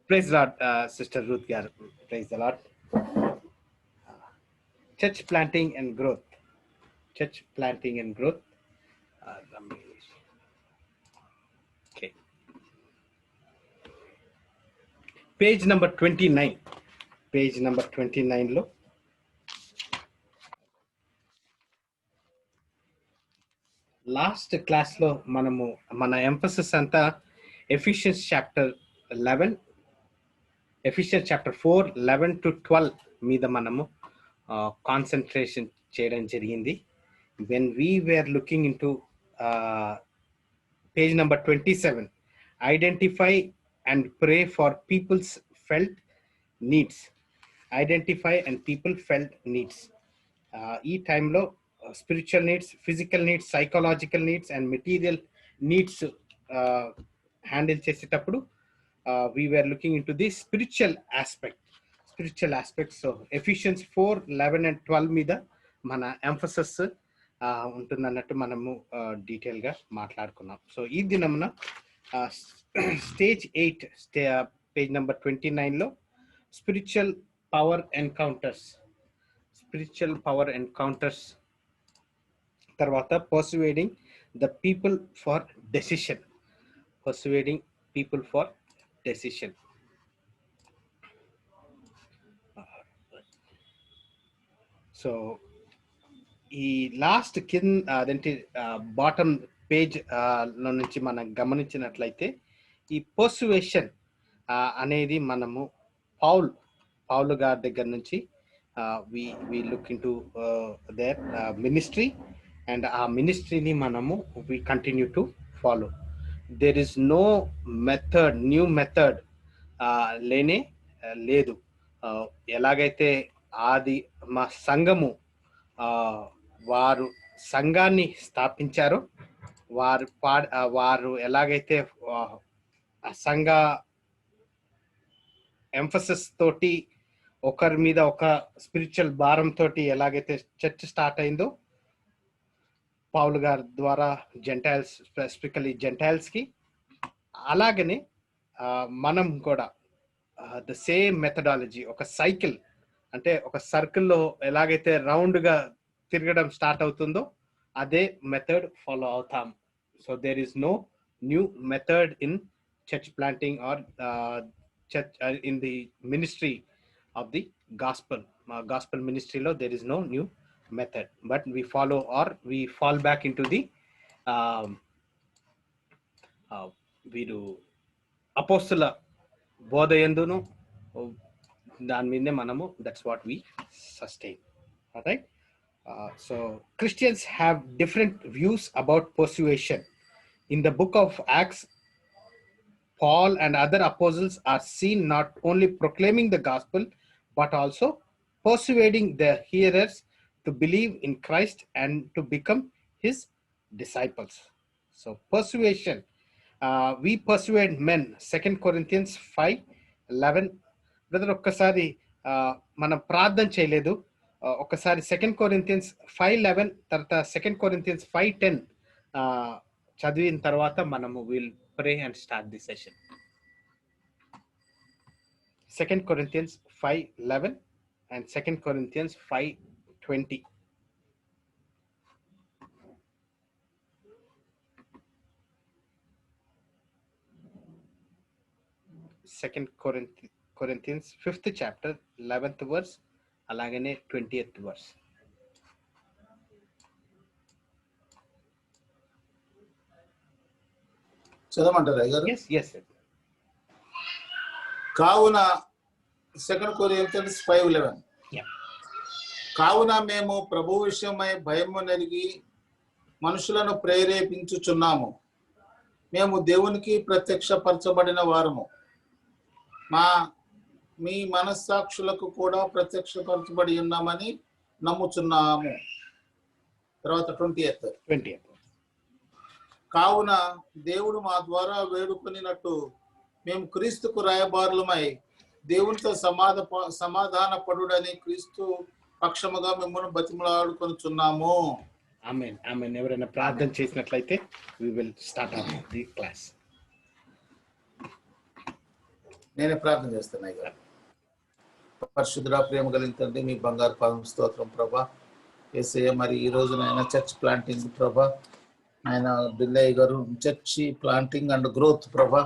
Praise the Lord, Sister Ruth Gar. Praise the Lord. Church planting and growth. Church planting and growth. Okay. Page number 29. Page number 29 lo. Last class lo mana emphasis anta Ephesians chapter 11, Ephesians chapter 4, 11 to 12 మీద మనము concentration చేయడం జరిగింది. When we were looking into page number 27, identify and pray for people's felt needs. Identify and people felt needs. ఈ టైంలో spiritual needs, physical needs, psychological needs and material needs handle చేసేటప్పుడు we were looking into the spiritual aspect. So Ephesians 4, 11 and 12 మీద మన emphasis ఉంటుందన్నట్టు మనము డీటెయిల్గా మాట్లాడుకున్నాం. So ఈ దినమున స్టేజ్ 8 పేజ్ నెంబర్ 29లో స్పిరిచువల్ పవర్ ఎన్కౌంటర్స్ తర్వాత persuading the people for decision. So ఈ లాస్ట్ అదేంటి బాటమ్ పేజ్ లో నుంచి మనం గమనించినట్లయితే ఈ పర్సువేషన్ అనేది మనము పౌలు గారి దగ్గర నుంచి we look into their ministry, and ఆ మినిస్ట్రీని మనము we continue to follow. There is no new method లేనే లేదు. ఎలాగైతే ఆది మా సంఘము వారు సంఘాన్ని స్థాపించారో వారు ఎలాగైతే సంఘ ఎంఫసిస్ తోటి ఒకరి మీద ఒక స్పిరిచువల్ భారం తోటి ఎలాగైతే చర్చ్ స్టార్ట్ అయిందో పౌలు గారి ద్వారా జెంటైల్స్, స్పెసిఫికలీ జెంటైల్స్కి, అలాగనే మనం కూడా ద సేమ్ మెథడాలజీ, ఒక సైకిల్ అంటే ఒక సర్కిల్లో ఎలాగైతే రౌండ్గా తిరగడం స్టార్ట్ అవుతుందో అదే మెథడ్ ఫాలో అవుతాం. So there is no new method in church planting or church in the ministry of the gospel ministry lo there is no new method, but we follow or we fall back into the వీరు అపోస్తుల బోధ యందును దాని మీదనే మనము that's what we sustain. All right. So Christians have different views about persuasion. In the book of Acts, Paul and other apostles are seen not only proclaiming the gospel, but also persuading the hearers to believe in Christ and to become his disciples. So persuasion, we persuade men, 2 Corinthians 5:11. Brother, ఒక్కసారి మనం ప్రార్థన చేయలేదు, ఒకసారి 2 Corinthians 5:11 తర్వాత 2 Corinthians 5:10 చదివిన తర్వాత మనము will pray and start the session. 2 Corinthians 5:11 and 2 Corinthians 5:20. 2 Corinthians 5th chapter 11th verse అలాగనే 20th verse. చదవమంటారా గారు? yes sir. కావున 2 Corinthians 5:11. కావున మేము ప్రభు విషయమై భయము నెరిగి మనుషులను ప్రేరేపించుచున్నాము. మేము దేవునికి ప్రత్యక్షపరచబడిన వారము, మీ మనస్సాక్షులకు కూడా ప్రత్యక్షపరచబడి ఉన్నామని నమ్ముచున్నాము. తర్వాత 20th. కావున దేవుడు మా ద్వారా వేడుకొనినట్టు మేము క్రీస్తుకు రాయబారులమై దేవునితో సమాధాన పడుడని క్రీస్తు పక్షముగా మిమ్మల్ని బతిమలాడుకొనుచున్నాము. ఆమేన్, ఆమేన్. ఎవరైనా ప్రార్థన చేసినట్లయితే we will start the class. నేనే ప్రార్థన చేస్తాను అయ్యా. పరిశుద్ధుడా, ప్రేమ కలిగిన తండ్రి, మీ బంగారు పాదం స్తోత్రం ప్రభా. యేసయ్య, మరి ఈ రోజు నాయన చర్చ్ ప్లాంటింగ్ ప్రభా, ఆయన బిల్లయ్య గారు చర్చి ప్లాంటింగ్ అండ్ గ్రోత్ ప్రభా,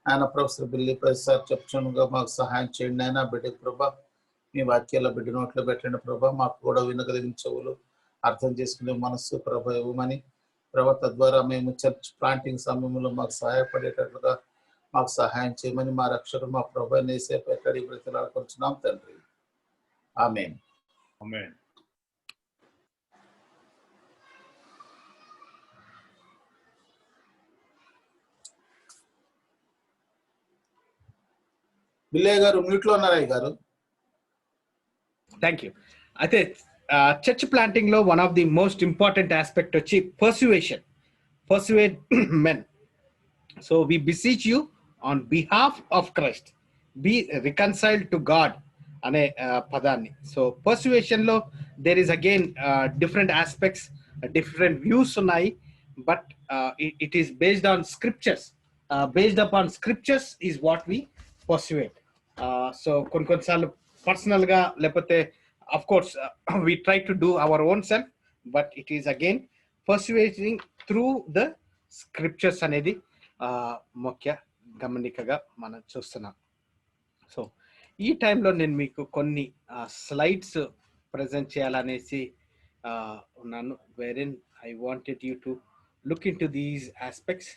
ఆయన ప్రొఫెసర్ బిల్లి ప్రసాద్ చెప్తున్నగా మాకు సహాయం చేయండి ఆయన. బిడ్డకు ప్రభా, మీ వాక్యాల బిడ్డ నోట్లో పెట్టండి ప్రభా. మాకు కూడా వినగలిగిన చెవులు, అర్థం చేసుకునే మనస్సు ప్రభ ఇవ్వమని ప్రభా. తద్వారా మేము చర్చ్ ప్లాంటింగ్ సమయంలో మాకు సహాయపడేటట్లుగా మాకు సహాయం చేయమని మా రక్షకుడు మా ప్రభు నేసే పెట్టడి బ్రతిలాడుకుంటున్నాం తండ్రి. ఆమేన్. ఆమేన్. బిల్లయ్య గారు మ్యూట్ లో ఉన్నారా గారు? Thank you. అయితే చర్చ్ ప్లాంటింగ్ లో one of the most important aspect వచ్చి persuade men. So we beseech you on behalf of Christ, be reconciled to God అనే పదాన్ని. సో పర్సువేషన్ లో there is again different aspects, different views ఉన్నాయి. But it is based on scriptures. Based upon scriptures is what we persuade. So కొన్నిసార్లు personal గా, లేకపోతే of course we try to do our own self, but it is again persuading through the scriptures అనేది ముఖ్య గమనికగా మనం చూస్తున్నాం. So ఈ టైంలో నేను మీకు కొన్ని స్లైడ్స్ ప్రజెంట్ చేయాలనేసి ఉన్నాను, wherein I wanted you to look into these aspects.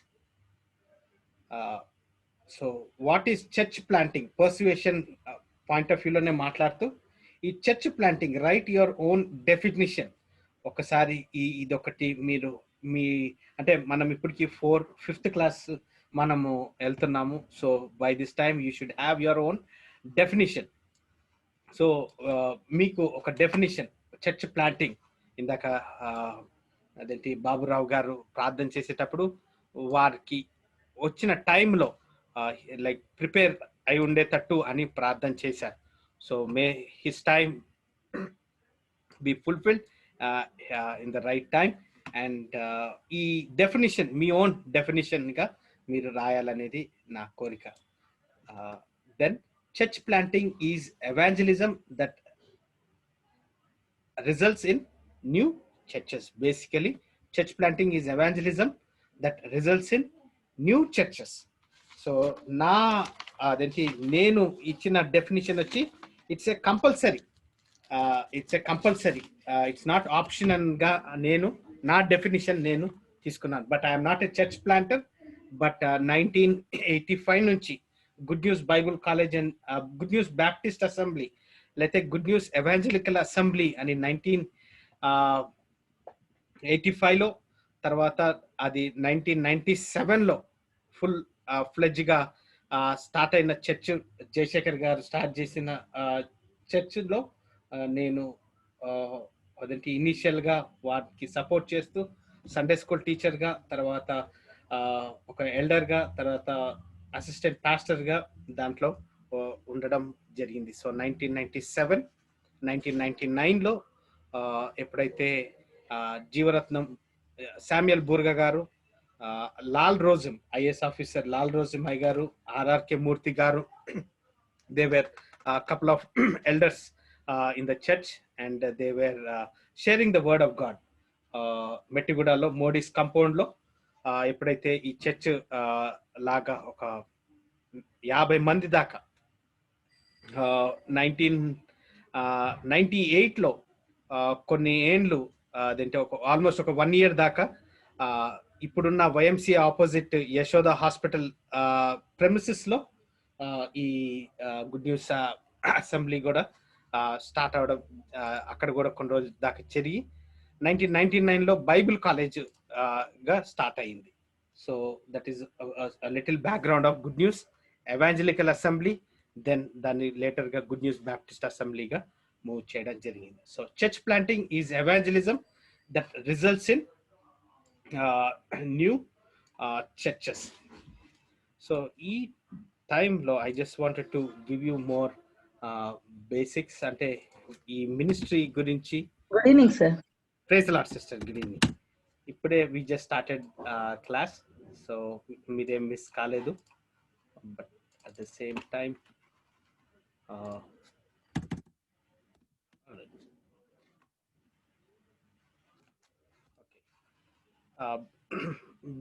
So what is church planting persuasion point of వ్యూలోనే మాట్లాడుతూ, ఈ church planting write your own definition. ఒకసారి ఇదొకటి మీరు అంటే మనం ఇప్పటికి 5th క్లాస్ మనము వెళ్తున్నాము. So by this time you should have your own definition. So మీకు ఒక డెఫినిషన్ చర్చ్ ప్లాంటింగ్, ఇందాక అదేంటి బాబురావు గారు ప్రార్థన చేసేటప్పుడు వారికి వచ్చిన టైంలో లైక్ ప్రిపేర్ అయి ఉండేటట్టు అని ప్రార్థన చేశారు. So may his time be fulfilled in the right time. And ఈ డెఫినిషన్ మీ ఓన్ డెఫినిషన్గా మీరు రాయాలనేది నా కోరిక. Then church planting is evangelism that results in new churches. Basically, church planting is evangelism that results in new churches. So నా అదేంటి నేను ఇచ్చిన డెఫినేషన్ వచ్చి it's a compulsory, it's not optional గా నేను నా డెఫినేషన్ నేను తీసుకున్నాను. But I'm not a church planter. But 1985 నుంచి good news Bible college and good News Baptist assembly, లేకపోతే గుడ్ న్యూస్ ఎవాంజలికల్ అసెంబ్లీ అని 1985లో, తర్వాత అది 1997లో ఫుల్ ఫ్లెడ్జ్గా స్టార్ట్ అయిన చర్చ్, జయశేఖర్ గారు స్టార్ట్ చేసిన చర్చ్లో నేను అదేంటి ఇనీషియల్గా వారికి సపోర్ట్ చేస్తూ సండే స్కూల్ టీచర్గా, తర్వాత ఒక ఎల్డర్గా, తర్వాత అసిస్టెంట్ పాస్టర్గా దాంట్లో ఉండడం జరిగింది. సో 1997, 1999లో ఎప్పుడైతే జీవరత్నం శామ్యుయల్ బూర్గా గారు, లాల్ రోజం ఐఏఎస్ ఆఫీసర్ లాల్ రోజం అయ్య గారు, ఆర్ఆర్కే మూర్తి గారు, they were couple of elders in the church and they were sharing the word of God. మెట్టిగూడలో మోడీస్ కాంపౌండ్లో ఎప్పుడైతే ఈ చర్చ్ లాగా ఒక 50 మంది దాకా 1998లో కొన్ని ఏండ్లు అదేంటే ఆల్మోస్ట్ ఒక 1 year దాకా ఇప్పుడున్న వైఎంసీ ఆపోజిట్ యశోద హాస్పిటల్ ప్రెమిసెస్లో ఈ గుడ్ న్యూస్ అసెంబ్లీ కూడా స్టార్ట్ అవడం, అక్కడ కూడా కొన్ని రోజుల దాకా జరిగి 1999లో బైబిల్ కాలేజ్ గా స్టార్ట్ అయింది. So that is little background of Good News Evangelical Assembly. Then దాన్ని లేటర్ గా గుడ్ న్యూస్ బ్యాప్టిస్ట్ అసెంబ్లీగా మూవ్ చేయడం జరిగింది. So church planting is evangelism that results in new churches. So ఈ టైంలో I just wanted to give you more basics, అంటే ఈ ministry గురించి. Good evening sir. Praise the Lord sister, good evening. ఇప్పుడే we just started class, so మీదేం miss కాలేదు. But at the same time,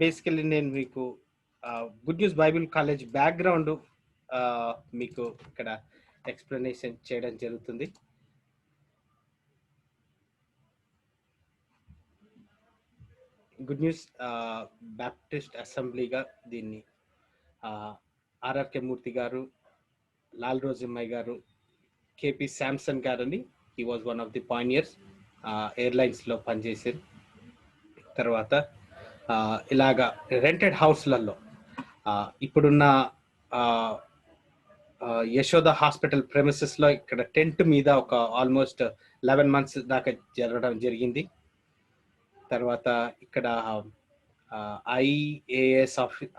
basically నేను మీకు good news Bible college background మీకు ఇక్కడ ఎక్స్ప్లెనేషన్ చేయడం జరుగుతుంది. గుడ్ న్యూస్ బ్యాప్టిస్ట్ అసెంబ్లీగా దీన్ని ఆర్ఆర్కే మూర్తి గారు, లాల్ రోజమ్మయ్య గారు, కేపీ శాంసన్ గారని, he was one of the pioneers, ఎయిర్లైన్స్లో పనిచేశారు. తర్వాత ఇలాగా రెంటెడ్ హౌస్లలో ఇప్పుడున్న యశోద హాస్పిటల్ ప్రెమిసెస్లో ఇక్కడ టెంట్ మీద ఒక ఆల్మోస్ట్ 11 months దాకా జరగడం జరిగింది. తర్వాత ఇక్కడ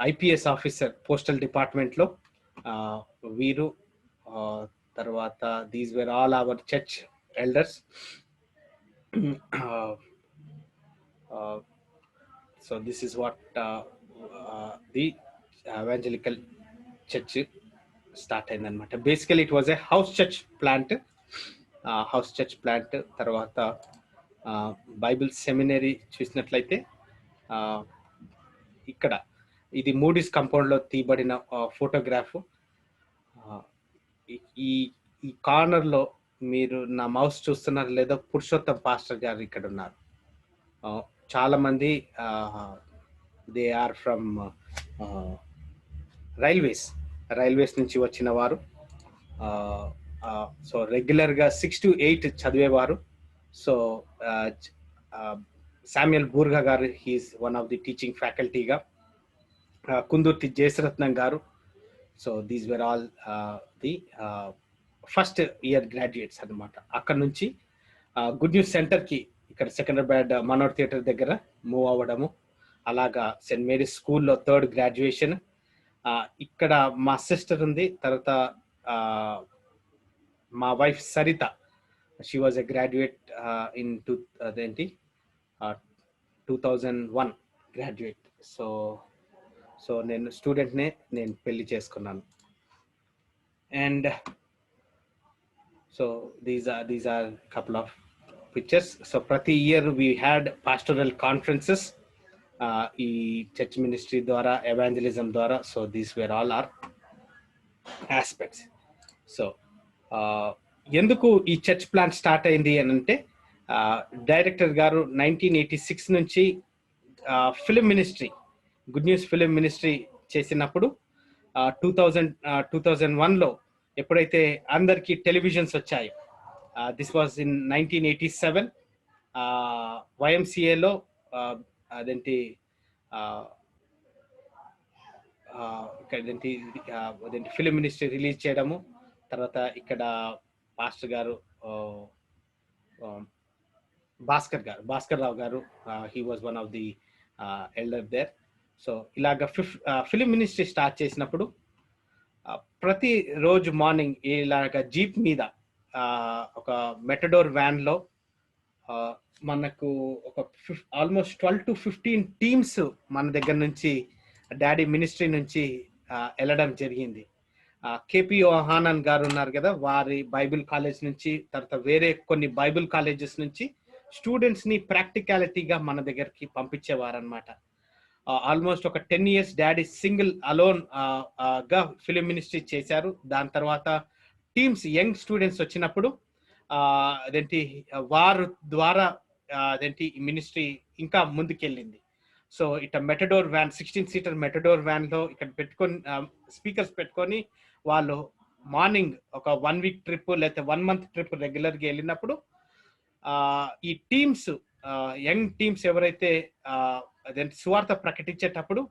ఐపీఎస్ ఆఫీసర్ పోస్టల్ డిపార్ట్మెంట్లో వీరు, తర్వాత these were all our church elders. So this is what the evangelical church start అయిందనమాట. Basically it was a house church plant. తర్వాత బైబిల్ సెమినరీ చూసినట్లయితే ఇక్కడ ఇది మూడీస్ కంపౌండ్లో తీయబడిన ఫోటోగ్రాఫ్. ఈ కార్నర్లో మీరు నా మౌస్ చూస్తున్నారు లేదో, పురుషోత్తం పాస్టర్ గారు ఇక్కడ ఉన్నారు. చాలా మంది దే ఆర్ ఫ్రమ్ రైల్వేస్ నుంచి వచ్చిన వారు. సో రెగ్యులర్గా 6 to 8 చదివేవారు. So Samuel Boorga garu, he is one of the teaching ఫ్యాకల్టీగా. Kundurthi Jayasaratnam garu. So these were all the first year graduates అనమాట. అక్కడ నుంచి గుడ్ న్యూస్ సెంటర్కి ఇక్కడ సికింద్రాబాద్ మనోహర్ థియేటర్ దగ్గర మూవ్ అవ్వడము. అలాగా సెయింట్ మేరీస్ స్కూల్లో 3rd గ్రాడ్యుయేషన్. ఇక్కడ మా సిస్టర్ ఉంది. తర్వాత మా wife Saritha, she was a graduate in 2001 graduate. So నేను స్టూడెంట్నే, నేను పెళ్లి చేసుకున్నాను. And so these are couple of pictures. So ప్రతి year we had pastoral conferences ఈ చర్చ్ మినిస్ట్రీ ద్వారా, ఎవాంజలిజం ద్వారా. So these were all our aspects. So ఎందుకు ఈ చర్చ్ ప్లాన్ స్టార్ట్ అయింది అని అంటే, డైరెక్టర్ గారు 1986 నుంచి film ministry, good news film ministry చేసినప్పుడు 2001లో ఎప్పుడైతే అందరికీ టెలివిజన్స్ వచ్చాయో, దిస్ వాజ్ ఇన్ 1987, YMCAలో అదేంటి ఫిలిం మినిస్ట్రీ రిలీజ్ చేయడము. తర్వాత ఇక్కడ పాస్టర్ గారు భాస్కర్ రావు గారు, he was one of the elder there. So ఇలాగ ఫిలిం మినిస్ట్రీ స్టార్ట్ చేసినప్పుడు ప్రతి రోజు మార్నింగ్ ఇలాగ జీప్ మీద ఒక మెటడోర్ వ్యాన్లో మనకు ఒక ఆల్మోస్ట్ 12 to 15 టీమ్స్ మన దగ్గర నుంచి, డాడీ మినిస్ట్రీ నుంచి వెళ్ళడం జరిగింది. కేపీ యోహానన్ గారు ఉన్నారు కదా, వారి బైబిల్ కాలేజ్ నుంచి, తర్వాత వేరే కొన్ని బైబిల్ కాలేజెస్ నుంచి స్టూడెంట్స్ని ప్రాక్టికాలిటీగా మన దగ్గరికి పంపించేవారు అనమాట. ఆల్మోస్ట్ ఒక 10 years డాడీ సింగిల్ అలోన్ గా ఫిలిం మినిస్ట్రీ చేశారు. దాని తర్వాత టీమ్స్, యంగ్ స్టూడెంట్స్ వచ్చినప్పుడు అదేంటి వారు ద్వారా అదేంటి మినిస్ట్రీ ఇంకా ముందుకెళ్ళింది. సో ఇట్లా మెటడోర్ వ్యాన్, 16-seater మెటడోర్ వ్యాన్లో ఇక్కడ పెట్టుకొని స్పీకర్స్ పెట్టుకొని వాళ్ళు మార్నింగ్ ఒక 1 week ట్రిప్ లేకపోతే 1 month ట్రిప్ రెగ్యులర్గా వెళ్ళినప్పుడు ఈ టీమ్స్, యంగ్ టీమ్స్ ఎవరైతే అదేంటి సువార్త ప్రకటించేటప్పుడు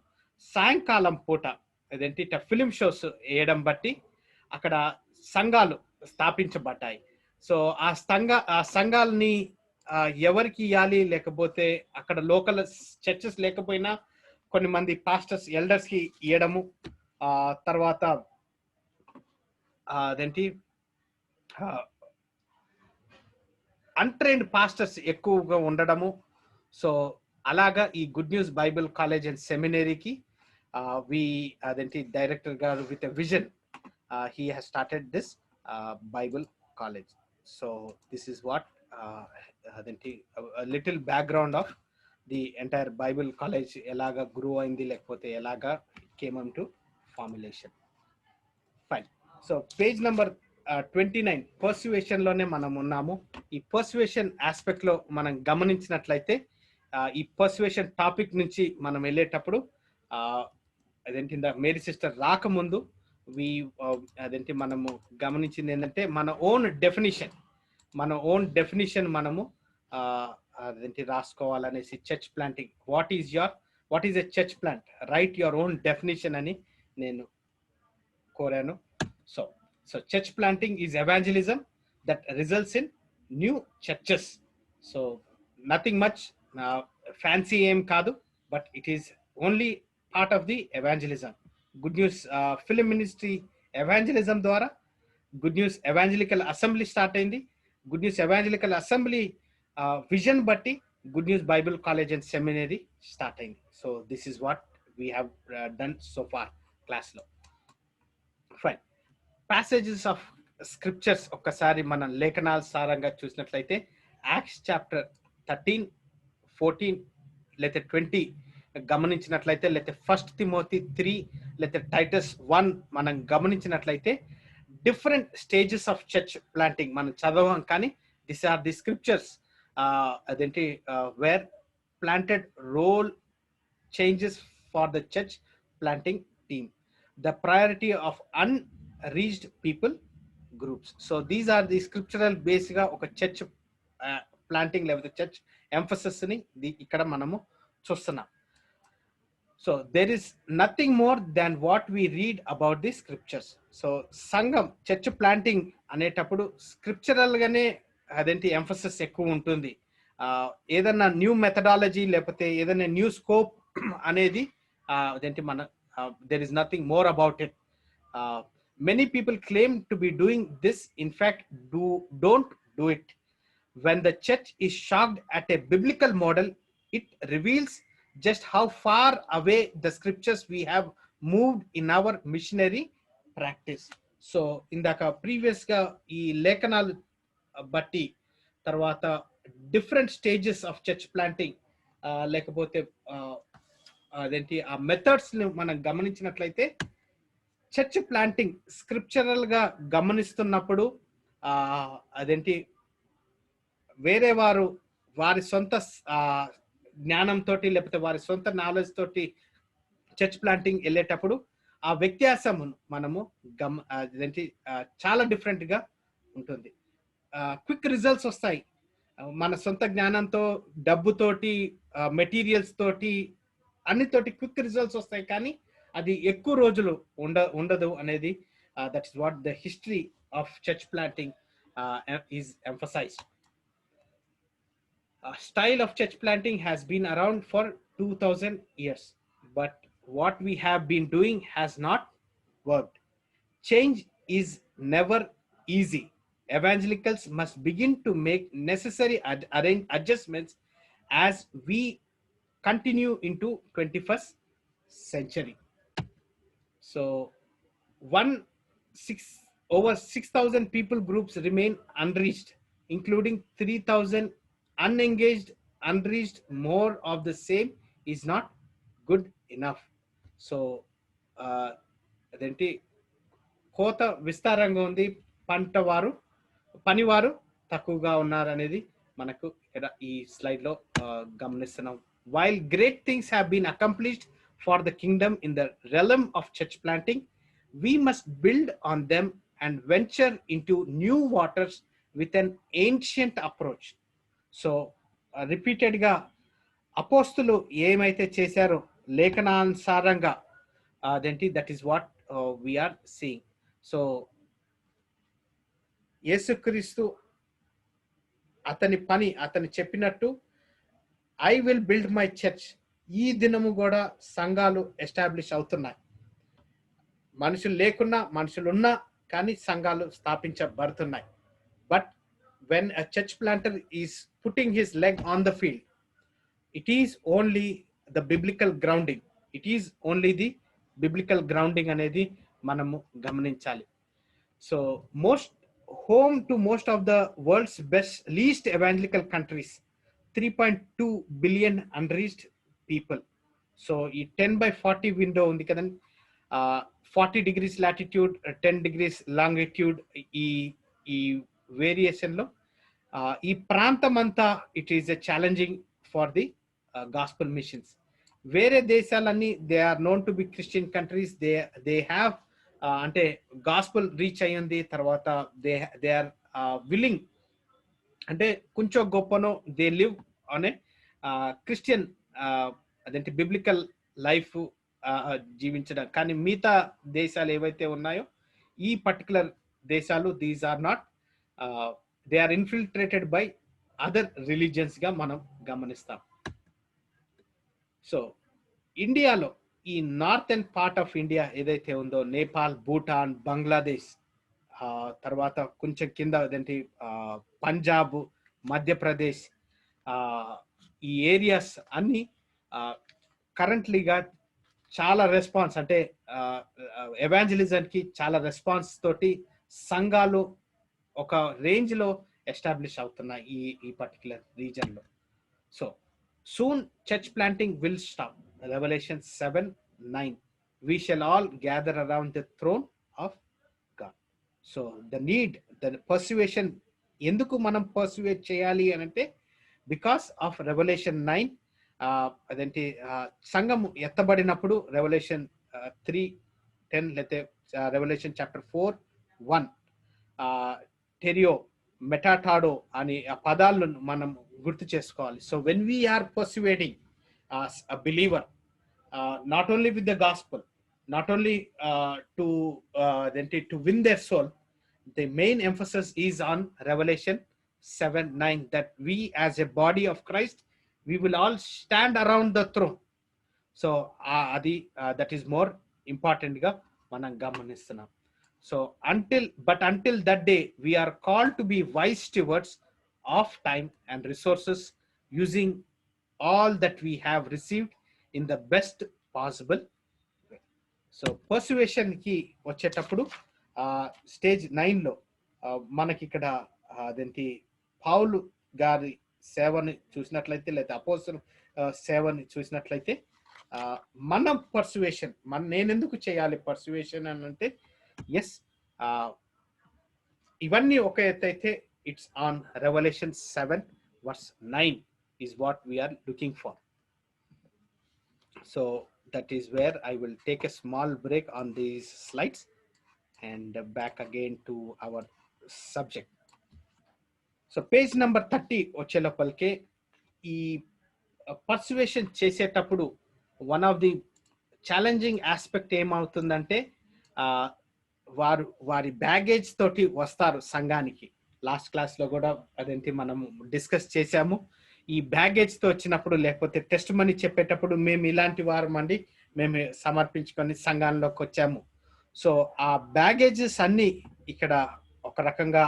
సాయంకాలం పూట అదేంటి ఇట్లా ఫిలిం షోస్ వేయడం బట్టి అక్కడ సంఘాలు స్థాపించబడ్డాయి. సో ఆ సంఘాలని ఎవరికి ఇవ్వాలి, లేకపోతే అక్కడ లోకల్ చర్చెస్ లేకపోయినా కొన్ని మంది పాస్టర్స్, ఎల్డర్స్ కి ఇవ్వడము. తర్వాత అదేంటి అన్ట్రైన్డ్ పాస్టర్స్ ఎక్కువగా ఉండడము. సో అలాగా ఈ good news Bible college and సెమినరీకి అదేంటి director garu with a vision he has started this Bible college. So this is what a little background of the entire Bible college elaga grew అయింది లేకపోతే ఎలాగా came into formulation. Fine. So page number 29 persuasion లోనే మనం ఉన్నాము. ఈ persuasion aspect లో మనం గమనించినట్లయితే ఈ పర్సువేషన్ టాపిక్ నుంచి మనం వెళ్ళేటప్పుడు అదేంటి మేరీ సిస్టర్ రాకముందు అదేంటి మనము గమనించింది ఏంటంటే మన ఓన్ డెఫినిషన్ మనము అదేంటి రాసుకోవాలనేసి church planting what is a church plant, write your own definition అని నేను కోరాను. So church planting is evangelism that results in new churches. So nothing much fancy aim kaadu, but it is only part of the evangelism. Good News Film Ministry evangelism ద్వారా Good News Evangelical Assembly start అయింది. Good News Evangelical Assembly vision బట్టి Good News Bible College and Seminary start అయింది. So this is what we have done so far class లో. Fine. Passages of scriptures ఒక్కసారి మనం లేఖనాల సారంగా చూసినట్లయితే acts chapter 13, 14 లేకపోతే 20 గమనించినట్లయితే లేకపోతే 1 తిమోతి 3 లేకపోతే టైటస్ 1 మనం గమనించినట్లయితే different stages of church planting మనం చదవం, కానీ దిస్ ఆర్ ది స్క్రిప్చర్స్ అదేంటి where planted role changes for the church planting team, the priority of unreached people groups. So these are the scriptural base ga oka church planting level church emphasis ni ikkada manamu chustunnam. So there is nothing more than what we read about the scriptures. So sangam church planting anetappudu scriptural gane adenti emphasis ekku untundi. Edanna new methodology lepothe edanna new scope anedi adenti mana there is nothing more about it. Many people claim to be doing this, in fact don't do it. When the church is shocked at a biblical model, it reveals just how far away the scriptures we have moved in our missionary practice. So indaka previous ga ee lekanalu batti tarvata different stages of church planting lekapothe అదేంటి ఆ methods ని మనం గమనించినట్లయితే church planting scriptural గా గమనిస్తున్నప్పుడు అదేంటి వేరే వారి సొంత జ్ఞానంతో లేకపోతే వారి సొంత నాలెడ్జ్ తోటి చర్చ్ ప్లాంటింగ్ వెళ్ళేటప్పుడు ఆ వ్యత్యాసం మనము అదేంటి చాలా డిఫరెంట్ గా ఉంటుంది. క్విక్ రిజల్ట్స్ వస్తాయి మన సొంత జ్ఞానంతో, డబ్బుతోటి, మెటీరియల్స్ తోటి, అన్నితోటి క్విక్ రిజల్ట్స్ వస్తాయి, కానీ అది ఎక్కువ రోజులు ఉండదు అనేది that is what the history of church planting is emphasised. Style of church planting has been around for 2000 years, but what we have been doing has not worked. Change is never easy. Evangelicals must begin to make necessary adjustments as we continue into 21st century. So over 6,000 people groups remain unreached, including 3,000 unengaged, unreached. More of the same is not good enough. So అదేంటి కోత విస్తారంగా ఉంది, పనివారు తక్కువగా ఉన్నారు అనేది మనకు ఇక్కడ ఈ స్లైడ్ లో గమనిస్తున్నాం. While great things have been accomplished for the kingdom in the realm of church planting, we must build on them and venture into new waters with an ancient approach. So repeated గా అపోస్తులు ఏమైతే చేశారో లేఖనానుసారంగా అదేంటి that is what we are seeing. So యేసుక్రీస్తు అతని చెప్పినట్టు I will build my church, ఈ దినము కూడా సంఘాలు ఎస్టాబ్లిష్ అవుతున్నాయి. మనుషులు లేకున్నా, మనుషులున్నా కానీ సంఘాలు స్థాపించబడుతున్నాయి. But when a church planter is putting his leg on the field, it is only the biblical grounding. It is only the biblical grounding అనేది మనము గమనించాలి. So most of the world's least evangelical countries, 3.2 billion unreached people. So ఈ 10/40 window ఉంది కదండి, 40 degrees latitude, 10 degrees longitude, ఈ ఈ variation లో ఈ ప్రాంతం అంతా it is a challenging for the gospel missions. వేరే దేశాలన్నీ they are known to be Christian countries, they have అంటే గాస్పల్ రీచ్ అయ్యింది, తర్వాత దే ఆర్ విల్లింగ్ అంటే కొంచెం గొప్పనో దే లివ్ అనే క్రిస్టియన్ అదేంటి బిబ్లికల్ లైఫ్ జీవించడం. కానీ మిగతా దేశాలు ఏవైతే ఉన్నాయో ఈ పర్టికులర్ దేశాలు, these are not, they are infiltrated by other religions గా మనం గమనిస్తాం. సో ఇండియాలో ఈ నార్థన్ పార్ట్ ఆఫ్ ఇండియా ఏదైతే ఉందో, నేపాల్, భూటాన్, బంగ్లాదేశ్, తర్వాత కొంచెం కింద అదేంటి పంజాబ్, మధ్యప్రదేశ్, ఈ ఏరియాస్ అన్ని కరెంట్లీగా చాలా రెస్పాన్స్ అంటే ఎవాంజలిజంకి చాలా రెస్పాన్స్ తోటి సంఘాలు ఒక రేంజ్ లో ఎస్టాబ్లిష్ అవుతున్నాయి ఈ పర్టికులర్ రీజన్ లో. So soon church planting will stop. Revelation 7:9. We shall all gather around the throne of God. So the persuasion, ఎందుకు మనం పర్సువేట్ చేయాలి అని అంటే బికాస్ ఆఫ్ రెవల్యూషన్ 9. అదేంటి సంఘం ఎత్తబడినప్పుడు రెవల్యూషన్ 3:10 లేతే రెవల్యూషన్ చాప్టర్ 4:1 టెరియో, మెటాటాడో అని ఆ పదాలను మనం గుర్తు చేసుకోవాలి. So when we are persuading a believer, not only with the gospel, not only to win their soul, the main emphasis is on Revelation 7:9, that we as a body of Christ, we will all stand around the throne. So adi that is more important ga manam gamanistunam. So until that day, we are called to be wise stewards of time and resources, using all that we have received in the best possible way. So persuasion ki వచ్చేటప్పుడు stage 9 లో మనకి ఇక్కడ అదేంటి పౌలు గారి సేవని చూసినట్లయితే, లేదా అపోస్తలుల సేవని చూసినట్లయితే, మనం పర్సువేషన్ నేను ఎందుకు చేయాలి పర్సువేషన్ అని అంటే, ఎస్ ఇవన్నీ ఒక ఎత్తు అయితే, it's on Revelation 7:9 is what we are looking for. So that is where I will take a small break on these slides and back again to our subject. So page number 30 వచ్చే లోపలికే ఈ persuasion చేసేటప్పుడు one of the challenging aspect ఏమవుతుందంటే, వారి baggage తోటి వస్తారు సంఘానికి. Last class లో కూడా అదేంటి మనం డిస్కస్ చేశాము. ఈ బ్యాగేజ్ తో వచ్చినప్పుడు, లేకపోతే టెస్ట్ మనీ చెప్పేటప్పుడు, మేము ఇలాంటి వారమండి, మేము సమర్పించుకొని సంఘంలోకి వచ్చాము. సో ఆ బ్యాగేజెస్ అన్ని ఇక్కడ ఒక రకంగా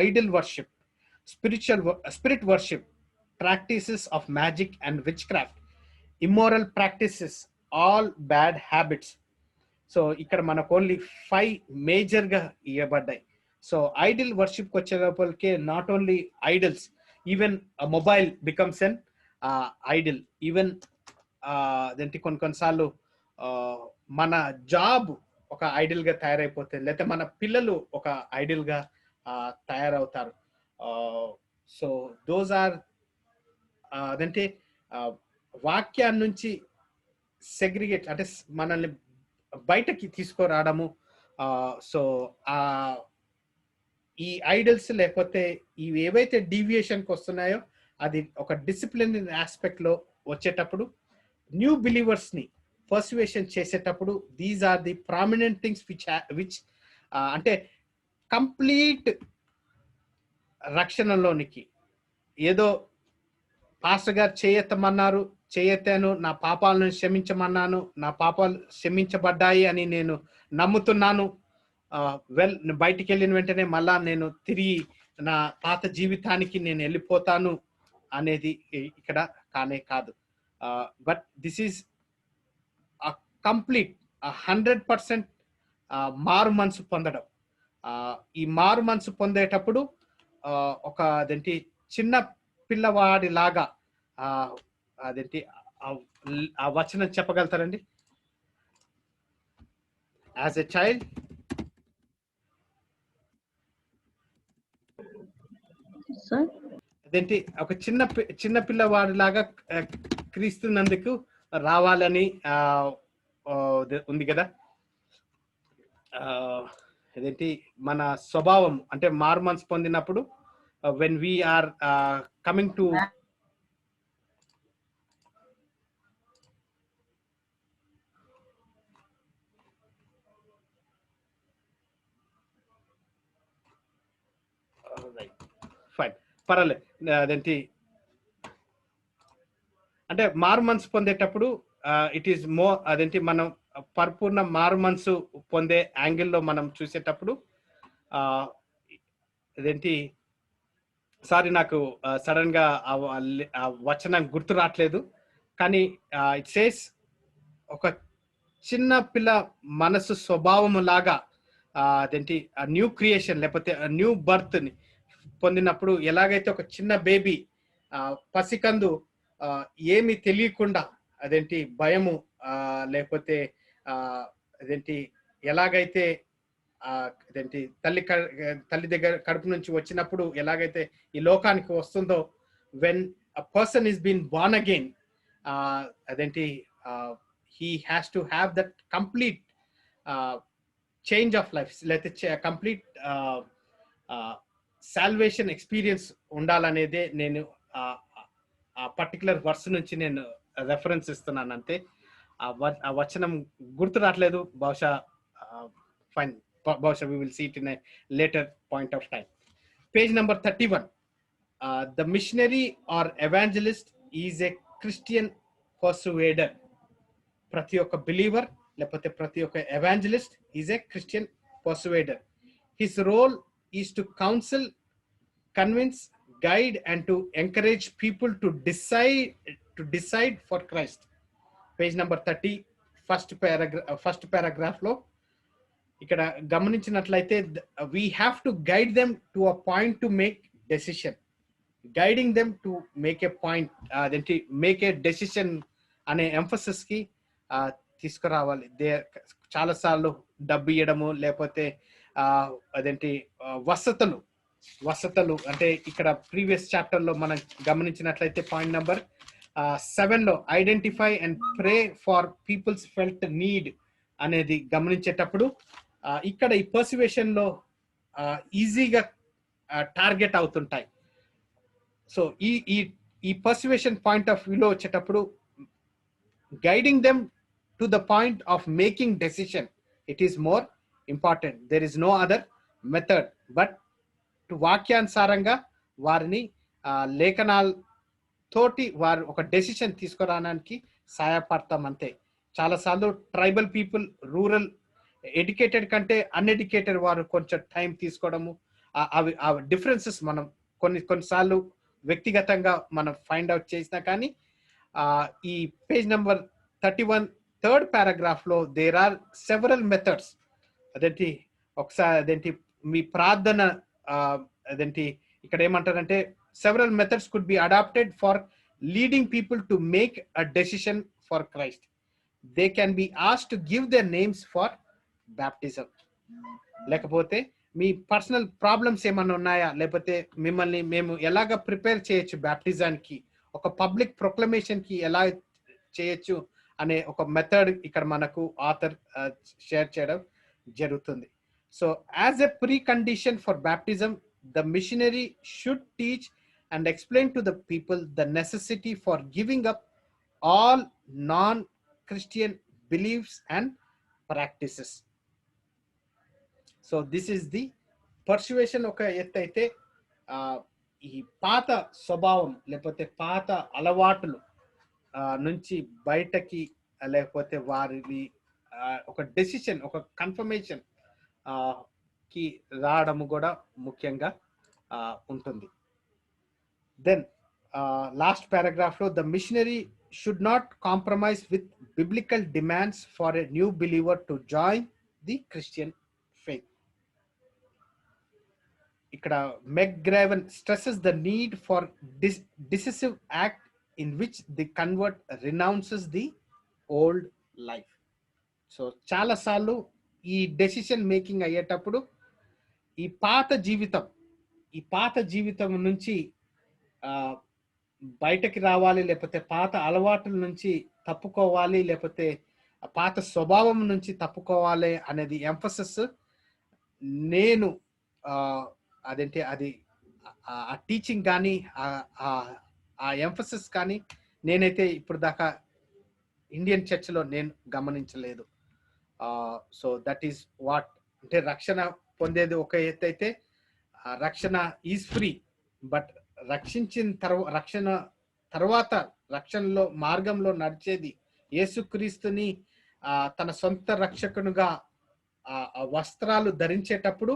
Idol worship, spirit worship, practices of magic and which craft, immoral practices, all bad habits. So ఇక్కడ మనకు ఓన్లీ 5 మేజర్ గా ఇవ్వబడ్డాయి. సో ఐడల్ వర్షిప్ వచ్చే లోపలికే not only idols, even mobile becomes an idol. Even అదేంటి కొన్నిసార్లు మన జాబ్ ఒక ఐడల్ గా తయారైపోతుంది, లేకపోతే మన పిల్లలు ఒక ఐడల్ గా తయారవుతారు. సో దోస్ ఆర్ అదంటే వాక్యాన్ని నుంచి సెగ్రిగేట్ అంటే మనల్ని బయటకి తీసుకురావడము. సో ఈ ఐడల్స్ లేకపోతే ఇవి ఏవైతే డీవియేషన్కి వస్తున్నాయో అది ఒక డిసిప్లిన్ ఆస్పెక్ట్ లో వచ్చేటప్పుడు, న్యూ బిలీవర్స్ ని పర్సువేషన్ చేసేటప్పుడు, these are the prominent things which అంటే కంప్లీట్ రక్షణలోనికి, ఏదో పాస్టర్ గారు చేయెత్తమన్నారు, చేయెత్తాను, నా పాపాలను క్షమించమన్నాను, నా పాపాలు క్షమించబడ్డాయి అని నేను నమ్ముతున్నాను, బయటికి వెళ్ళిన వెంటనే మళ్ళా నేను తిరిగి నా పాత జీవితానికి నేను వెళ్ళిపోతాను అనేది ఇక్కడ కానే కాదు. బట్ దిస్ ఈజ్ కంప్లీట్ 100% మారు మనసు పొందడం. ఈ మారు మనసు పొందేటప్పుడు ఒక అదేంటి చిన్న పిల్లవాడి లాగా అదేంటి ఆ వచనం చెప్పగలుగుతారండి? యాజ్ ఎ చైల్డ్, అదేంటి ఒక చిన్న పిల్లవాడి లాగా క్రీస్తున్నందుకు రావాలని ఉంది కదా. అదేంటి మన స్వభావం అంటే మారు మనసు పొందినప్పుడు when we are coming to fine, పర్వాలేదు. అదేంటి అంటే మారు మనసు పొందేటప్పుడు ఇట్ ఈస్ అదేంటి మనం పరిపూర్ణ మారు మనసు పొందే యాంగిల్లో మనం చూసేటప్పుడు అదేంటి సారీ నాకు సడన్ గా ఆ వచనం గుర్తు రావట్లేదు, కానీ ఇట్ సేస్ ఒక చిన్న పిల్ల మనసు స్వభావము లాగా అదేంటి న్యూ క్రియేషన్ లేకపోతే న్యూ బర్త్ ని పొందినప్పుడు ఎలాగైతే ఒక చిన్న బేబీ పసికందు ఏమి తెలియకుండా అదేంటి భయము లేకపోతే అదేంటి ఎలాగైతే అదేంటి తల్లి దగ్గర కడుపు నుంచి వచ్చినప్పుడు ఎలాగైతే ఈ లోకానికి వస్తుందో, when a person is been born again అదేంటి he has to have that complete change of life, లేకపోతే కంప్లీట్ సాల్వేషన్ ఎక్స్పీరియన్స్ ఉండాలనేదే నేను ఆ పర్టికులర్ వర్స్ నుంచి నేను రెఫరెన్స్ ఇస్తున్నాను అంతే. ఆ వచనం గుర్తు రావట్లేదు, బహుశా ఫైన్, బహుశా we will see it in a later point of time. Page number 31. The missionary or evangelist is a Christian persuader. ప్రతి ఒక్క బిలీవర్ లేకపోతే ప్రతి ఒక్క evangelist is a Christian persuader. His role is to counsel, convince, guide and to encourage people to decide for Christ. Page number 30 first paragraph లో ఇక్కడ గమనించినట్లయితే we have to guide them to a point to make decision. Guiding them to make a point, అదేంటి make a decision అనే emphasis కి తీసుకురావాలి. చాలా సార్లు డబ్బు ఇవ్వడము లేకపోతే అదేంటి వసతులు అంటే ఇక్కడ ప్రీవియస్ చాప్టర్ లో మనం గమనించినట్లయితే పాయింట్ నెంబర్ 7 లో identify and pray for people's felt need అనేది గమనించేటప్పుడు ఇక్కడ ఈ పర్సువేషన్ లో ఈజీగా టార్గెట్ అవుతుంటాయి. సో ఈ పర్సువేషన్ పాయింట్ ఆఫ్ వ్యూలో వచ్చేటప్పుడు guiding them to the point of making decision, it is more important. There is no other method but to వాక్యానుసారంగా వారిని లేఖనాల తోటి వారు ఒక డెసిషన్ తీసుకురావడానికి సహాయపడతాం అంతే. చాలాసార్లు ట్రైబల్ పీపుల్, రూరల్ ఎడ్యుకేటెడ్ కంటే అన్ఎడ్యుకేటెడ్ వారు కొంచెం టైం తీసుకోవడము, అవి ఆ డిఫరెన్సెస్ మనం కొన్నిసార్లు వ్యక్తిగతంగా మనం ఫైండ్ అవుట్ చేసినా కానీ ఈ పేజ్ నెంబర్ 31 థర్డ్ పారాగ్రాఫ్ లో దేర్ ఆర్ సెవరల్ మెథడ్స్. అదేంటి ఒకసారి అదేంటి మీ ప్రార్థన అదేంటి ఇక్కడ ఏమంటారంటే several methods could be adapted for leading people to make a decision for Christ. They can be asked to give their names for baptism. లేకపోతే మీ పర్సనల్ ప్రాబ్లమ్స్ ఏమన్నా ఉన్నాయా, లేకపోతే మిమ్మల్ని మేము ఎలాగ ప్రిపేర్ చేయొచ్చు బ్యాప్టిజానికి, ఒక పబ్లిక్ ప్రొక్లమేషన్ కి ఎలా చేయొచ్చు అనే ఒక మెథడ్ ఇక్కడ మనకు ఆథర్ షేర్ చేయడం జరుగుతుంది. So as a precondition for baptism, the missionary should teach and explain to the people the necessity for giving up all non Christian beliefs and practices. So this is the persuasion ఒక ఎత్తు అయితే, ఈ పాత స్వభావం లేకపోతే పాత అలవాటులు నుంచి బయటకి లేకపోతే వారిని ఒక డెసిషన్, ఒక కన్ఫర్మేషన్ కి రావడము కూడా ముఖ్యంగా ఉంటుంది. దెన్ లాస్ట్ పారాగ్రాఫ్ లో the missionary should not compromise with biblical demands for a new believer to join the Christian faith. ఇక్కడ McGavran stresses the need for decisive act in which the convert renounces the old life. So చాలాసార్లు ఈ decision making అయ్యేటప్పుడు ఈ పాత జీవితం నుంచి బయటకి రావాలి, లేకపోతే పాత అలవాట్ల నుంచి తప్పుకోవాలి, లేకపోతే పాత స్వభావం నుంచి తప్పుకోవాలి అనేది ఎంఫసిస్ నేను అదేంటి అది ఆ టీచింగ్ కానీ ఆ ఎంఫసిస్ కానీ నేనైతే ఇప్పుడు దాకా ఇండియన్ చర్చ్లో నేను గమనించలేదు. సో దట్ ఈస్ వాట్ అంటే రక్షణ పొందేది ఒక ఎత్తు అయితే, రక్షణ ఈజ్ ఫ్రీ, బట్ రక్షణ తర్వాత రక్షణలో మార్గంలో నడిచేది యేసుక్రీస్తుని తన సొంత రక్షకునిగా వస్త్రాలు ధరించేటప్పుడు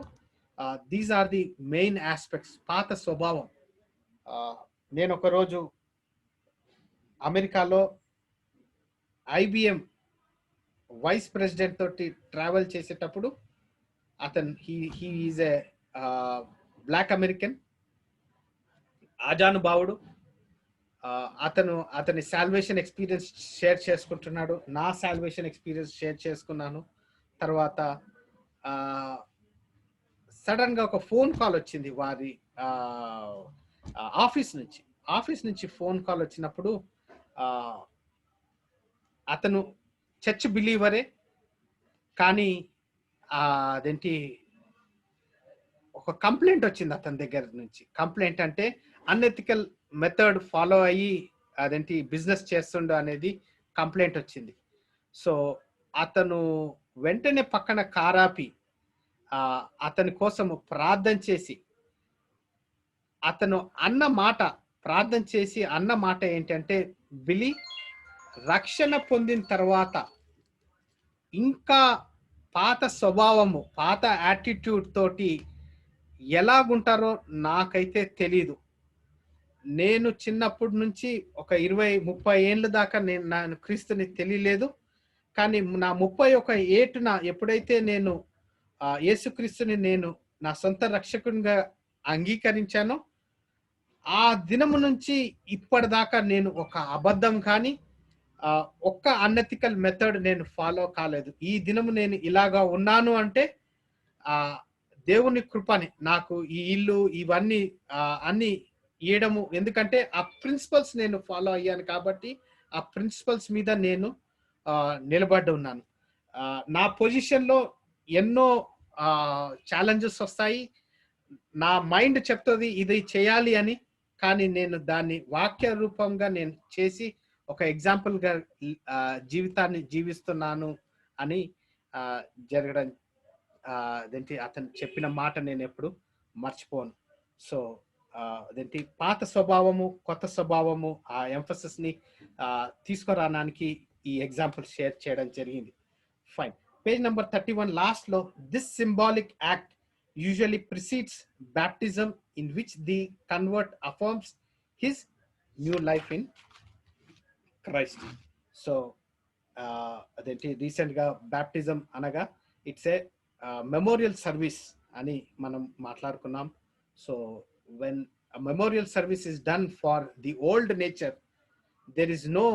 these are the main aspects. పాత స్వభావం. నేను ఒకరోజు అమెరికాలో IBM వైస్ ప్రెసిడెంట్ తోటి ట్రావెల్ చేసేటప్పుడు అతను he is a black American, ఆజానుభావుడు. అతని సాల్వేషన్ ఎక్స్పీరియన్స్ షేర్ చేసుకుంటున్నాడు, నా సాల్వేషన్ ఎక్స్పీరియన్స్ షేర్ చేసుకున్నాను. తర్వాత సడన్ గా ఒక ఫోన్ కాల్ వచ్చింది వారి ఆఫీస్ నుంచి ఫోన్ కాల్ వచ్చినప్పుడు అతను చర్చ్ బిలీవరే, కానీ అదేంటి ఒక కంప్లైంట్ వచ్చింది అతని దగ్గర నుంచి. కంప్లైంట్ అంటే అన్ఎథికల్ మెథడ్ ఫాలో అయ్యి అదేంటి బిజినెస్ చేస్తుండ అనేది కంప్లైంట్ వచ్చింది. సో అతను వెంటనే పక్కన కారాపి అతని కోసము ప్రార్థన చేసి ప్రార్థన చేసి అన్న మాట ఏంటంటే, బిలి, రక్షణ పొందిన తర్వాత ఇంకా పాత స్వభావము, పాత యాటిట్యూడ్ తోటి ఎలాగుంటారో నాకైతే తెలీదు. నేను చిన్నప్పటి నుంచి ఒక 20-30 ఏళ్ళ దాకా నేను క్రీస్తుని తెలియలేదు. కానీ నా 31 ఏటున ఎప్పుడైతే నేను యేసుక్రీస్తుని నేను నా సొంత రక్షకునిగా అంగీకరించానో ఆ దినము నుంచి ఇప్పటిదాకా నేను ఒక అబద్ధం కానీ ఒక్క అన్ఎథికల్ మెథడ్ నేను ఫాలో కాలేదు. ఈ దినము నేను ఇలాగా ఉన్నాను అంటే దేవుని కృపని, నాకు ఈ ఇల్లు ఇవన్నీ అన్ని ఇవ్వడము. ఎందుకంటే ఆ ప్రిన్సిపల్స్ నేను ఫాలో అయ్యాను కాబట్టి ఆ ప్రిన్సిపల్స్ మీద నేను నిలబడి ఉన్నాను. నా పొజిషన్లో ఎన్నో ఛాలెంజెస్ వస్తాయి. నా మైండ్ చెప్తుంది ఇది చేయాలి అని, కానీ నేను దాన్ని వాక్య రూపంగా నేను చేసి ఒక ఎగ్జాంపుల్గా జీవితాన్ని జీవిస్తున్నాను అని జరగడం అదేంటి అతను చెప్పిన మాట నేను ఎప్పుడు మర్చిపోను. సో అదేంటి పాత స్వభావము కొత్త స్వభావము ఆ ఎంఫసిస్ ని తీసుకురావడానికి ఈ ఎగ్జాంపుల్ షేర్ చేయడం జరిగింది. ఫైన్. పేజ్ నెంబర్ 31 లాస్ట్ లో, this symbolic act usually precedes baptism in which the convert affirms his new life in Christ. So అదేంటి రీసెంట్ గా బ్యాప్టిజం అనగా ఇట్స్ ఏ మెమోరియల్ సర్వీస్ అని మనం మాట్లాడుకున్నాం. So when memorial service is done for the old nature, there is no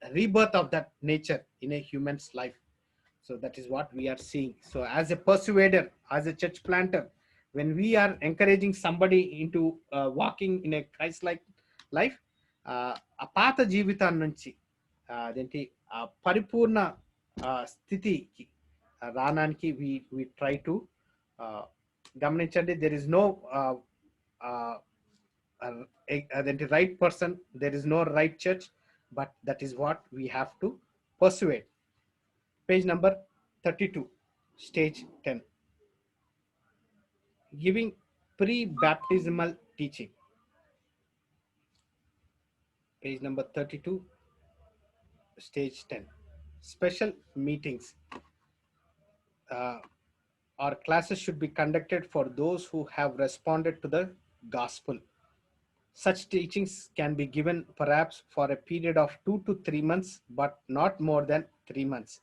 rebirth of that nature in a human's life. So that is what we are seeing. So as a persuader, as a church planter, when we are encouraging somebody into walking in a Christ-like life, a paatha jeevitan nunchi adenti paripurna sthitiki raananiki we try to gamaninchandi. There is no adenti right person, there is no right church, but that is what we have to persuade. Page number 32, stage 10. Giving pre-baptismal teaching. Page number 32, stage 10. Special meetings or classes should be conducted for those who have responded to the gospel. Such teachings can be given perhaps for a period of 2 to 3 months, but not more than 3 months.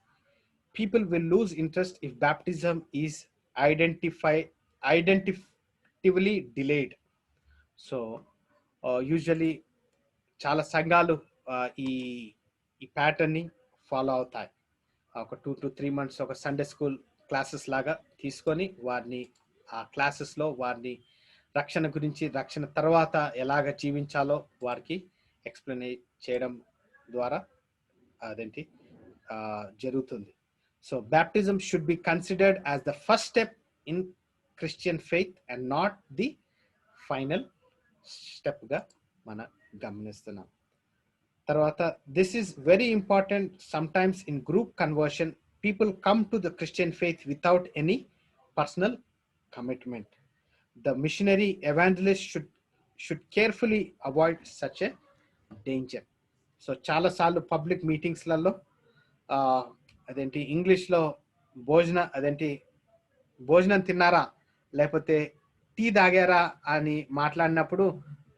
People will lose interest if baptism is identified effectively delayed. So usually చాలా సంఘాలు ఈ ఈ ప్యాటర్న్ని follow అవుతాయి. ఒక 2 to 3 months ఒక Sunday school classes లాగా తీసుకొని వారిని ఆ క్లాసెస్లో వారిని రక్షణ గురించి, రక్షణ తర్వాత ఎలాగ జీవించాలో వారికి ఎక్స్ప్లెయిన్ చేయడం ద్వారా అదేంటి జరుగుతుంది. So baptism should be considered as the first step in Christian faith and not the final స్టెప్గా మనం గమనిస్తున్నాం. తర్వాత this is very important. Sometimes in group conversion people come to the Christian faith without any personal commitment. The missionary evangelist should carefully avoid such a danger. So చాలాసార్లు public మీటింగ్స్లలో అదేంటి ఇంగ్లీష్లో భోజనం తిన్నారా లేకపోతే టీ తాగారా అని మాట్లాడినప్పుడు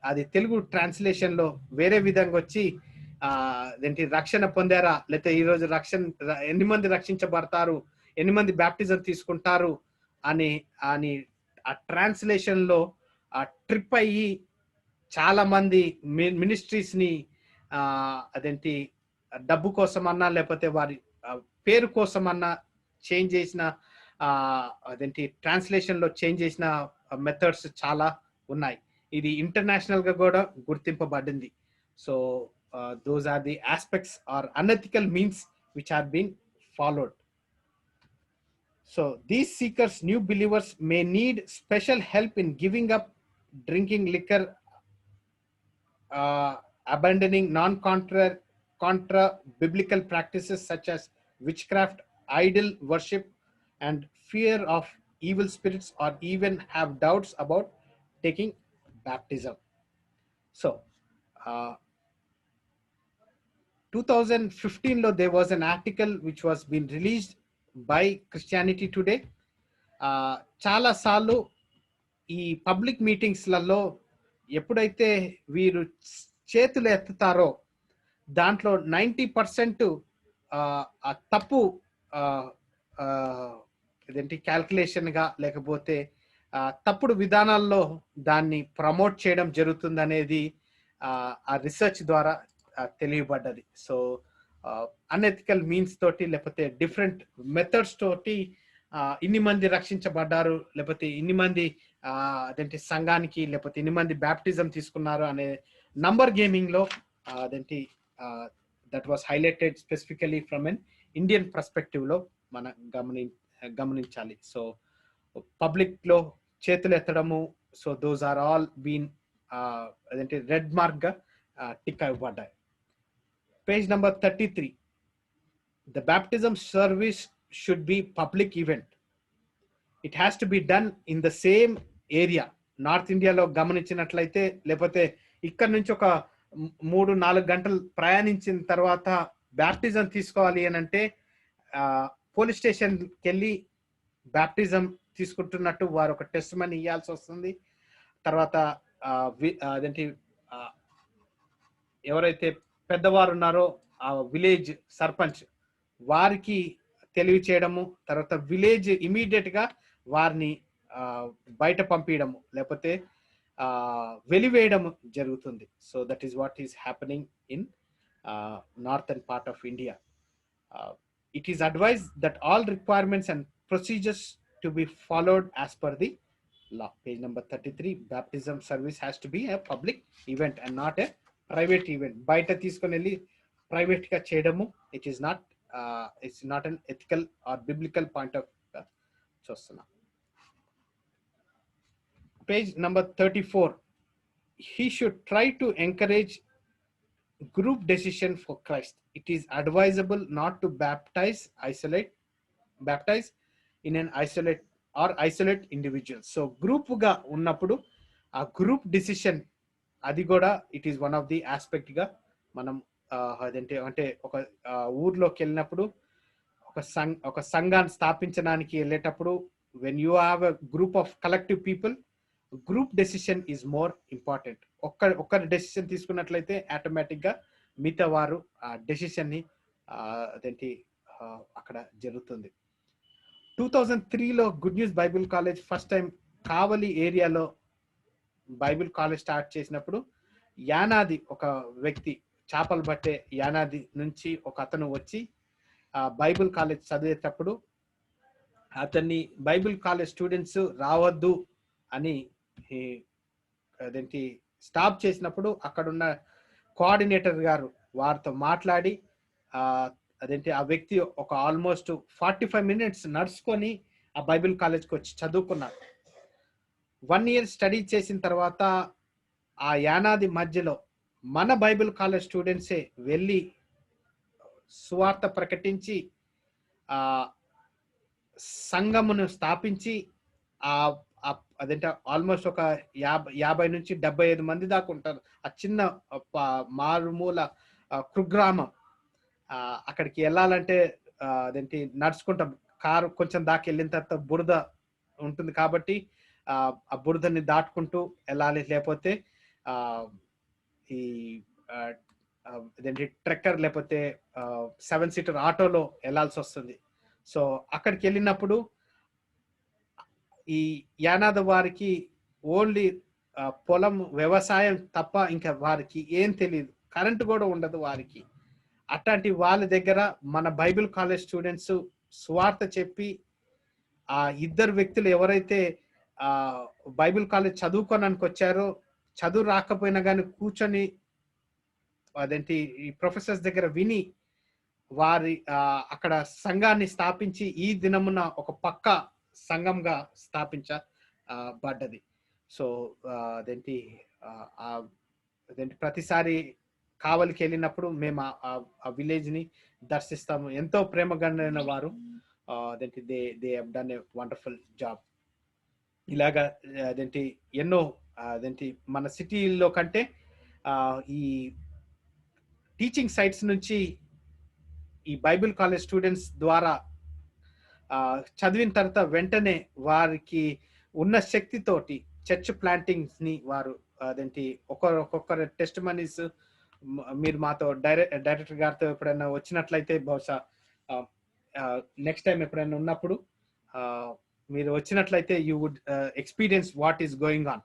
అది తెలుగు ట్రాన్స్లేషన్లో వేరే విధంగా వచ్చి అదేంటి రక్షణ పొందారా, లేకపోతే ఈరోజు ఎన్ని మంది రక్షించబడతారు, ఎన్ని మంది బ్యాప్టిజం తీసుకుంటారు అని అని ఆ ట్రాన్స్లేషన్లో ఆ ట్రిప్ అయ్యి చాలా మంది మినిస్ట్రీస్ని అదేంటి డబ్బు కోసమన్నా లేకపోతే వారి పేరు కోసమన్నా చేంజ్ చేసిన అదేంటి ట్రాన్స్లేషన్లో చేంజ్ చేసిన మెథడ్స్ చాలా ఉన్నాయి. ఇది ఇంటర్నేషనల్గా కూడా గుర్తింపబడింది. So those are the aspects are unethical means which are been followed. So these seekers, new believers, may need special help in giving up drinking liquor, abandoning contra biblical practices such as witchcraft, idol worship, and fear of evil spirits, or even have doubts about taking baptism. So 2015 lo there was an article which was been released by Christianity Today. చాలా సార్లు ఈ public మీటింగ్స్లలో ఎప్పుడైతే వీరు చేతులు ఎత్తుతారో దాంట్లో 90% తప్పు ఇదేంటి క్యాల్కులేషన్గా లేకపోతే తప్పుడు విధానాల్లో దాన్ని ప్రమోట్ చేయడం జరుగుతుంది అనేది ఆ రీసెర్చ్ ద్వారా తెలియబడ్డది. సో అనెథికల్ మీన్స్ తోటి లేకపోతే డిఫరెంట్ మెథడ్స్ తోటి ఇన్ని మంది రక్షించబడ్డారు లేకపోతే ఇన్ని మంది అదేంటి సంఘానికి లేకపోతే ఇన్ని మంది బ్యాప్టిజం తీసుకున్నారు అనే నంబర్ గేమింగ్ లో అదేంటి that was highlighted specifically from an Indian perspective లో మనం గమనించాలి. సో పబ్లిక్ లో చేతులు ఎత్తడము, so those are all been అదేంటి రెడ్ మార్క్ గా టిక్ అవ్వబడ్డాయి. Page number 33. The baptism service should be public event. It has to be done in the same area. North ఇండియాలో గమనించినట్లయితే లేకపోతే ఇక్కడ నుంచి ఒక 3-4 గంటలు ప్రయాణించిన తర్వాత బ్యాప్టిజం తీసుకోవాలి అని అంటే పోలీస్ స్టేషన్కి వెళ్ళి బ్యాప్టిజం తీసుకుంటున్నట్టు వారు ఒక టెస్ట్ మనీ ఇవ్వాల్సి వస్తుంది. తర్వాత అదేంటి ఎవరైతే పెద్దవారు ఉన్నారో ఆ విలేజ్ సర్పంచ్ వారికి తెలియచేయడము, తర్వాత విలేజ్ ఇమీడియట్ గా వారిని బయట పంపించడము లేకపోతే వెలివేయడం జరుగుతుంది. So that is what is happening in northern part of India. It is advise that all requirements and procedures to be followed as per the law. Page number 33. Baptism service has to be a public event and not a private event. బయట తీసుకొని వెళ్ళి private గా చేయడము it's not unethical or biblical point of చూస్తున్నాం. Page number 34. He should try to encourage group decision for Christ. It is advisable not to baptize in an isolate individual. So group గా ఉన్నప్పుడు ఆ group decision అది కూడా it is one of the aspect గా మనం అంటే ఒక ఊర్లోకి వెళ్ళినప్పుడు ఒక సంఘాన్ని స్థాపించడానికి వెళ్ళేటప్పుడు when you have a group of collective people group decision is more important. ఒక్కరి డెసిషన్ తీసుకున్నట్లయితే ఆటోమేటిక్ గా మిగతా వారు ఆ డెసిషన్ ని అక్కడ జరుగుతుంది. 2003లో good news Bible college first time Kavali ఏరియాలో బైబిల్ కాలేజ్ స్టార్ట్ చేసినప్పుడు యానాది ఒక వ్యక్తి, చేపలు పట్టే యానాది నుంచి ఒక అతను వచ్చి బైబిల్ కాలేజ్ చదివేటప్పుడు అతన్ని బైబిల్ కాలేజ్ స్టూడెంట్స్ రావద్దు అని అదేంటి స్టాప్ చేసినప్పుడు అక్కడున్న కోఆర్డినేటర్ గారు వారితో మాట్లాడి అదేంటి ఆ వ్యక్తి ఒక ఆల్మోస్ట్ 45 minutes నడుచుకొని ఆ బైబిల్ కాలేజ్కి వచ్చి చదువుకున్నారు. 1 year స్టడీ చేసిన తర్వాత ఆ యానాది మధ్యలో మన బైబిల్ కాలేజ్ స్టూడెంట్సే వెళ్ళి సువార్త ప్రకటించి ఆ సంఘమును స్థాపించి అదేంటే ఆల్మోస్ట్ ఒక 50 నుంచి 75 మంది దాకా ఉంటారు. ఆ చిన్న మారుమూల కుగ్రామం. అక్కడికి వెళ్ళాలంటే అదేంటి నడుచుకుంటా కారు కొంచెం దాకా వెళ్ళిన తర్వాత బురద ఉంటుంది కాబట్టి ఆ బురదని దాటుకుంటూ వెళ్ళాలి, లేకపోతే ఈ అదేంటి ట్రెక్కర్ లేకపోతే 7-seater ఆటోలో వెళ్ళాల్సి వస్తుంది. సో అక్కడికి వెళ్ళినప్పుడు ఈ యానాద వారికి ఓన్లీ పొలం వ్యవసాయం తప్ప ఇంకా వారికి ఏం తెలియదు, కరెంటు కూడా ఉండదు వారికి. అట్లాంటి వాళ్ళ దగ్గర మన బైబిల్ కాలేజ్ స్టూడెంట్స్ సువార్త చెప్పి ఆ ఇద్దరు వ్యక్తులు ఎవరైతే బైబిల్ కాలేజ్ చదువుకోవడానికి వచ్చారో, చదువు రాకపోయినా కానీ కూర్చొని అదేంటి ఈ ప్రొఫెసర్స్ దగ్గర విని వారి అక్కడ సంఘాన్ని స్థాపించి ఈ దినమున ఒక పక్క సంఘంగా స్థాపించబడ్డది. సో అదేంటి ప్రతిసారి కావలికి వెళ్ళినప్పుడు మేము ఆ విలేజ్ ని దర్శిస్తాము. ఎంతో ప్రేమగండైన వారు. అదేంటి they have done a wonderful job. ఇలాగా అదేంటి ఎన్నో అదేంటి మన సిటీలో కంటే ఈ టీచింగ్ సైట్స్ నుంచి ఈ బైబిల్ కాలేజ్ స్టూడెంట్స్ ద్వారా చదివిన తర్వాత వెంటనే వారికి ఉన్న శక్తితోటి చర్చ్ ప్లాంటింగ్స్ ని వారు అదేంటి ఒక్కొక్కరు టెస్ట్ మనీస్ మీరు మాతో డైరెక్టర్ గారితో ఎప్పుడైనా వచ్చినట్లయితే బహుశా నెక్స్ట్ టైం ఎప్పుడైనా ఉన్నప్పుడు మీరు వచ్చినట్లయితే you would experience what is going on.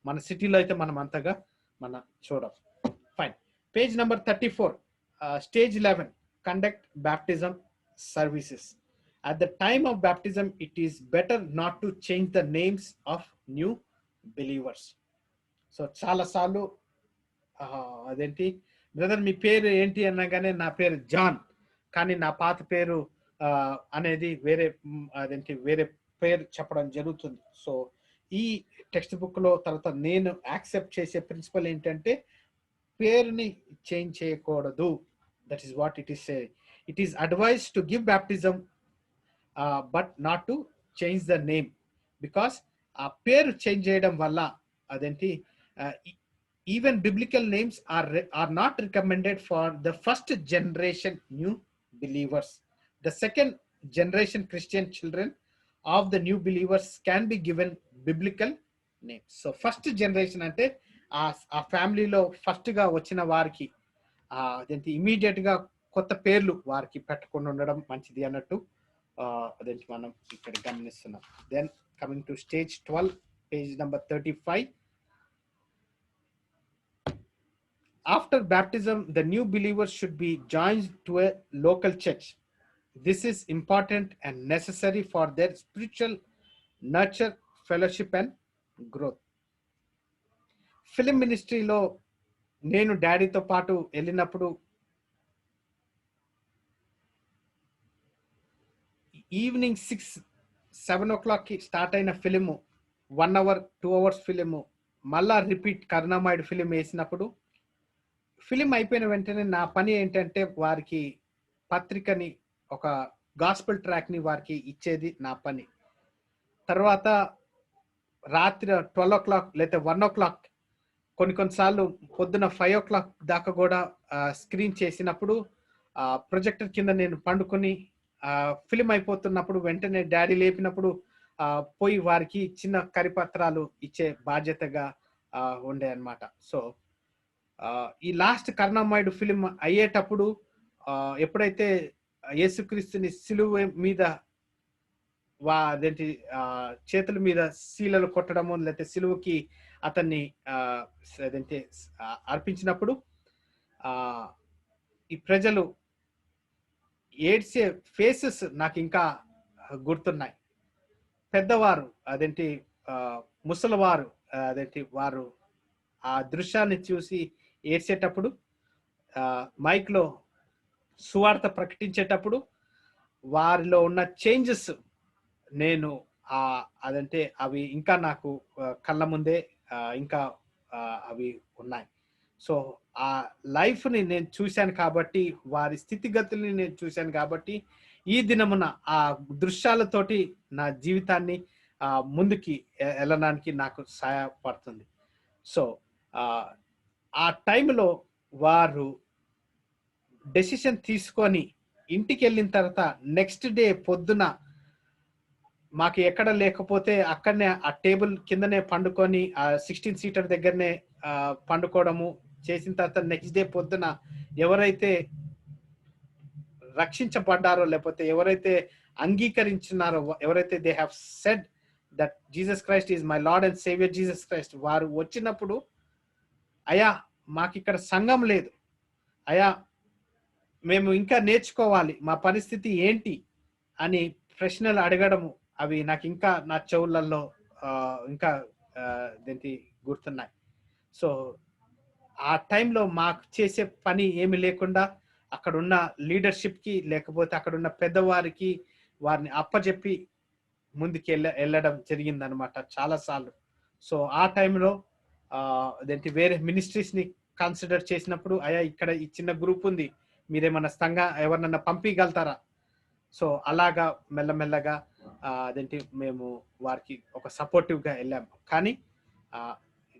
మన సిటీలో అయితే మనం అంతగా మనం చూడం. Fine. Page number 34, stage 11, conduct baptism services. At the time of baptism, it is better not to change the names of new believers. So చాలా సార్లు అదేంటి బ్రదర్ మీ పేరు ఏంటి అనగానే నా పేరు జాన్, కానీ నా పాత పేరు అనేది వేరే పేరు చెప్పడం జరుగుతుంది. సో ఈ టెక్స్ట్ బుక్ లో తర్వాత నేను యాక్సెప్ట్ చేసే ప్రిన్సిపల్ ఏంటంటే పేరుని చేంజ్ చేయకూడదు. That is what it is saying. It is advise to give baptism but not to change the name, because ఆ పేరు చేంజ్ చేయడం వల్ల అదేంటి even biblical names are not recommended for the first generation new believers. The second generation Christian children of the new believers can be given biblical names. So first generation ante ఆ ఫ్యామిలీలో first గా వచ్చిన వారికి అదేంటి immediate గా కొత్త పేర్లు వారికి పెట్టకుండా ఉండడం మంచిది అన్నట్టు అదేంటి మనం ఇక్కడ గమనిస్తున్నాం. Then coming to stage 12, page number 35. After baptism, the new believers should be joined to a local church. This is important and necessary for their spiritual nurture, fellowship and growth. Film మినిస్ట్రీలో నేను డాడీతో పాటు వెళ్ళినప్పుడు evening 6-7 o'clock start అయిన film 1 hour 2 hours film మళ్ళా repeat Karunamayudu film వేసినప్పుడు film అయిపోయిన వెంటనే నా పని ఏంటంటే వారికి పత్రికని ఒక గాస్పెల్ ట్రాక్ ని వారికి ఇచ్చేది నా పని. తర్వాత రాత్రి 12 o'clock లేదా 1 o'clock కొన్నిసార్లు పొద్దున 5 o'clock దాకా కూడా స్క్రీన్ చేసినప్పుడు ప్రొజెక్టర్ కింద నేను పండుకొని ఫిలిం అయిపోతున్నప్పుడు వెంటనే డాడీ లేపినప్పుడు పోయి వారికి చిన్న కరిపత్రాలు ఇచ్చే బాధ్యతగా ఉండే అన్నమాట. సో ఈ లాస్ట్ కరుణామయుడు ఫిలిం అయ్యేటప్పుడు ఎప్పుడైతే యేసుక్రీస్తుని సిలువ మీద అదేంటి చేతుల మీద శీలలు కొట్టడము, లేకపోతే సిలువకి అతన్ని అదేంటి అర్పించినప్పుడు ఆ ఈ ప్రజలు ఏడ్చే ఫేసెస్ నాకు ఇంకా గుర్తున్నాయి. పెద్దవారు అదేంటి ముసలివారు అదేంటి వారు ఆ దృశ్యాన్ని చూసి ఏడ్చేటప్పుడు, మైక్ లో సువార్త ప్రకటించేటప్పుడు వారిలో ఉన్న చేంజెస్ నేను అదంటే అవి ఇంకా నాకు కళ్ళ ముందే ఇంకా అవి ఉన్నాయి. సో ఆ లైఫ్ ని నేను చూశాను కాబట్టి, వారి స్థితిగతుల్ని నేను చూశాను కాబట్టి, ఈ దినమున ఆ దృశ్యాలతోటి నా జీవితాన్ని ముందుకి వెళ్ళడానికి నాకు సహాయపడుతుంది. సో ఆ టైంలో వారు డెసిషన్ తీసుకొని ఇంటికి వెళ్ళిన తర్వాత నెక్స్ట్ డే పొద్దున మాకు ఎక్కడ లేకపోతే అక్కడనే ఆ టేబుల్ కిందనే పండుకొని ఆ 16 సీటర్ దగ్గరనే పండుకోవడము చేసిన తర్వాత నెక్స్ట్ డే పొద్దున ఎవరైతే రక్షించబడ్డారో, లేకపోతే ఎవరైతే అంగీకరించున్నారో, ఎవరైతే they have said that Jesus Christ is my lord and saviour Jesus Christ, వారు వచ్చినప్పుడు అయ్యా మాకు ఇక్కడ సంఘం లేదు, అయ్యా మేము ఇంకా నేర్చుకోవాలి, మా పరిస్థితి ఏంటి అని ప్రశ్నలు అడగడము అవి నాకు ఇంకా నా చెవులలో ఇంకా దేంటి గుర్తున్నాయి. సో ఆ టైంలో మాకు చేసే పని ఏమి లేకుండా అక్కడున్న లీడర్షిప్కి లేకపోతే అక్కడున్న పెద్దవారికి వారిని అప్పచెప్పి ముందుకు వెళ్ళడం జరిగిందనమాట చాలాసార్లు. సో ఆ టైంలో అదేంటి వేరే మినిస్ట్రీస్ని కన్సిడర్ చేసినప్పుడు, అయ్యా ఇక్కడ ఈ చిన్న గ్రూప్ ఉంది, మీరేమన్నా ఎవరినన్నా పంపించగలుగుతారా? సో అలాగా మెల్లమెల్లగా అదేంటి మేము వారికి ఒక సపోర్టివ్గా వెళ్ళాము. కానీ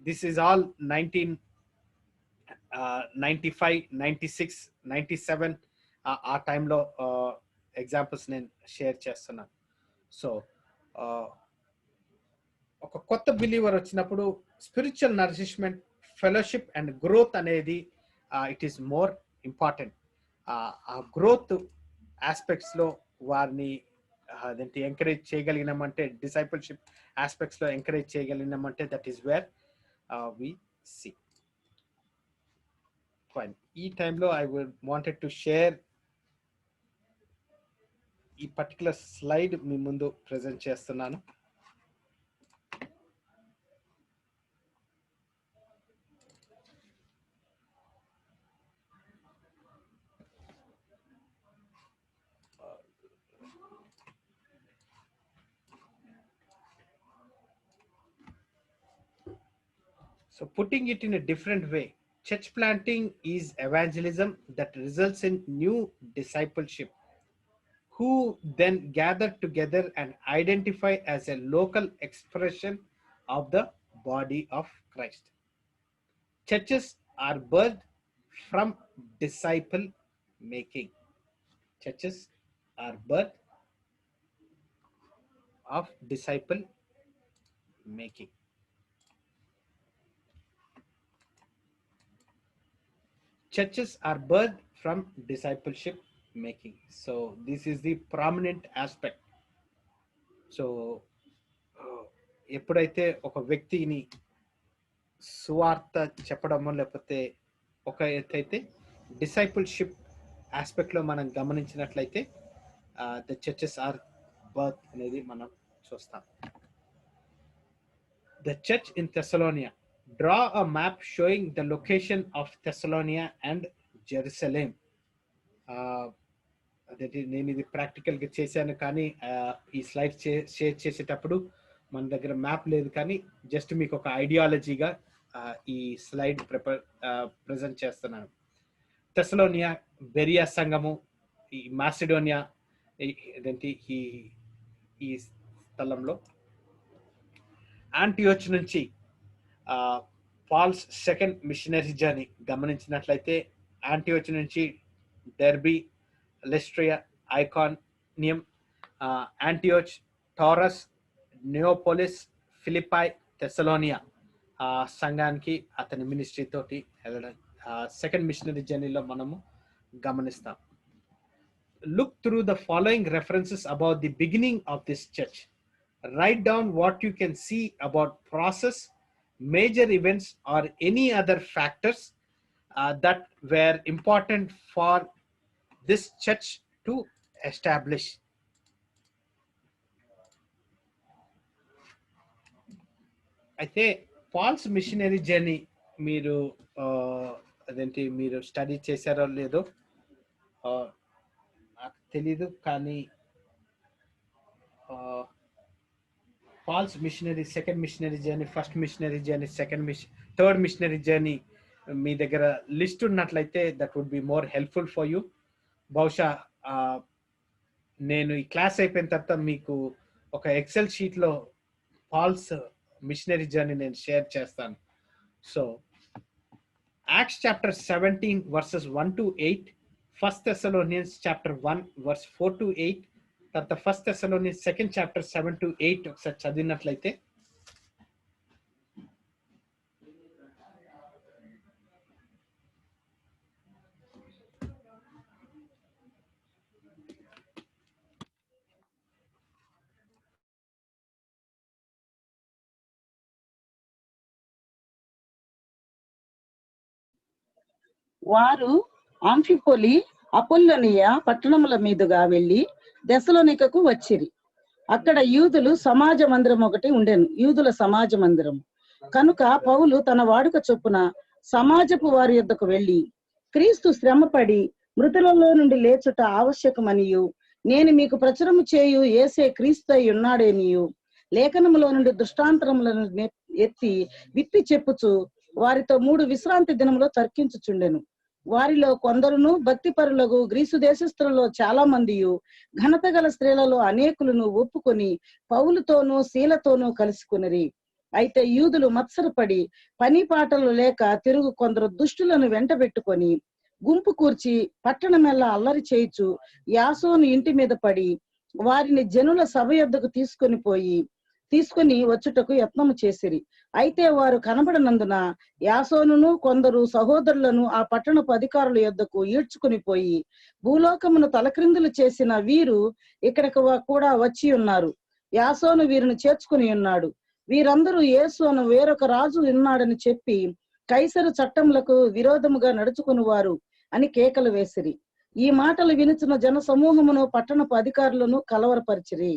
దిస్ ఈజ్ ఆల్ 1995, 96, 97 ఆ టైంలో ఎగ్జాంపుల్స్ నేను షేర్ చేస్తున్నాను. సో ఒక కొత్త బిలీవర్ వచ్చినప్పుడు spiritual nourishment, fellowship and growth అనేది ఇట్ ఈస్ మోర్ ఇంపార్టెంట్. ఆ గ్రోత్ ఆస్పెక్ట్స్ లో వారిని అదేంటి ఎంకరేజ్ చేయగలిగినామంటే, డిసైపుల్షిప్ ఆస్పెక్ట్స్ లో ఎంకరేజ్ చేయగలిగినామంటే that is where we see. Fine. ఈ టైంలో I would wanted to share ఈ పర్టికులర్ స్లైడ్ మీ ముందు ప్రెజెంట్ చేస్తున్నాను. So putting it in a different way, church planting is evangelism that results in new discipleship, who then gather together and identify as a local expression of the body of Christ. Churches are birthed from disciple making. Churches are birthed of disciple making. Churches are birthed from discipleship making. So this is the prominent aspect. So ఎప్పుడైతే ఒక వ్యక్తిని సువార్త చెప్పడమో లేకపోతే ఒక ఎత్తైతే discipleship aspect లో మనం గమనించినట్లయితే the churches are birth అనేది మనం చూస్తాం. The church in Thessalonia. Draw a map showing the location of Thessalonia and Jerusalem. అదే నేను ఇది ప్రాక్టికల్గా చేశాను, కానీ ఈ స్లైడ్ షేర్ చేసేటప్పుడు మన దగ్గర మ్యాప్ లేదు, కానీ జస్ట్ మీకు ఒక ఐడియాలజీగా ఈ స్లైడ్ ప్రజెంట్ చేస్తున్నాను. థెసలోనియా బెరియా సంఘము, ఈ మాసిడోనియా ఇదేంటి ఈ స్థలంలో, యాంటియోచ్ నుంచి పాల్స్ సెకండ్ మిషనరీ జర్నీ గమనించినట్లయితే యాంటియోచ్ నుంచి డెర్బీ, లెస్ట్రియా, ఐకానియం, యాంటియోచ్, టారస్, నియోపోలిస్, ఫిలిపాయ్, థెసలోనియా సంఘానికి అతని మినిస్ట్రీ తోటి వెళ్ళడం సెకండ్ మిషనరీ జర్నీలో మనము గమనిస్తాం. look through the following references about the beginning of this church. Write down what you can see about process, major events, or any other factors that were important for this church to establish. అయితే Paul's missionary journey మీరు అదేంటి మీరు study చేశారో లేదో నాకు తెలీదు, కానీ Paul's missionary second missionary journey, first missionary journey, third missionary journey మీ దగ్గర లిస్ట్ ఉన్నట్లయితే that would be more helpful for you. బహుశా నేను ఈ క్లాస్ అయిపోయిన తర్వాత మీకు ఒక ఎక్సెల్ షీట్లో పాల్స్ మిషనరీ జర్నీ నేను షేర్ చేస్తాను. So Acts chapter 17 verses 1 to 8, 1 Thessalonians chapter 1 verse 4 to 8, తర్వాత 1 Thessalonians 2nd chapter 7 to 8 ఒకసారి చదివినట్లయితే, వారు ఆంఫిపోలి అపొల్లోనియ పట్టణముల మీదుగా వెళ్లి దెసలోనికకు వచ్చిరి. అక్కడ యూదుల సమాజ మందిరం కనుక పౌలు తన వాడుక చొప్పున సమాజపు వారి యొద్దకు వెళ్లి, క్రీస్తు శ్రమపడి మృతులలో నుండి లేచుట ఆవశ్యకమనియు, నేను మీకు ప్రచురము చేయు యేసే క్రీస్తు అయి ఉన్నాడేనియు లేఖనములో నుండి దృష్టాంతరములను ఎత్తి విప్పి చెప్పుచు వారితో 3 విశ్రాంతి దినములో తర్కించుచుండెను. వారిలో కొందరును భక్తిపరులకు గ్రీసు దేశస్థులలో చాలా మందియు ఘనత గల స్త్రీలలో అనేకులను ఒప్పుకొని పౌలుతోనూ శీలతోనూ కలుసుకునిరి. అయితే యూదులు మత్సరపడి పని పాటలు లేక తిరుగు కొందరు దుష్టులను వెంటబెట్టుకొని గుంపు కూర్చి పట్టణమెల్లా అల్లరి చేయుచు యాసోను ఇంటి మీద పడి వారిని జనుల సభ యొద్దకు తీసుకొని వచ్చుటకు యత్నము చేసిరి. అయితే వారు కనబడనందున యాసోనును కొందరు సహోదరులను ఆ పట్టణపు అధికారుల యొద్దకు ఈడ్చుకుని పోయి, భూలోకమును తలక్రిందులు చేసిన వీరు ఇక్కడికి కూడా వచ్చి ఉన్నారు. యాసోను వీరిని చేర్చుకుని ఉన్నాడు. వీరందరూ యేసు అను వేరొక రాజు ఉన్నాడని చెప్పి కైసరు చట్టములకు విరోధముగా నడుచుకుని వారు అని కేకలు వేసిరి. ఈ మాటలు వినుచున్న జన సమూహమును పట్టణపు అధికారులను కలవరపరిచిరి.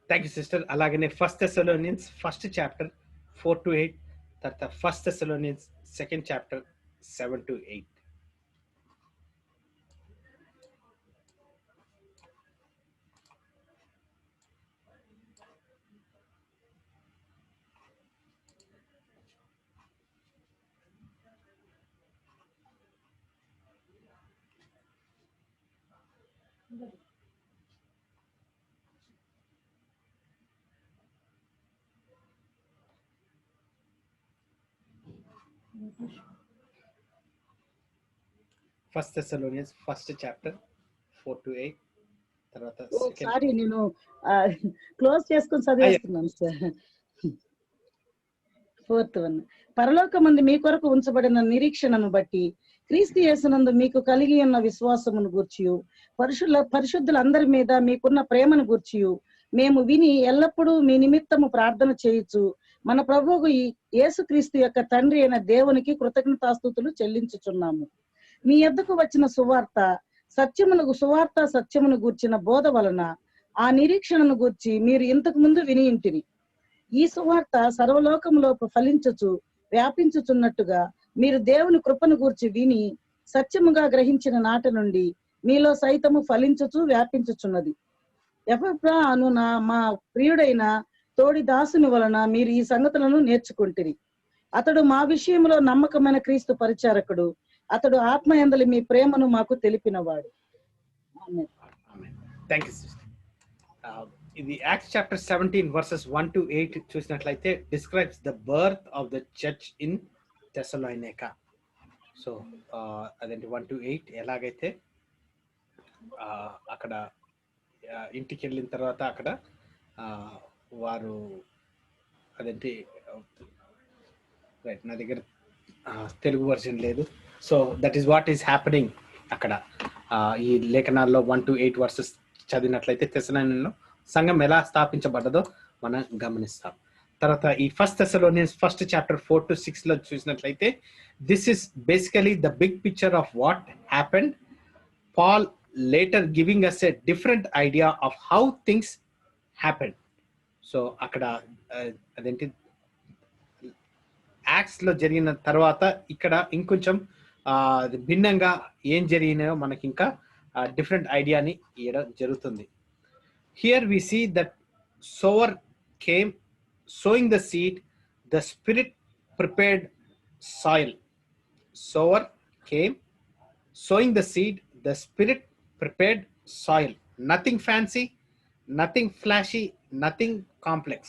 Thank you sister. అలాగనే 1 Thessalonians 1st chapter 4 to 8, తర్వాత 1 Thessalonians 2nd chapter 7 to 8. First Thessalonians 1st chapter 4 to 8, తర్వాత సారీ నేను క్లోజ్ చేసుకొని చదివేస్తున్నాను సార్. 4th one, పరలోకమందు మీ కొరకు ఉంచబడిన నిరీక్షణను బట్టి క్రీస్తు యేసునందు మీకు కలిగి ఉన్న విశ్వాసమును గూర్చియు పరిశుద్ధులందరి మీద మీకున్న ప్రేమను గూర్చియు మేము విని ఎల్లప్పుడూ మీ నిమిత్తము ప్రార్థన చేయుచు మన ప్రభువు యేసుక్రీస్తు యొక్క తండ్రి అయిన దేవునికి కృతజ్ఞతాస్తుతులు చెల్లించుచున్నాము. మీ యొద్దకు వచ్చిన సత్యమును గూర్చిన బోధ వలన ఆ నిరీక్షణను గూర్చి మీరు ఇంతకు ముందు విని ఇంటిరి. ఈ సువార్త సర్వలోకములో ఫలించుచు వ్యాపించుచున్నట్టుగా మీరు దేవుని కృపను గూర్చి విని సత్యముగా గ్రహించిన నాటి నుండి మీలో సైతము ఫలించుచు వ్యాపించుచున్నది. ఎఫ్రా అను మా ప్రియుడైన తోడి దాసుని వలన మీరు ఈ సంగతులను నేర్చుకుంటిరి. అతడు మా విషయంలో నమ్మకమైన క్రీస్తు పరిచారకుడు. అతడు ఆత్మయందలి మీ ప్రేమను మాకు తెలిపినవాడు. Thank you sister. ఇది యాక్ట్స్ చాప్టర్ 17 verses 1 to 8 చూసినట్లయితే describes the birth of the church in Thessalonica. So అదేంటి 1 to 8 ఎలాగైతే అక్కడ ఇంటికి వెళ్ళిన తర్వాత అక్కడ వారు అదేంటి రైట్ నా దగ్గర తెలుగు వర్షన్ లేదు. So that is what is happening అక్కడ. ఈ లేఖనాల్లో 1 to 8 వర్సెస్ చదివినట్లయితే తెస్సలోనికలో సంఘం ఎలా స్థాపించబడ్డదో మనం గమనిస్తాం. తర్వాత ఈ first Thessalonians first chapter 4 to 6 లో చూసినట్లయితే this is basically the big picture of what happened. Paul later giving us a different idea of how things happened. So అక్కడ అదేంటి యాక్ట్స్ లో జరిగిన తర్వాత ఇక్కడ ఇంకొంచెం భిన్నంగా ఏం జరిగినాయో మనకి ఇంకా డిఫరెంట్ ఐడియాని ఇవ్వడం జరుగుతుంది. Here we see that sower came sowing the seed, the Spirit prepared soil. Sower came, sowing the seed, the Spirit prepared soil. Nothing fancy, nothing flashy, nothing complex.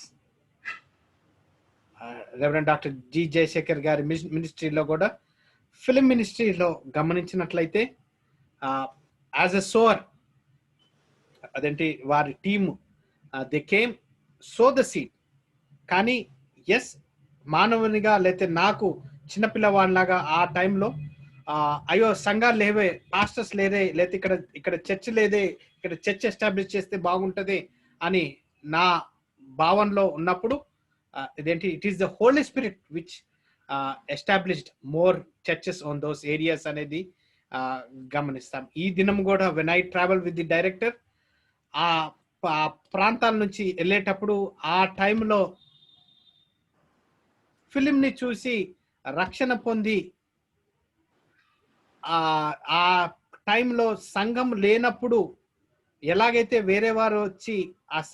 Reverend doctor G Jayashekar గారి మినిస్ట్రీలో కూడా film మినిస్ట్రీలో గమనించినట్లయితే as a sour అదేంటి వారి team they came so the seed. కానీ yes మానవునిగా లేకపోతే నాకు చిన్నపిల్లవాడిలాగా ఆ టైంలో అయ్యో సంఘాలు లేవే, పాస్టర్స్ లేదే, లేకపోతే ఇక్కడ చర్చ్ లేదే, ఇక్కడ చర్చ్ ఎస్టాబ్లిష్ చేస్తే బాగుంటది అని నా భావనలో ఉన్నప్పుడు ఇదేంటి it is the Holy Spirit which established more churches on those areas అనేది గమనిస్తాం. ఈ దినం కూడా when I travel with the director ఆ ప్రాంతాల నుంచి వెళ్ళేటప్పుడు ఆ టైంలో ఫిలింని చూసి రక్షణ పొంది ఆ టైంలో సంఘం లేనప్పుడు ఎలాగైతే వేరే వారు వచ్చి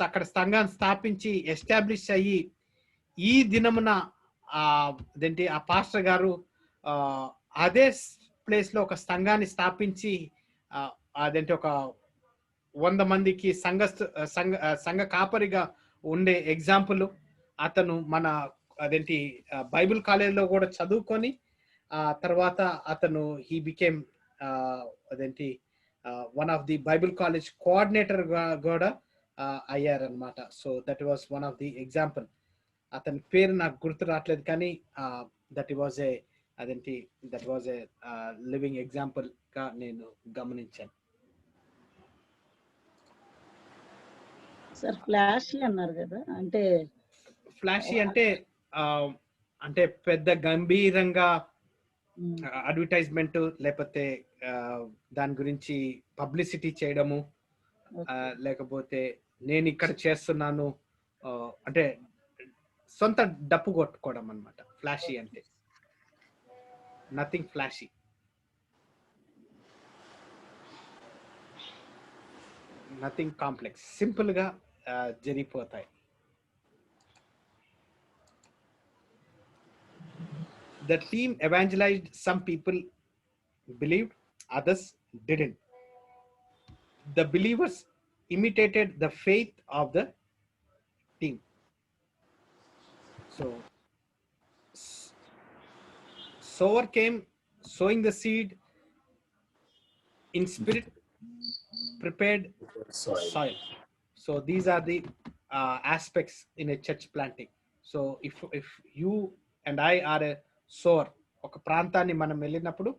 అక్కడ సంఘాన్ని స్థాపించి ఎస్టాబ్లిష్ అయ్యి ఈ దినమున అదేంటి ఆ పాస్టర్ గారు అదే ప్లేస్ లో ఒక సంఘాన్ని స్థాపించి అదేంటి ఒక 100 మందికి సంఘ కాపరిగా ఉండే ఎగ్జాంపుల్. అతను మన అదేంటి బైబిల్ కాలేజీలో కూడా చదువుకొని తర్వాత అతను హీ బికేమ్ అదేంటి one of the Bible college coordinator కూడా అయ్యారనమాట. So that was one of the example. అతని పేరు నాకు గుర్తు రావట్లేదు కానీ దట్ వాజ్ ఏ అదేంటి that was a living example గా నేను గమనించాను. సార్ ఫ్లాషీ అన్నారు కదా, అంటే ఫ్లాషీ అంటే పెద్ద గంభీరంగా అడ్వర్టైజ్మెంట్ లేకపోతే దాని గురించి పబ్లిసిటీ చేయడము, లేకపోతే నేను ఇక్కడ చేస్తున్నాను అంటే సొంత డప్పు కొట్టుకోవడం అన్నమాట ఫ్లాషీ అంటే. Nothing flashy. Nothing complex. Simple గా జరిగిపోతాయి. The team evangelized. Some people believed, others didn't. The believers imitated the faith of the team. So sower came, sowing the seed, in spirit prepared soil. So these are the aspects in a church planting. So if you and I are a sour, ఒక ప్రాంతాన్ని మనం వెళ్ళినప్పుడు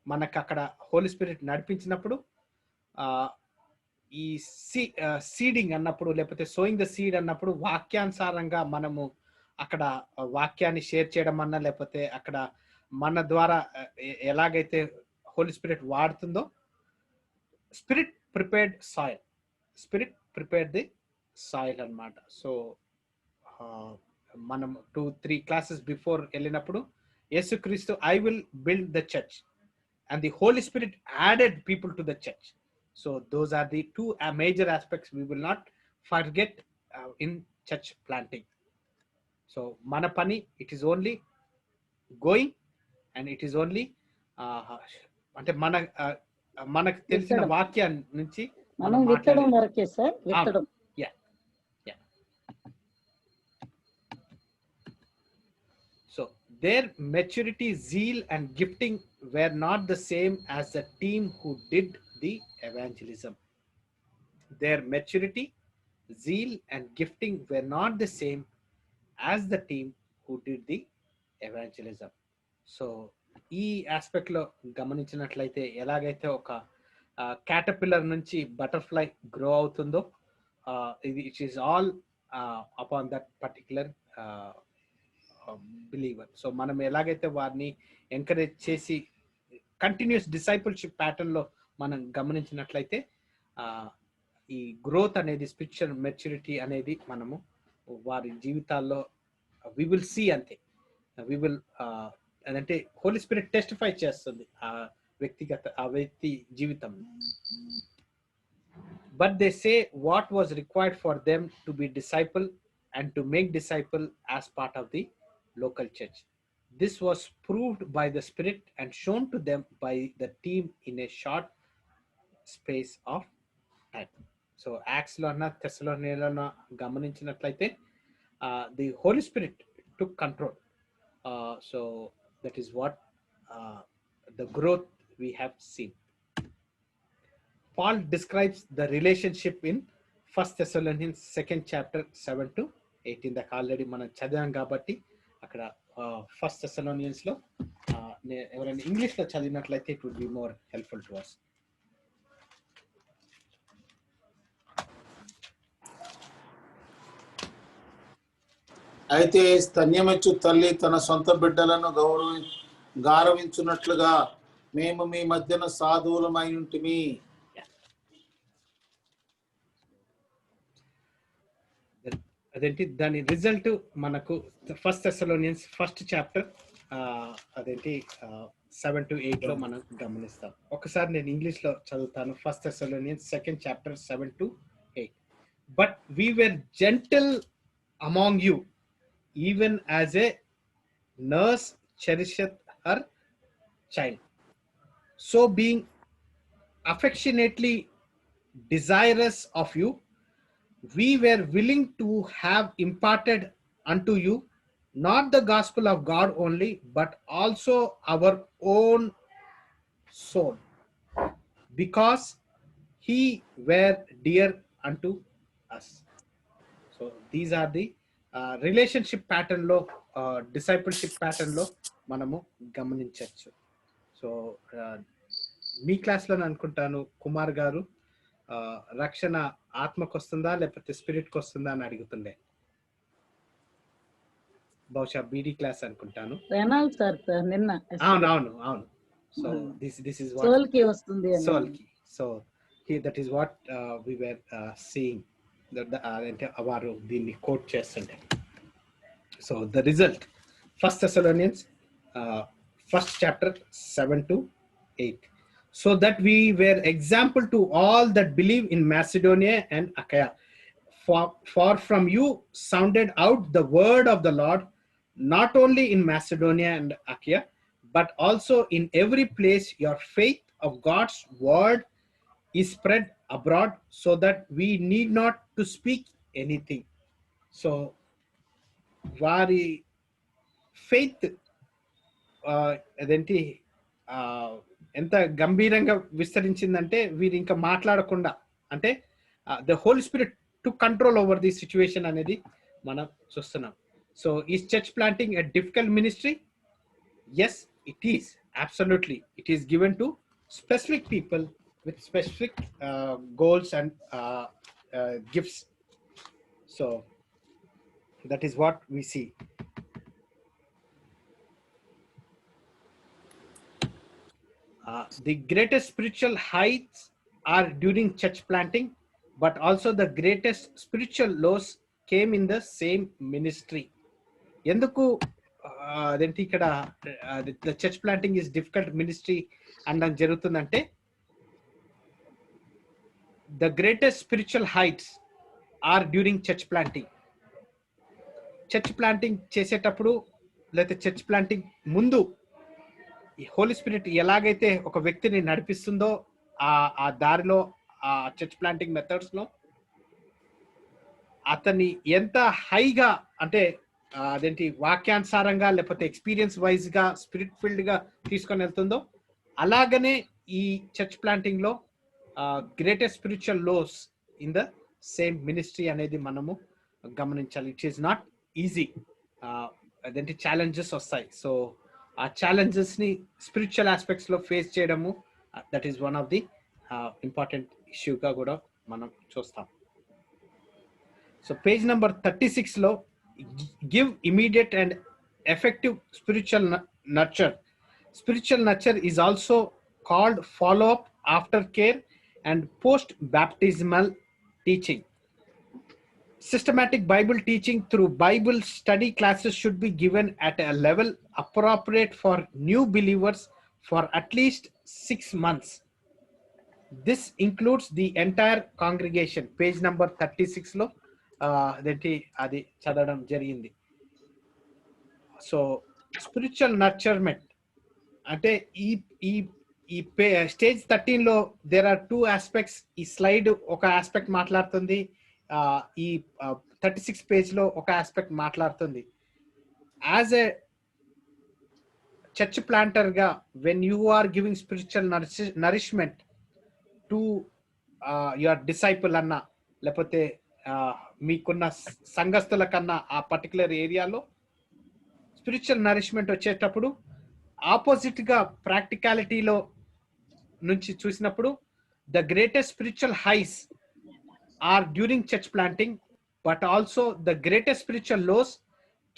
మనకు అక్కడ Holi spirit నడిపించినప్పుడు ఈ seeding అన్నప్పుడు లేకపోతే sowing the seed అన్నప్పుడు వాక్యానుసారంగా మనము అక్కడ వాక్యాన్ని షేర్ చేయడం అన్నా లేకపోతే అక్కడ మన ద్వారా ఎలాగైతే హోలీ స్పిరిట్ వాడుతుందో Spirit prepared soil, Spirit prepared the soil అన్నమాట. సో మనం 2-3 క్లాసెస్ బిఫోర్ వెళ్ళినప్పుడు యేసుక్రీస్తు I will build the church and the Holy Spirit added people to the church. So those are the two major aspects we will not forget in church planting. So మన పని it is only going and it is only అంటే మనకు తెలిసిన వాక్యాన్ని నుంచి మనం విత్తడం వరకే సార్, విత్తడం. So their maturity, zeal and gifting were not the same as the team who did the evangelism. Their maturity, zeal and gifting were not the same as the team who did the evangelism. So ఈ aspect లో గమనించినట్లయితే ఎలాగైతే ఒక caterpillar నుంచి butterfly grow అవుతుందో ఇది it is all upon that particular believer. So మనం ఎలాగైతే వారిని ఎంకరేజ్ చేసి కంటిన్యూస్ డిసైపుల్షిప్ ప్యాటర్న్ లో మనం గమనించినట్లయితే ఈ గ్రోత్ అనేది స్పిరిచువల్ మెచ్యూరిటీ అనేది మనము వారి జీవితాల్లో వి విల్ సీ అంతే. వి విల్ అదంటే హోలీ స్పిరిట్ టెస్టిఫై చేస్తుంది ఆ వ్యక్తి జీవితం. But they say what was required for them to be disciple and to make disciple as part of the local church. This was proved by the Spirit and shown to them by the team in a short space of time. So Acts లోన Thessalonians గమనించినట్లయితే the Holy Spirit took control. So that is what the growth we have seen. Paul describes the relationship in 1 Thessalonians 2nd chapter 7 to 8. ఇందాక already మనం చదివాం కాబట్టి అక్కడ 1 Thessalonians లో ఎవరైనా English లో చదివినట్లయితే it would be more helpful to us. అయితే స్తన్యమిచ్చు తల్లి తన సొంత బిడ్డలను గౌరవించున్నట్లుగా మేము మీ మధ్యన సాధువులమై ఉంటిమి. అదేంటి దాని రిజల్ట్ మనకు 1 Thessalonians 1st chapter అదేంటి 7 to 8 లో మనం గమనిస్తాం. ఒకసారి నేను ఇంగ్లీష్ లో చదువుతాను. 1 Thessalonians 2nd chapter 7 to 8. But we were gentle among you, even as a nurse cherisheth her child. So being affectionately desirous of you, we were willing to have imparted unto you not the gospel of God only, but also our own soul, because he were dear unto us. So these are the relationship pattern lo discipleship pattern lo manamu గమనించవచ్చు. So మీ క్లాస్లో అనుకుంటాను కుమార్ గారు రక్షణ ఆత్మకు వస్తుందా లేకపోతే స్పిరిట్కి వస్తుందా అని అడుగుతుండే. బహుశా బీడీ క్లాస్ అనుకుంటాను. అవును. సో దిస్ ఇస్ వాట్ సోల్కి వస్తుంది. సోల్కి. So that is what we were seeing. అంటే వారు దీన్ని కోట్ చేస్తుండే. So the result 1 Thessalonians 1st chapter 7 to 8. So that we were example to all that believe in Macedonia and Achaia. For from you sounded out the word of the Lord, not only in Macedonia and Achaia, but also in every place your faith of God's word is spread abroad, so that we need not to speak anything. So vari faith అదేంటి ఎంత గంభీరంగా విస్తరించిందంటే వీరు ఇంకా మాట్లాడకుండా అంటే the Holy Spirit to control over the situation అనేది మనం చూస్తున్నాం. So is church planting a difficult ministry? Yes, it is. Absolutely it is given to specific people with specific goals and gifts. So that is what we see. The greatest spiritual heights are during church planting, but also the greatest spiritual lows came in the same ministry. Enduku adenti ikkada the church planting is difficult ministry andam jarugutundante the greatest spiritual heights are during church planting. Church planting చేసేటప్పుడు లేదా church planting ముందు Holi spirit ఎలాగైతే ఒక వ్యక్తిని నడిపిస్తుందో ఆ దారిలో ఆ church planting methods లో అతన్ని ఎంత హైగా అంటే అదేంటి వాక్యానుసారంగా లేకపోతే ఎక్స్పీరియన్స్ వైజ్ గా స్పిరిట్ ఫీల్డ్ గా తీసుకొని వెళ్తుందో అలాగనే ఈ చర్చ్ ప్లాంటింగ్ లో greatest spiritual loss in the same ministry అనేది మనము గమనించాలి. It is not easy. అదేంటి ఛాలెంజెస్ వస్తాయి. సో ఆ ఛాలెంజెస్ ని స్పిరిచువల్ ఆస్పెక్ట్స్ లో ఫేస్ చేయడము, that is one of the important ఇష్యూగా కూడా మనం చూస్తాం. సో పేజ్ నెంబర్ 36 లో give immediate and effective spiritual nurture. Spiritual nurture is also called follow up, after care and post baptismal teaching. Systematic Bible teaching through Bible study classes should be given at a level appropriate for new believers for at least 6 months. This includes the entire congregation. Page number 36 లో అది చదవడం జరిగింది. So spiritual నర్చర్మెంట్ అంటే ఈ stage 13 లో there are 2 aspects. ఈ slide ఒక aspect మాట్లాడుతుంది, ఈ 36 పేజ్ లో ఒక ఆస్పెక్ట్ మాట్లాడుతుంది. యాజ్ ఎ చర్చ్ ప్లాంటర్ గా when you are giving spiritual nourishment to your disciple అన్న, లేకపోతే మీకున్న సంఘస్థుల కన్నా ఆ పర్టికులర్ ఏరియాలో స్పిరిచువల్ నరిష్మెంట్ వచ్చేటప్పుడు ఆపోజిట్ గా ప్రాక్టికాలిటీలో నుంచి చూసినప్పుడు the greatest spiritual highs are during church planting, but also the greatest spiritual lows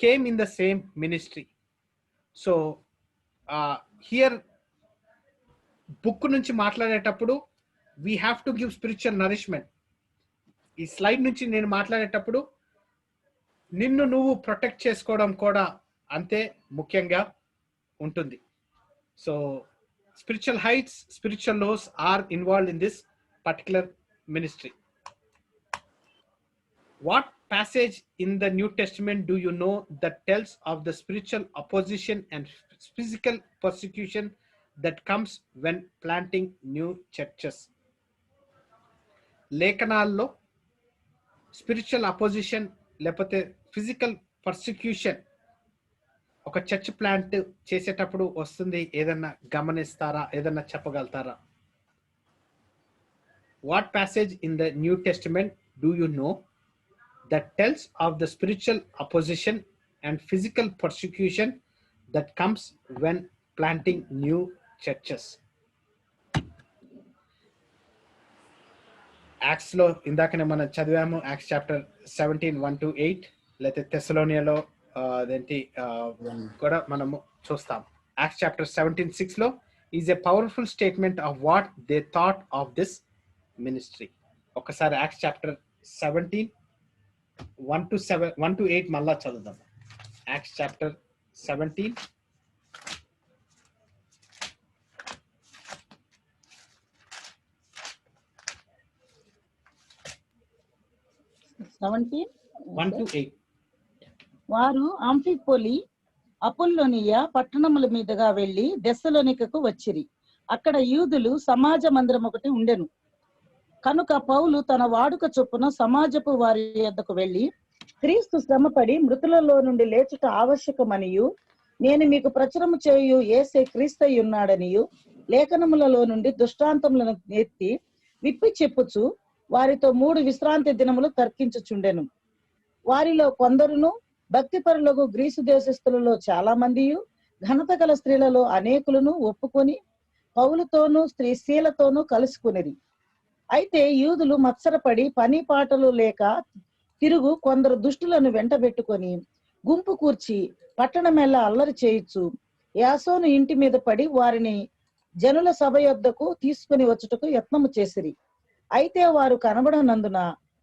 came in the same ministry. So here book నుంచి మాట్లాడేటప్పుడు we have to give spiritual nourishment. ఈ slide నుంచి నేను మాట్లాడేటప్పుడు నిన్ను నువ్వు ప్రొటెక్ట్ చేసుకోవడం కూడా అంతే ముఖ్యంగా ఉంటుంది. So spiritual heights, spiritual lows are involved in this particular ministry. What passage in the New Testament do you know that tells of the spiritual opposition and physical persecution that comes when planting new churches? లేఖనాల్లో spiritual opposition లేకపోతే physical persecution ఒక church plant చేసేటప్పుడు వస్తుంది, ఏదన్నా గమనిస్తారా, ఏదన్నా చెప్పగలుగుతారా? What passage in the new testament do you know that tells of the spiritual opposition and physical persecution that comes when planting new churches? Acts లో ఇందాకనే మనం చదివాము, యాక్ట్స్ చాప్టర్ 17 1-8, లేకపోతే తెస్సలోనియాలో అదేంటి కూడా మనము చూస్తాం. యాక్ట్స్ చాప్టర్ 17:6 లో is a powerful statement of what they thought of this ministry. ఒకసారి యాక్ట్స్ చాప్టర్ 17 1-8 మళ్ళా చదువుదాం. Acts chapter 17 1-8. వారు అంఫిపోలి అపుల్లోనియా పట్టణముల మీదుగా వెళ్లి దెస్సలోనికకు వచ్చిరి. అక్కడ యూదులు సమాజ మందిరం ఒకటి ఉండెను. కనుక పౌలు తన వాడుక చొప్పున సమాజపు వారి యొద్దకు వెళ్లి, క్రీస్తు శ్రమపడి మృతులలో నుండి లేచుట ఆవశ్యకమనియు, నేను మీకు ప్రచురము చేయు యేసే క్రీస్తయి ఉన్నాడనియు లేఖనములలో నుండి దృష్టాంతములను ఎత్తి విప్పి చెప్పుచు వారితో 3 విశ్రాంతి దినములు తర్కించుచుండెను. వారిలో కొందరును భక్తిపరులకు గ్రీసు దేశస్థులలో చాలా మందియు ఘనత గల స్త్రీలలో అనేకులను ఒప్పుకొని పౌలుతోనూ స్త్రీశీలతోనూ కలుసుకునిరి. అయితే యూదులు మత్సరపడి పని పాటలు లేక తిరుగు కొందరు దుష్టులను వెంటబెట్టుకొని గుంపు కూర్చి పట్టణమెల్లా అల్లరి చేయుచు యాసోను ఇంటి మీద పడి వారిని జనుల సభ యొద్దకు తీసుకుని వచ్చుటకు యత్నము చేసిరి. అయితే వారు కనబడనందున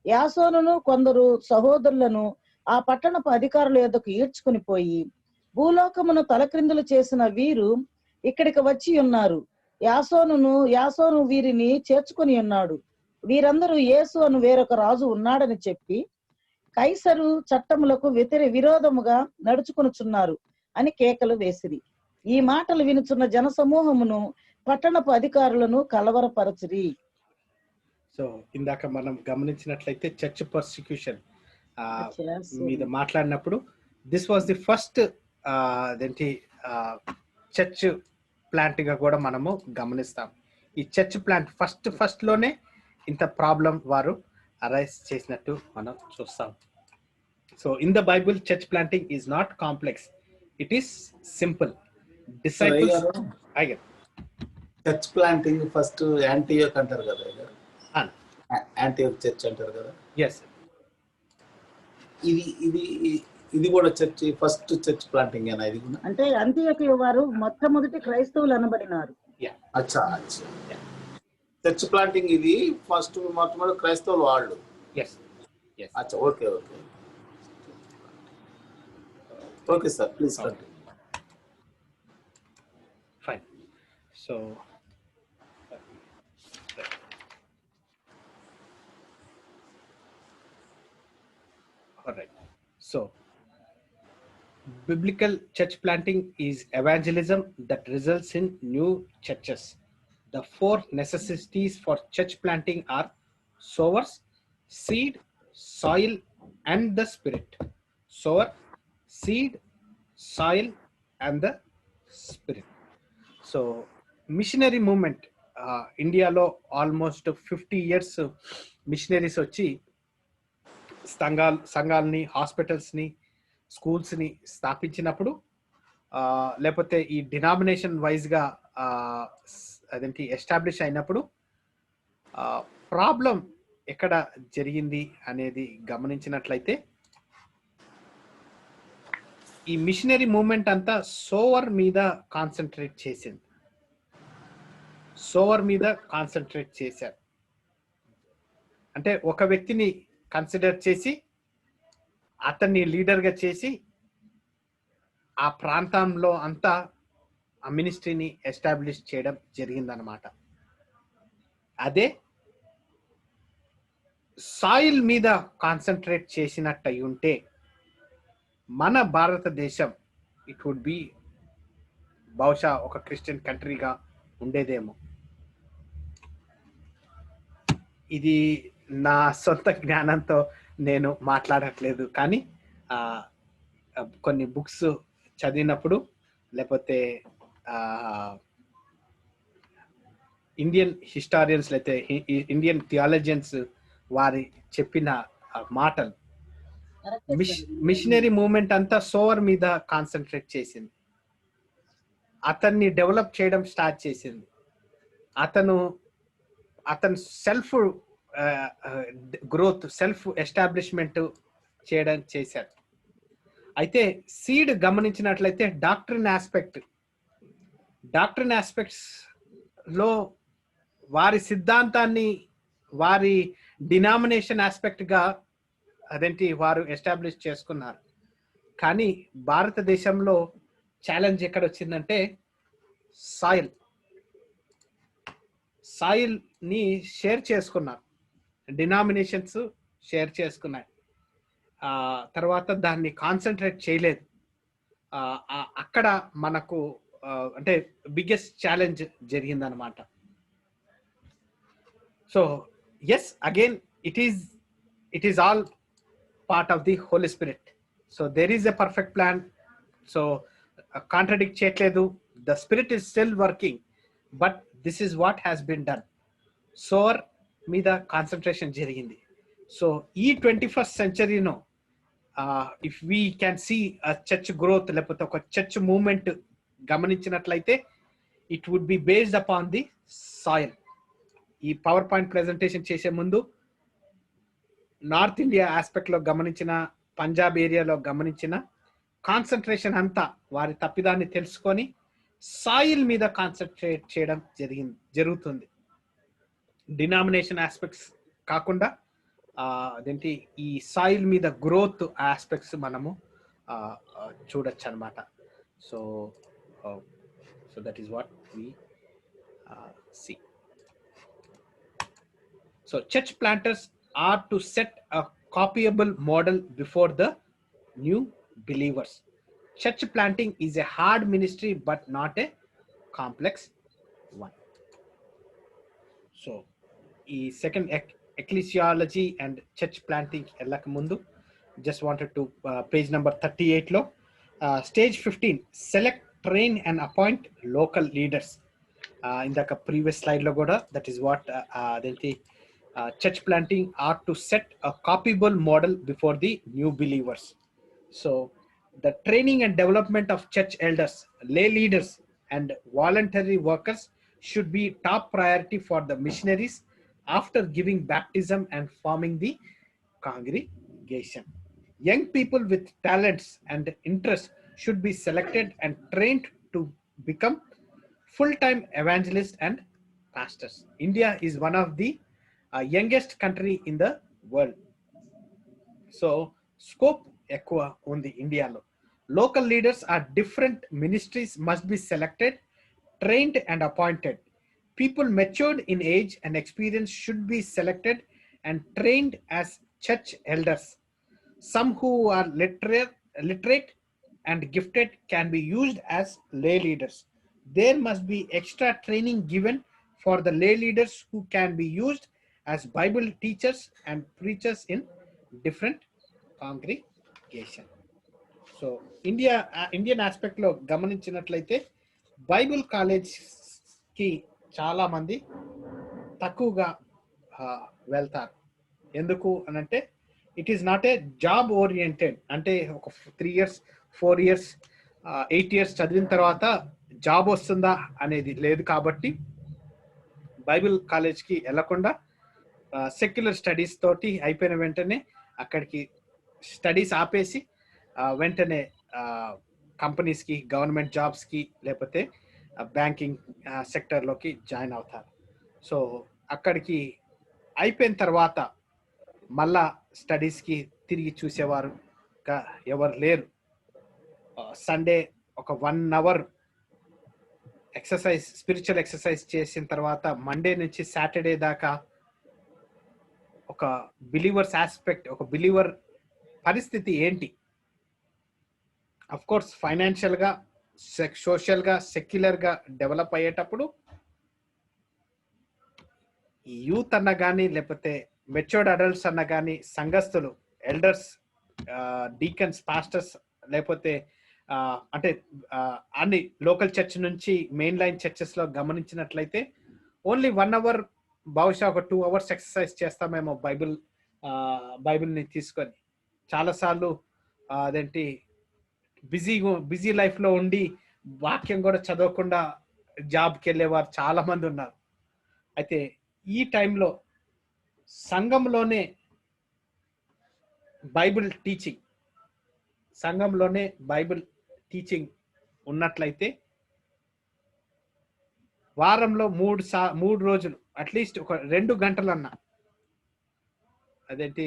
యాసోనును కొందరు సహోదరులను ఆ పట్టణపు అధికారుల యొద్దకు ఈడ్చుకుని పోయి, భూలోకమును తలక్రిందులు చేసిన వీరు ఇక్కడికి వచ్చి ఉన్నారు. యాసోను వీరిని చేర్చుకుని ఉన్నాడు. వీరందరూ యేసు అను వేరొక రాజు ఉన్నాడని చెప్పి కైసరు చట్టములకు విరోధముగా నడుచుకొనుచున్నారు అని కేకలు వేసిరి. ఈ మాటలు వినుచున్న జనసమూహమును పట్టణపు అధికారులను కలవరపరచిరి. సో ఇందాక మనం గమనించినట్లయితే చర్చ్ పర్సిక్యూషన్ మీద మాట్లాడినప్పుడు దిస్ వాజ్ ది ఫస్ట్ అదేంటి చర్చ్ ప్లాంట్ గా కూడా మనము గమనిస్తాం. ఈ చర్చ్ ప్లాంట్ ఫస్ట్ లోనే ఇంత ప్రాబ్లం వారు అరైజ్ చేసినట్టు మనం చూస్తాం. So in the Bible church planting is not complex, it is simple. disciples. Again. Church planting first Antioch అంటారు కదా అయ్యగారు, And యాంటీయోక్ చర్చ్ అంటారు కదా, yes, ఇది ఇది ఇది కూడా చర్చ్, ఫస్ట్ చర్చ్ ప్లాంటింగ్ అయినా ఇది కూడా? అంటే అంత్యోకయ వారు మొట్టమొదటి క్రైస్తవులు అనబడినారు. అచ్చా అచ్చా, చర్చ్ ప్లాంటింగ్ ఇది ఫస్ట్ మొట్టమొదటి క్రైస్తవులు వాళ్ళు. yes, yes. అచ్చా, okay okay okay sir, please continue. Fine. So all right. So biblical church planting is evangelism that results in new churches. The four necessities for church planting are sowers, seed, soil, and the spirit. Sower, seed, soil, and the spirit. So missionary movement, ఇండియాలో almost 50 years machineries వచ్చి సంఘాలని, హాస్పిటల్స్ని, స్కూల్స్ని స్థాపించినప్పుడు, లేకపోతే ఈ denomination వైజ్గా అదేంటి establish అయినప్పుడు problem ఎక్కడ జరిగింది అనేది గమనించినట్లయితే, ఈ మిషనరీ మూవ్మెంట్ అంతా సోవర్ మీద కాన్సన్ట్రేట్ చేసింది. సోవర్ మీద కాన్సన్ట్రేట్ చేశారు. అంటే ఒక వ్యక్తిని కన్సిడర్ చేసి అతన్ని లీడర్గా చేసి ఆ ప్రాంతంలో అంతా ఆ మినిస్ట్రీని ఎస్టాబ్లిష్ చేయడం జరిగిందనమాట. అదే సాయిల్ మీద కాన్సన్ట్రేట్ చేసినట్టు ఉంటే మన భారతదేశం ఇట్ వుడ్ బి బహుశా ఒక క్రిస్టియన్ కంట్రీగా ఉండేదేమో. ఇది నా సొంత జ్ఞానంతో నేను మాట్లాడట్లేదు, కానీ కొన్ని బుక్స్ చదివినప్పుడు, లేకపోతే ఇండియన్ హిస్టారియన్స్, లేకపోతే ఇండియన్ థియాలజియన్స్ వారి చెప్పిన మాటలు, మిషనరీ మూవ్మెంట్ అంతా సోవర్ మీద కాన్సన్ట్రేట్ చేసింది. అతన్ని డెవలప్ చేయడం స్టార్ట్ చేసింది. అతను సెల్ఫ్ గ్రోత్, సెల్ఫ్ ఎస్టాబ్లిష్మెంట్ చేయడం చేశారు. అయితే సీడ్ గమనించినట్లయితే డాక్ట్రిన్ ఆస్పెక్ట్స్ లో వారి సిద్ధాంతాన్ని, వారి డినామినేషన్ ఆస్పెక్ట్ గా అదేంటి వారు ఎస్టాబ్లిష్ చేసుకున్నారు. కానీ భారతదేశంలో ఛాలెంజ్ ఎక్కడ వచ్చిందంటే సాయిల్ ని షేర్ చేసుకున్నారు, డినామినేషన్స్ షేర్ చేసుకున్నాయి. తర్వాత దాన్ని కాన్సన్ట్రేట్ చేయలేదు. అక్కడ మనకు అంటే బిగ్గెస్ట్ ఛాలెంజ్ జరిగిందనమాట. So yes, again it is all part of the Holy Spirit. So there is a perfect plan. So contradict చేయట్లేదు. The Spirit is still working, but this is what has been done. సోర్ మీద concentration జరిగింది. So ఈ 21st centuryలో if we can see church growth, లేకపోతే ఒక church movement గమనించినట్లయితే it would be based upon the soil. ఈ పవర్ పాయింట్ ప్రెజెంటేషన్ చేసే ముందు నార్త్ ఇండియా ఆస్పెక్ట్ లో గమనించిన, పంజాబ్ ఏరియాలో గమనించిన కాన్సన్ట్రేషన్ అంతా వారి తప్పిదాన్ని తెలుసుకొని సాయిల్ మీద కాన్సన్ట్రేట్ చేయడం జరుగుతుంది. డినామినేషన్ ఆస్పెక్ట్స్ కాకుండా అదేంటి ఈ సాయిల్ మీద గ్రోత్ ఆస్పెక్ట్స్ మనము చూడొచ్చు అనమాట. So that is what we see. So church planters are to set a copyable model before the new believers. Church planting is a hard ministry but not a complex one. So ee second ecclesiology and church planting ellaka mundu just wanted to page number 38 lo stage 15 select, train and appoint local leaders. In the previous slide lo kuda that is what church planting are to set a copyable model before the new believers. So The training and development of church elders, lay leaders, and voluntary workers should be top priority for the missionaries after giving baptism and forming the congregation. Young people with talents and interests should be selected and trained to become full-time evangelists and pastors. India is one of the youngest country in the world. So scope ఎక్కువ ఉంది ఇండియాలో. Local leaders or different ministries must be selected, trained and appointed. People matured in age and experience should be selected and trained as church elders. Some who are literate and gifted can be used as lay leaders. There must be extra training given for the lay leaders who can be used as Bible teachers and preachers in different congregation. So Indian aspect లో గమనించినట్లయితే Bible college కి చాలా మంది తక్కువగా వెళ్తారు. ఎందుకు అనంటే it is not a job oriented. అంటే ఒక 3 years 4 years 8 years చదివిన తర్వాత జాబ్ వస్తుందా అనేది లేదు. కాబట్టి బైబిల్ కాలేజ్కి వెళ్లకుండా సెక్యులర్ స్టడీస్ తోటి అయిపోయిన వెంటనే అక్కడికి స్టడీస్ ఆపేసి వెంటనే కంపెనీస్కి, గవర్నమెంట్ జాబ్స్కి, లేకపోతే బ్యాంకింగ్ సెక్టర్లోకి జాయిన్ అవుతారు. సో అక్కడికి అయిపోయిన తర్వాత మళ్ళా స్టడీస్కి తిరిగి చూసేవారు ఎవరు లేరు. సండే ఒక 1 hour ఎక్సర్సైజ్, స్పిరిచువల్ ఎక్సర్సైజ్ చేసిన తర్వాత మండే నుంచి సాటర్డే దాకా ఒక బిలీవర్స్ ఆస్పెక్ట్, ఒక బిలీవర్ పరిస్థితి ఏంటి? అఫ్ కోర్స్ ఫైనాన్షియల్గా, సోషల్గా, సెక్యులర్గా డెవలప్ అయ్యేటప్పుడు ఈ యూత్ అన్న కానీ, లేకపోతే మెచ్యూర్డ్ అడల్ట్స్ అన్న కానీ, సంఘస్థులు, ఎల్డర్స్, డీకన్స్, పాస్టర్స్, లేకపోతే అంటే అన్ని లోకల్ చర్చ్ నుంచి మెయిన్ లైన్ చర్చెస్లో గమనించినట్లయితే ఓన్లీ 1 hour, బహుశా ఒక 2 hours ఎక్సర్సైజ్ చేస్తామేమో బైబిల్ని తీసుకొని. చాలాసార్లు అదేంటి బిజీ లైఫ్లో ఉండి వాక్యం కూడా చదవకుండా జాబ్కి వెళ్ళేవారు చాలా మంది ఉన్నారు. అయితే ఈ టైంలో సంఘంలోనే బైబిల్ టీచింగ్ ఉన్నట్లయితే వారంలో 3 రోజులు అట్లీస్ట్ ఒక 2 గంటలన్నా, అదేంటి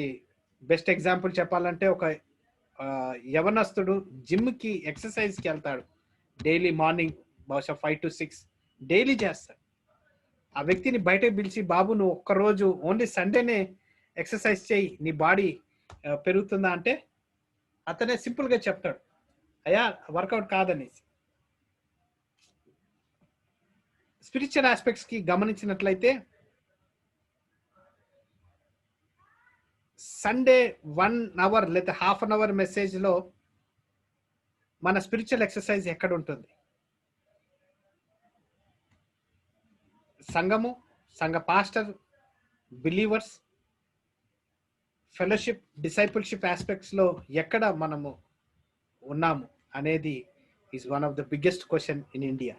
బెస్ట్ ఎగ్జాంపుల్ చెప్పాలంటే ఒక యవనస్తుడు జిమ్కి ఎక్సర్సైజ్కి వెళ్తాడు డైలీ మార్నింగ్, బహుశా 5 to 6 డైలీ చేస్తాడు. ఆ వ్యక్తిని బయటకు పిలిచి, బాబు నువ్వు ఒక్కరోజు ఓన్లీ సండేనే ఎక్సర్సైజ్ చేయి, నీ బాడీ పెరుగుతుందా అంటే అతనే సింపుల్గా చెప్తాడు, అయ్యా వర్కౌట్ కాదనేసి. స్పిరిచువల్ ఆస్పెక్ట్స్కి గమనించినట్లయితే సండే 1 hour లేదా 1/2 hour మెసేజ్లో మన స్పిరిచువల్ ఎక్సర్సైజ్ ఎక్కడ ఉంటుంది? సంఘము, సంఘ పాస్టర్, బిలీవర్స్, ఫెలోషిప్, డిసైపుల్షిప్ ఆస్పెక్ట్స్లో ఎక్కడ మనము ఉన్నాము అనేది is one of the biggest question in India.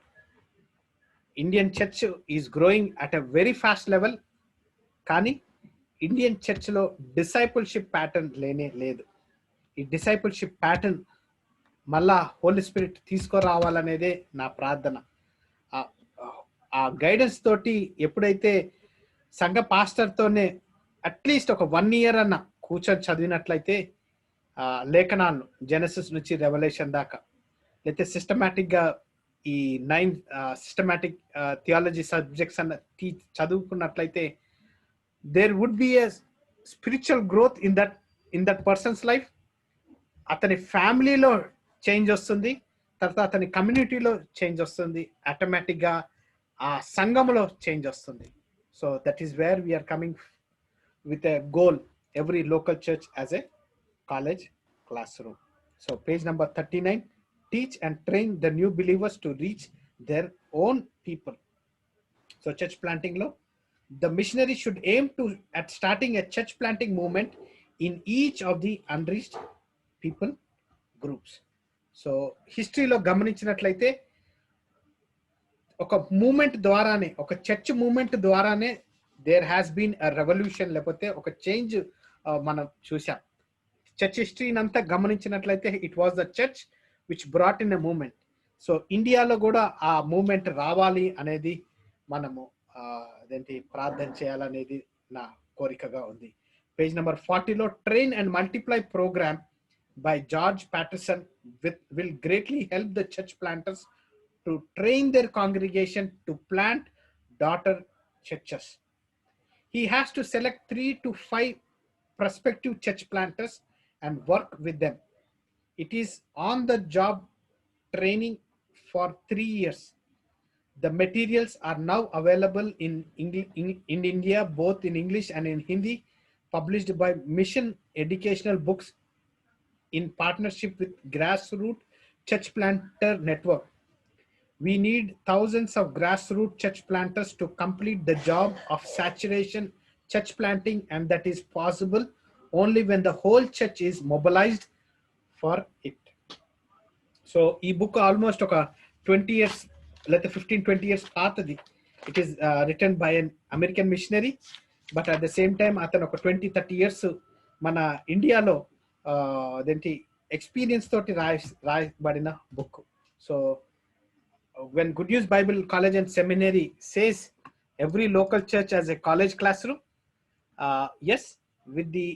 Indian church is growing at a very fast level, కానీ ఇండియన్ చర్చ్లో డిసైపుల్షిప్ ప్యాటర్న్ లేనే లేదు. ఈ డిసైపుల్షిప్ ప్యాటర్న్ మళ్ళా హోలీ స్పిరిట్ తీసుకురావాలనేదే నా ప్రార్థన. ఆ గైడెన్స్ తోటి ఎప్పుడైతే సంఘ పాస్టర్తోనే అట్లీస్ట్ ఒక 1 year అన్న కూర్చొని చదివినట్లయితే లేఖనాలను జెనసిస్ నుంచి రెవల్యూషన్ దాకా, లేకపోతే సిస్టమాటిక్గా ఈ 9 సిస్టమాటిక్ థియాలజీ సబ్జెక్ట్స్ అన్న చదువుకున్నట్లయితే there would be a spiritual growth in that person's life. అతని ఫ్యామిలీలో చేంజ్ వస్తుంది, తర్వాత అతని కమ్యూనిటీలో చేంజ్ వస్తుంది, ఆటోమేటిక్గా ఆ సంఘంలో చేంజ్ వస్తుంది. So that is where we are coming with a goal, every local church as a college classroom. So page number 39, teach and train the new believers to reach their own people. So church ప్లాంటింగ్లో the missionary should aim at starting a church planting movement in each of the unreached people groups. So హిస్టరీలో గమనించినట్లయితే ఒక movement ద్వారానే, ఒక church movement ద్వారానే there has been a revolution, లేకపోతే ఒక change మనం చూసాం. చర్చ్ హిస్టరీని అంతా గమనించినట్లయితే it was the church which brought in a movement. So ఇండియాలో కూడా ఆ మూమెంట్ రావాలి అనేది మనము అదేంటి ప్రార్థన చేయాలనేది నా కోరికగా ఉంది. పేజ్ నెంబర్ 40లో train and multiply programme by George Patterson will greatly help the church planters to train their congregation to plant daughter churches. He has to select 3 to 5 prospective church planters and work with them. It is on the job training for 3 years. The materials are now available in India, both in English and in Hindi, published by Mission Educational Books in partnership with Grassroots Church Planter Network. We need thousands of grassroots church planters to complete the job of saturation church planting, and that is possible only when the whole church is mobilized for it. So ఈ book almost ఒక 20 years లేకపోతే 15-20 years పాతది. It is written by an American missionary, but at the same time అతను ఒక 20-30 years మన ఇండియాలో అదేంటి experience తోటి రాయబడిన book. So when Good News Bible College and Seminary says every local church has a college classroom, yes, with the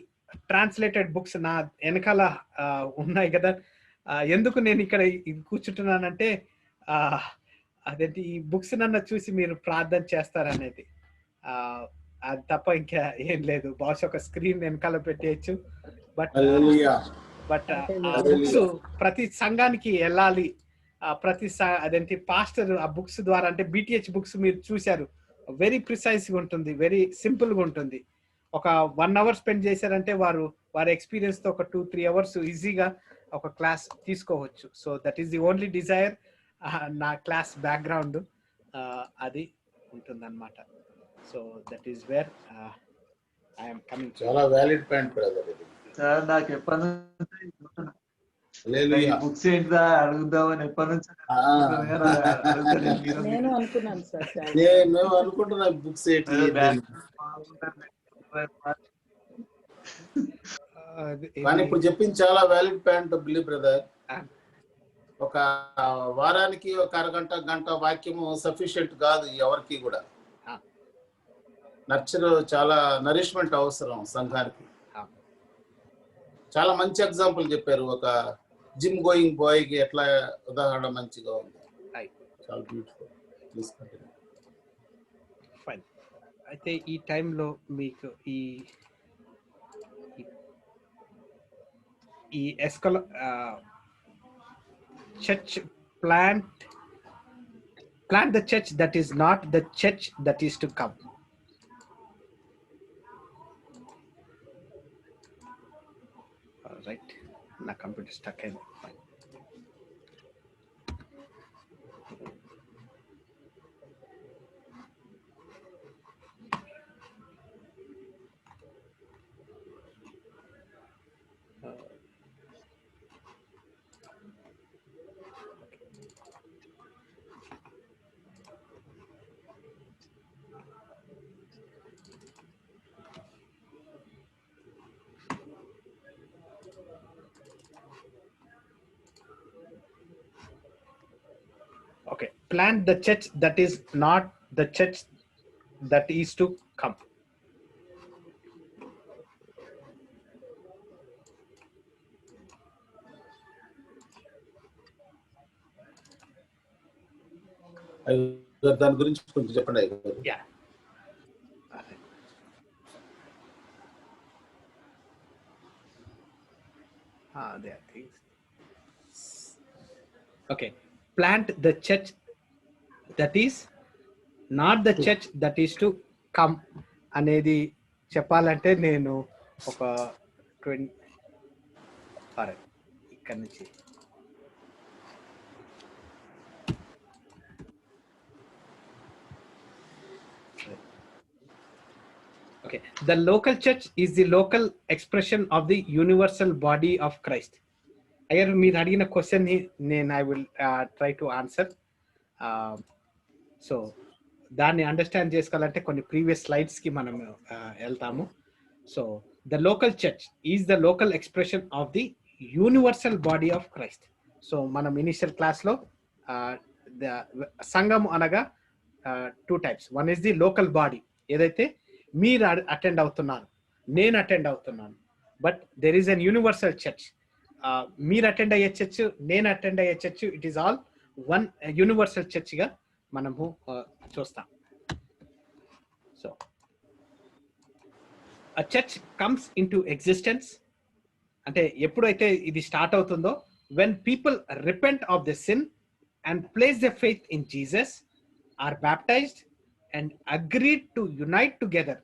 translated books నా వెనకాల ఉన్నాయి కదా. ఎందుకు నేను ఇక్కడ కూర్చుంటున్నానంటే అదేంటి ఈ బుక్స్ నన్ను చూసి మీరు ప్రార్థన చేస్తారనేది, అది తప్ప ఇంకా ఏం లేదు. బహుశా ఒక స్క్రీన్ వెనకాల పెట్టేయచ్చు, బట్ బుక్స్ ప్రతి సంఘానికి వెళ్ళాలి. ప్రతి అదేంటి పాస్టర్ ఆ బుక్స్ ద్వారా, అంటే BTH బుక్స్ మీరు చూశారు, వెరీ ప్రిసైజ్గా ఉంటుంది, వెరీ సింపుల్గా ఉంటుంది. ఒక 1 hour స్పెండ్ చేశారంటే వారి ఎక్స్పీరియన్స్తో ఒక 2-3 hours ఈజీగా ఒక క్లాస్ తీసుకోవచ్చు. So that is the only Dzire. నా క్లాస్ బ్యాక్గ్రౌండ్ అది ఉంటుందన్నమాట. So that is where I'm coming. చాలా వ్యాలిడ్ పాయింట్ బ్రదర్ ఇది. సార్ నాకు ఎప్పటి నుంచి బుక్స్ ఏంటిదా అడుగుదామని ఎప్పటి నుంచి నేను అనుకున్నాను సార్. మేము అనుకుంటున్నా బుక్స్ ఏంటి, కానీ ఇప్పుడు చెప్పింది చాలా వ్యాలిడ్ పాయింట్ బిల్లీ బ్రదర్. ఒక వారానికి ఒక అరగంట గంట వాక్యము సఫిషియెంట్ కాదు ఎవరికి కూడా. చాలా నరిష్మెంట్ అవసరం సంఘానికి. చాలా మంచి ఎగ్జాంపుల్ చెప్పారు. ఒక జిమ్ గోయింగ్ బాయ్ కి ఎట్లా ఉదాహరణ మంచిగా ఉంది. చాలా బ్యూటిఫుల్. Please continue. ఫైన్. అయితే ఈ టైంలో మీకు ఈ ఎస్కల church plant the church that is not the church that is to come. All right, na computer stuck in. Fine. Okay, plant the church that is not the church that is to come. దాని గురించి కొంచెం చెప్పండి. Yeah. There are things. Okay. Plant the church that is not the church that is to come అనేది చెప్పాలంటే నేను ఒక 20 ఇక్కడ నుంచి okay, the local church is the local expression of the universal body of Christ. అయ్యారు మీరు అడిగిన question ని నేను I will try to answer. So దాన్ని అండర్స్టాండ్ చేసుకోవాలంటే కొన్ని ప్రీవియస్ స్లైడ్స్ కి మనం వెళ్తాము. So the local church is the local expression of the universal body of Christ. So మనం ఇనిషియల్ క్లాస్ లో సంఘం అనగా two types. One is the local body, ఏదైతే మీరు అటెండ్ అవుతున్నారు, నేను అటెండ్ అవుతున్నాను. But there is an universal church. మీరు అటెండ్ అయ్యే చర్చ్, నేను అటెండ్ అయ్యే church, it is all one universal church గా మనము చూస్తాం. So a church comes into existence అంటే ఎప్పుడైతే ఇది స్టార్ట్ అవుతుందో, when people repent of their sin and place their faith in Jesus, are baptized and agreed to unite together,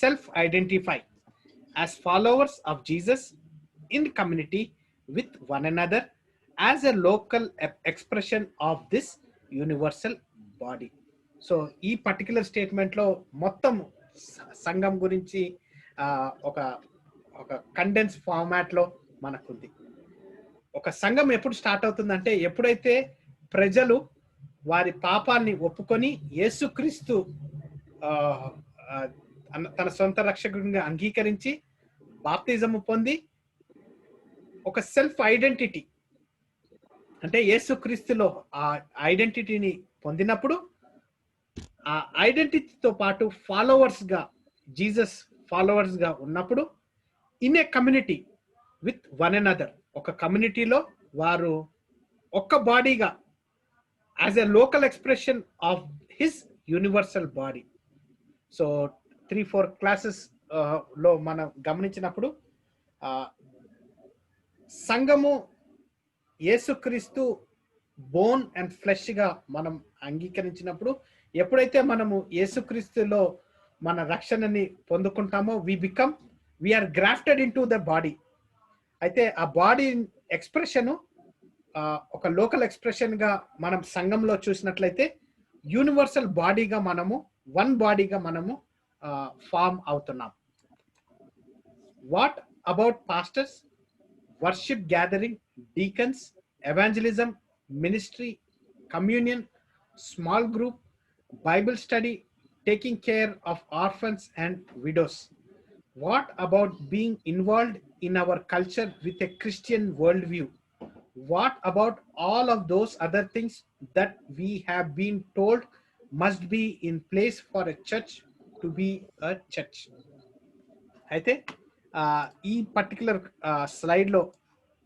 self-identify as followers of Jesus in community with one another as a local expression of this universal body. So ఈ particular statement లో మొత్తం సంఘం గురించి ఒక ఒక condense format లో మనకుంది. ఒక సంఘం ఎప్పుడు స్టార్ట్ అవుతుందంటే, ఎప్పుడైతే ప్రజలు వారి పాపాన్ని ఒప్పుకొని యేసుక్రీస్తు తన సొంత రక్షకుడిగా అంగీకరించి బాప్తిజము పొంది ఒక సెల్ఫ్ ఐడెంటిటీ అంటే యేసుక్రీస్తులో ఆ ఐడెంటిటీని పొందినప్పుడు, ఆ ఐడెంటిటీతో పాటు ఫాలోవర్స్ గా, జీసస్ ఫాలోవర్స్ గా ఉన్నప్పుడు, in a community with one another, ఒక కమ్యూనిటీలో వారు ఒక్క బాడీగా as a local expression of his universal body. So 3-4 classes లో మనం గమనించినప్పుడు సంఘము యేసుక్రీస్తు బోన్ అండ్ ఫ్లెష్ గా మనం అంగీకరించినప్పుడు, ఎప్పుడైతే మనము యేసుక్రీస్తులో మన రక్షణని పొందుకుంటామో, we are grafted into the body. అయితే ఆ బాడీ ఎక్స్ప్రెషన్ ఒక లోకల్ ఎక్స్ప్రెషన్ గా మనం సంఘంలో చూసినట్లయితే, యూనివర్సల్ బాడీగా మనము, వన్ బాడీగా మనము ఫామ్ అవుతున్నాం. What about pastors, worship gathering, deacons, evangelism, ministry, communion, small group, Bible study, taking care of orphans and widows? What about being involved in our culture with a Christian worldview? What about all of those other things that we have been told must be in place for a church to be a church? అయితే ఈ particular slide లో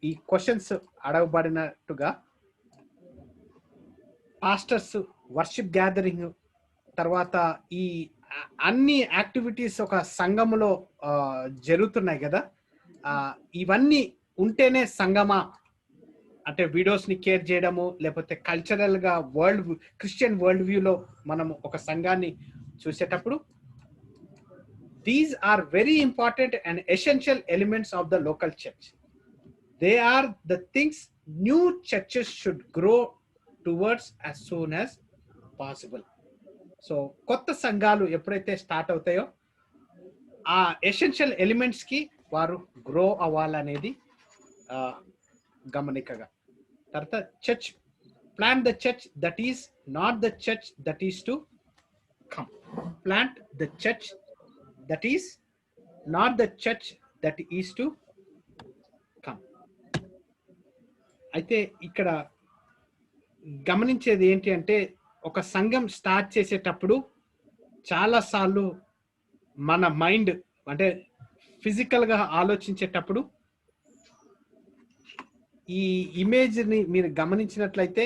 ఈ questions అడగబడినట్టుగా, pastors, worship gathering, తర్వాత ఈ అన్ని activities ఒక సంఘములో జరుగుతున్నాయి కదా, ఇవన్నీ ఉంటేనే సంఘమా అంటే విడోస్ ని కేర్ చేయడము, లేకపోతే కల్చరల్ గా క్రిస్టియన్ వరల్డ్ వ్యూలో మనం ఒక సంఘాన్ని చూసేటప్పుడు, these are very important and essential elements of the local church. They are the things new churches should grow towards as soon as possible. So కొత్త సంఘాలు ఎప్పుడైతే స్టార్ట్ అవుతాయో, ఆ ఎసెన్షియల్ ఎలిమెంట్స్ కి వారు గ్రో అవ్వాలనేది గమనికగా. తర్వాత church plant the church that is not the church that is to come. Plant the church that is not the church that is to come. అయితే ఇక్కడ గమనించేది ఏంటి అంటే, ఒక సంఘం స్టార్ట్ చేసేటప్పుడు చాలాసార్లు మన మైండ్ అంటే ఫిజికల్ గా ఆలోచించేటప్పుడు ఈ ఇమేజ్ ని మీరు గమనించినట్లయితే,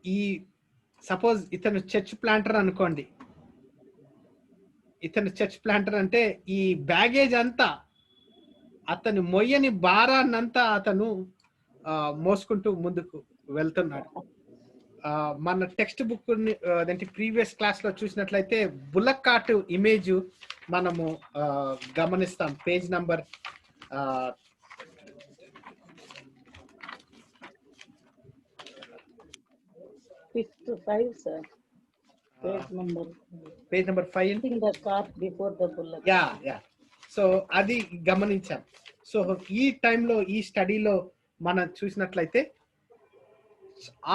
ఈ సపోజ్ ఇతను చర్చ్ ప్లాంటర్ అనుకోండి. ఇతను చర్చ్ ప్లాంటర్ అంటే ఈ బ్యాగేజ్ అంతా, అతను మొయ్యని భారాన్నంతా అతను మోసుకుంటూ ముందుకు వెళ్తున్నాడు. మన టెక్స్ట్ బుక్ అంటే ప్రీవియస్ క్లాస్ లో చూసినట్లయితే బుల్లక్ కార్ట్ ఇమేజ్ మనము గమనిస్తాం. Page number 5, sir. Page number 5. In the cart before the bullock. Yeah. So అది గమనించాం. సో ఈ టైంలో ఈ స్టడీలో మనం చూసినట్లయితే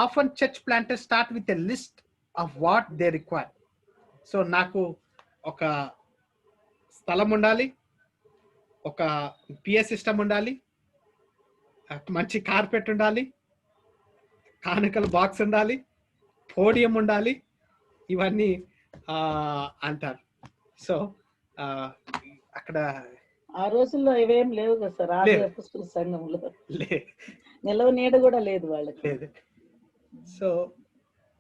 often church planters start with a list of what they require. So నాకు ఒక స్థలం ఉండాలి, ఒక పిఎస్ సిస్టమ్ ఉండాలి, మంచి కార్పెట్ ఉండాలి, కానుకల బాక్స్ ఉండాలి, పోడియం ఉండాలి, ఇవన్నీ అంటారు. సో అక్కడ ఆ రోజుల్లో ఇవేం లేవు కదా సార్, ఆది అపొస్తలుల సంఘంలో నిలవ నీడ కూడా లేదు వాళ్ళకి. లేదు. So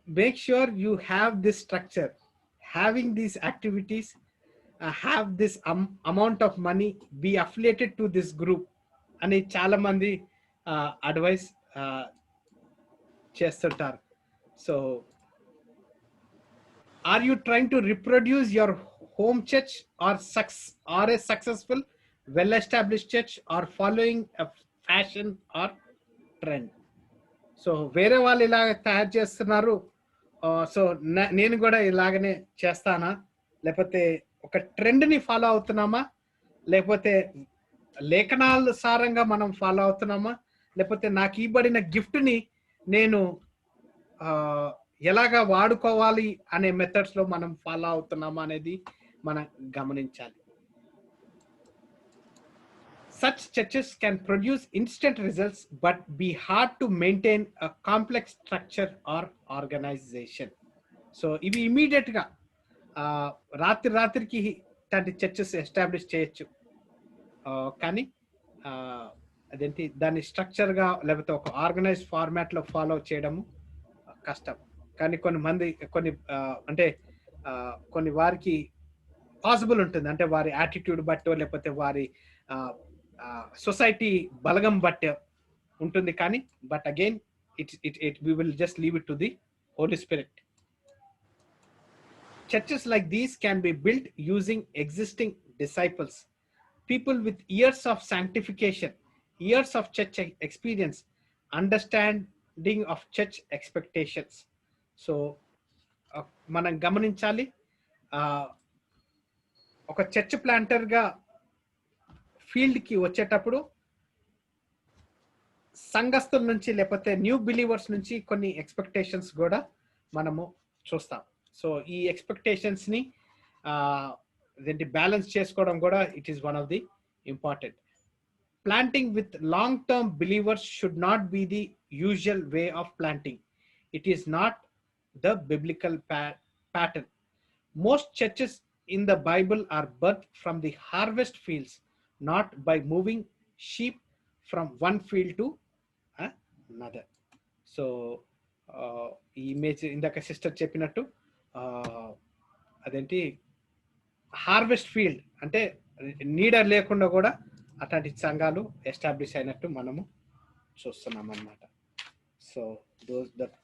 make sure you have this structure, having these activities, have this amount of money, be affiliated to this group అని చాలా మంది అడ్వైస్ చేస్తుంటారు. So are you trying to reproduce your home church or a successful well established church or following a fashion or trend? So వేరే వాళ్ళు ఇలా తయారు చేస్తున్నారు, so నేను కూడా ఇలాగనే చేస్తానా, లేకపోతే ఒక ట్రెండ్ని ఫాలో అవుతున్నామా, లేకపోతే లేఖనాల సారంగా మనం ఫాలో అవుతున్నామా, లేకపోతే నాకు ఇవ్వబడిన గిఫ్ట్ని నేను ఎలాగా వాడుకోవాలి అనే మెథడ్స్ లో మనం ఫాలో అవుతున్నామా అనేది మనం గమనించాలి. Such churches can produce instant results but be hard to maintain a complex structure or organization. So ఇవి ఇమీడియట్ గా రాత్రికి ఇలాంటి చర్చెస్ ఎస్టాబ్లిష్ చేయొచ్చు, కానీ అదేంటి దాన్ని స్ట్రక్చర్ గా లేకపోతే ఒక ఆర్గనైజ్ ఫార్మాట్ లో ఫాలో చేయడము కష్టం. కానీ అంటే కొన్ని వారికి పాసిబుల్ ఉంటుంది, అంటే వారి యాటిట్యూడ్ బట్టో లేకపోతే వారి సొసైటీ బలగం బట్టే ఉంటుంది. కానీ but again we will just leave it to the Holy Spirit. Churches like these can be built using existing disciples, people with years of sanctification, years of church experience, understanding of church expectations. So మనం గమనించాలి, ఒక church planter గా field కి వచ్చేటప్పుడు సంఘస్థుల నుంచి లేకపోతే new believers నుంచి కొన్ని ఎక్స్పెక్టేషన్స్ కూడా మనము చూస్తాం. సో ఈ ఎక్స్పెక్టేషన్స్ ని బ్యాలెన్స్ చేసుకోవడం కూడా it is one of the important. Planting with long-term believers should not be the usual way of planting. It is not the biblical pattern. Most churches in the Bible are birthed from the harvest fields, not by moving sheep from one field to another. So ఈ image ఇందాక sister చెప్పినట్టు అదేంటి harvest field అంటే నీడ లేకుండా కూడా అట్లాంటి సంఘాలు ఎస్టాబ్లిష్ అయినట్టు మనము చూస్తున్నాం అన్నమాట. So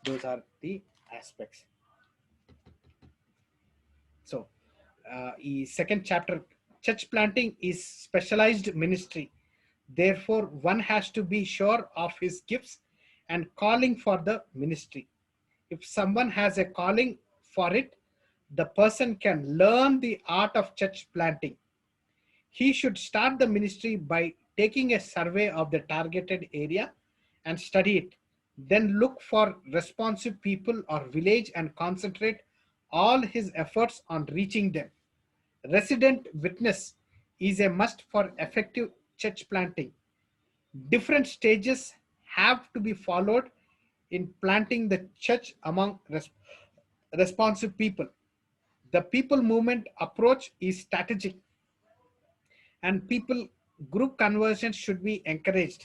those are the aspects. So ఈ second chapter, church planting is specialized ministry. Therefore, one has to be sure of his gifts and calling for the ministry. If someone has a calling for it, the person can learn the art of church planting. He should start the ministry by taking a survey of the targeted area and study it. Then look for responsive people or village and concentrate all his efforts on reaching them. Resident witness is a must for effective church planting. Different stages have to be followed in planting the church among responsive people. The people movement approach is strategic, and people group conversion should be encouraged.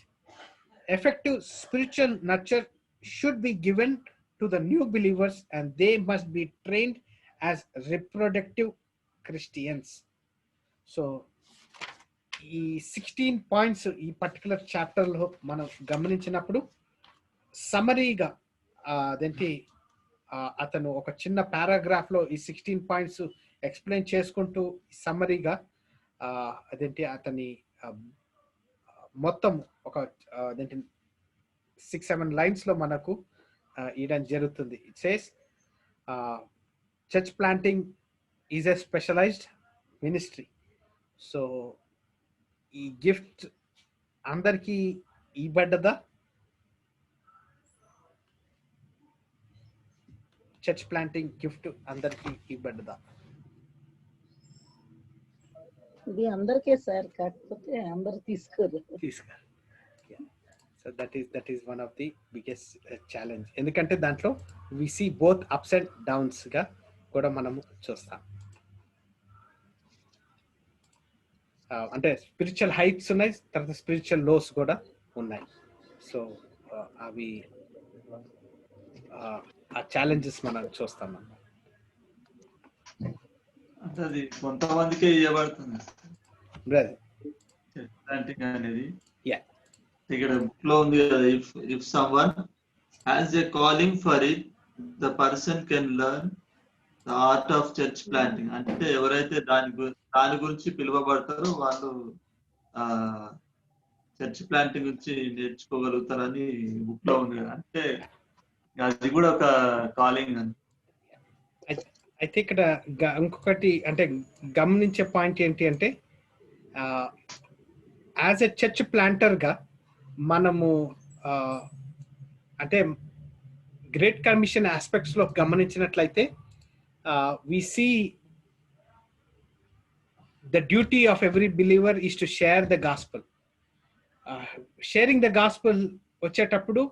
Effective spiritual nurture should be given to the new believers, and they must be trained as reproductive Christians. So ఈ 16 points ఈ particular chapter లో మనం గమనించినప్పుడు సమరీగా అదేంటి అతను ఒక చిన్న paragraph లో ఈ 16 పాయింట్స్ ఎక్స్ప్లెయిన్ చేసుకుంటూ సమరీగా అదేంటి అతని మొత్తం ఒక అదేంటి 6-7 లైన్స్ లో మనకు ఇవ్వడం జరుగుతుంది. It says church planting is a specialized ministry. So ఈ గిఫ్ట్ అందరికీ ఇవ్వబడ్డదా? చర్చ్ ప్లాంటింగ్ గిఫ్ట్ అందరికీ ఇవ్వబడ్డదా? ఇది అందరికే సార్, కాకపోతే అందరు తీసుకోరు. So that is one of the biggest challenge. ఎందుకంటే దాంట్లో we see both ups and downs గా కూడా మనము చూస్తాం. అంటే స్పిరిచువల్ హైట్స్ ఉన్నాయి, తర్వాత స్పిరిచువల్ లోస్ కూడా ఉన్నాయి. సో అవి ఆ ఛాలెంజెస్ మనం చూస్తాం అన్నమాట. అంటే అది కొంతమందికే ఇవ్వబడుతుంది ప్లాంటింగ్ అనేది. ఇక్కడ బుక్ లో ఉంది కదా, if someone has a calling for it the person can learn the art of church planting. అంటే ఎవరైతే దాని గురించి పిలువబడతారో వాళ్ళు చర్చ్ ప్లాంటింగ్ గురించి నేర్చుకోగలుగుతారని బుక్ లో ఉంది కదా. అంటే అది కూడా ఒక కాలింగ్ అని. అయితే ఇక్కడ ఇంకొకటి అంటే గమనించే పాయింట్ ఏంటి అంటే, యాజ్ ఎ చర్చ్ ప్లాంటర్ గా మనము అంటే గ్రేట్ కమిషన్ ఆస్పెక్ట్స్ లో గమనించినట్లయితే we see the duty of every believer is to share the gospel. Sharing the gospel వచ్చేటప్పుడు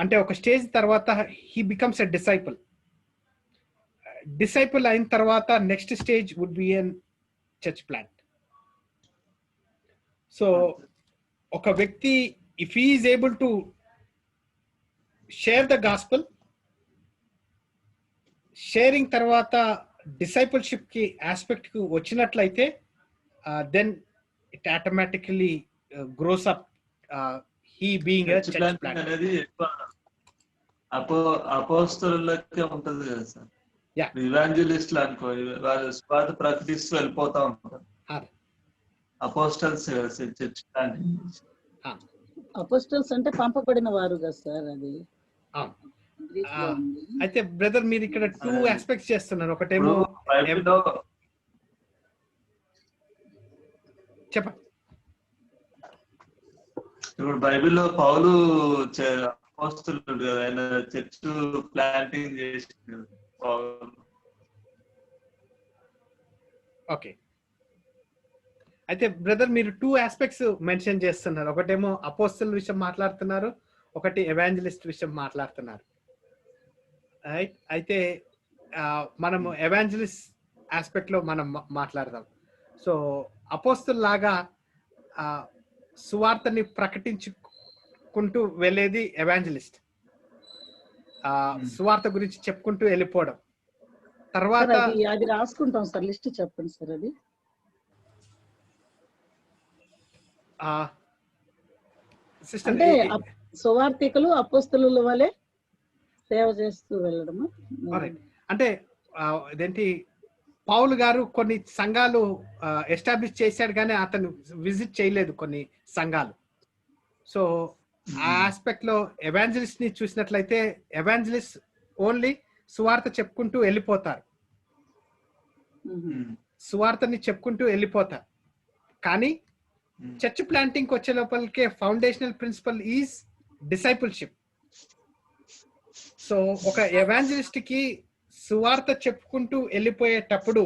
అంటే ఒక స్టేజ్ తర్వాత he becomes a disciple. Disciple అయిన తర్వాత next stage would be an church plant. So ఒక వ్యక్తి if he is able to share the gospel, sharing తర్వాత discipleship కి ఆస్పెక్ట్ కి వచ్చినట్లయితే then it automatically grows up he being a church plant అనేది అపోస్తలులకే ఉంటది కదా సార్. ఇవాంజలిస్ట్ అనుకో, వాళ్ళు స్వార్థ ప్రకటిస్తూ వెళ్ళిపోతా ఉంటారు. Apostles church planting. అపోస్టల్స్ అంటే పంపబడిన వారు కదా సార్, అది. అయితే బ్రదర్ మీరు ఇక్కడ 2 ఆస్పెక్ట్స్ చేస్తున్నారు. ఒకటేమో చెప్పండి. ఇప్పుడు బైబిల్లో పౌలు అపోస్తలుడు కదా, ఆయన చర్చ్ ప్లాంటింగ్ చేసిండు. ఓకే, అయితే బ్రదర్ మీరు 2 ఆస్పెక్ట్స్ మెన్షన్ చేస్తున్నారు. ఒకటేమో అపోస్తల విషయం మాట్లాడుతున్నారు, ఒకటి ఎవాంజలిస్ట్ విషయం మాట్లాడుతున్నారు. రైట్. అయితే మనము ఎవాంజలిస్ట్ ఆస్పెక్ట్ లో మనం మాట్లాడదాం. సో అపోస్తలు లాగా సువార్తని ప్రకటించుకుంటూ వెళ్ళేది ఎవాంజలిస్ట్. సువార్త గురించి చెప్పుకుంటూ వెళ్ళిపోవడం. తర్వాత అది రాసుకుంటాం సార్, లిస్ట్ చెప్పండి సార్. అది అంటే సువార్తికులు అపోస్తలుల వలె సేవ చేస్తూ వెళ్ళడము. అంటే ఇదేంటి, పౌలు గారు కొన్ని సంఘాలు ఎస్టాబ్లిష్ చేశాడు కానీ అతను విజిట్ చేయలేదు కొన్ని సంఘాలు. సో ఆ ఆస్పెక్ట్ లో ఎవాంజలిస్ట్ ని చూసినట్లయితే ఎవాంజలిస్ట్ ఓన్లీ సువార్త చెప్పుకుంటూ వెళ్ళిపోతారు, సువార్తని చెప్పుకుంటూ వెళ్ళిపోతారు. కానీ చర్చ్ ప్లాంటింగ్ వచ్చే లోపలికే foundational principle is discipleship. So ఒక ఎవాంజలిస్ట్ కి సువార్త చెప్పుకుంటూ వెళ్ళిపోయేటప్పుడు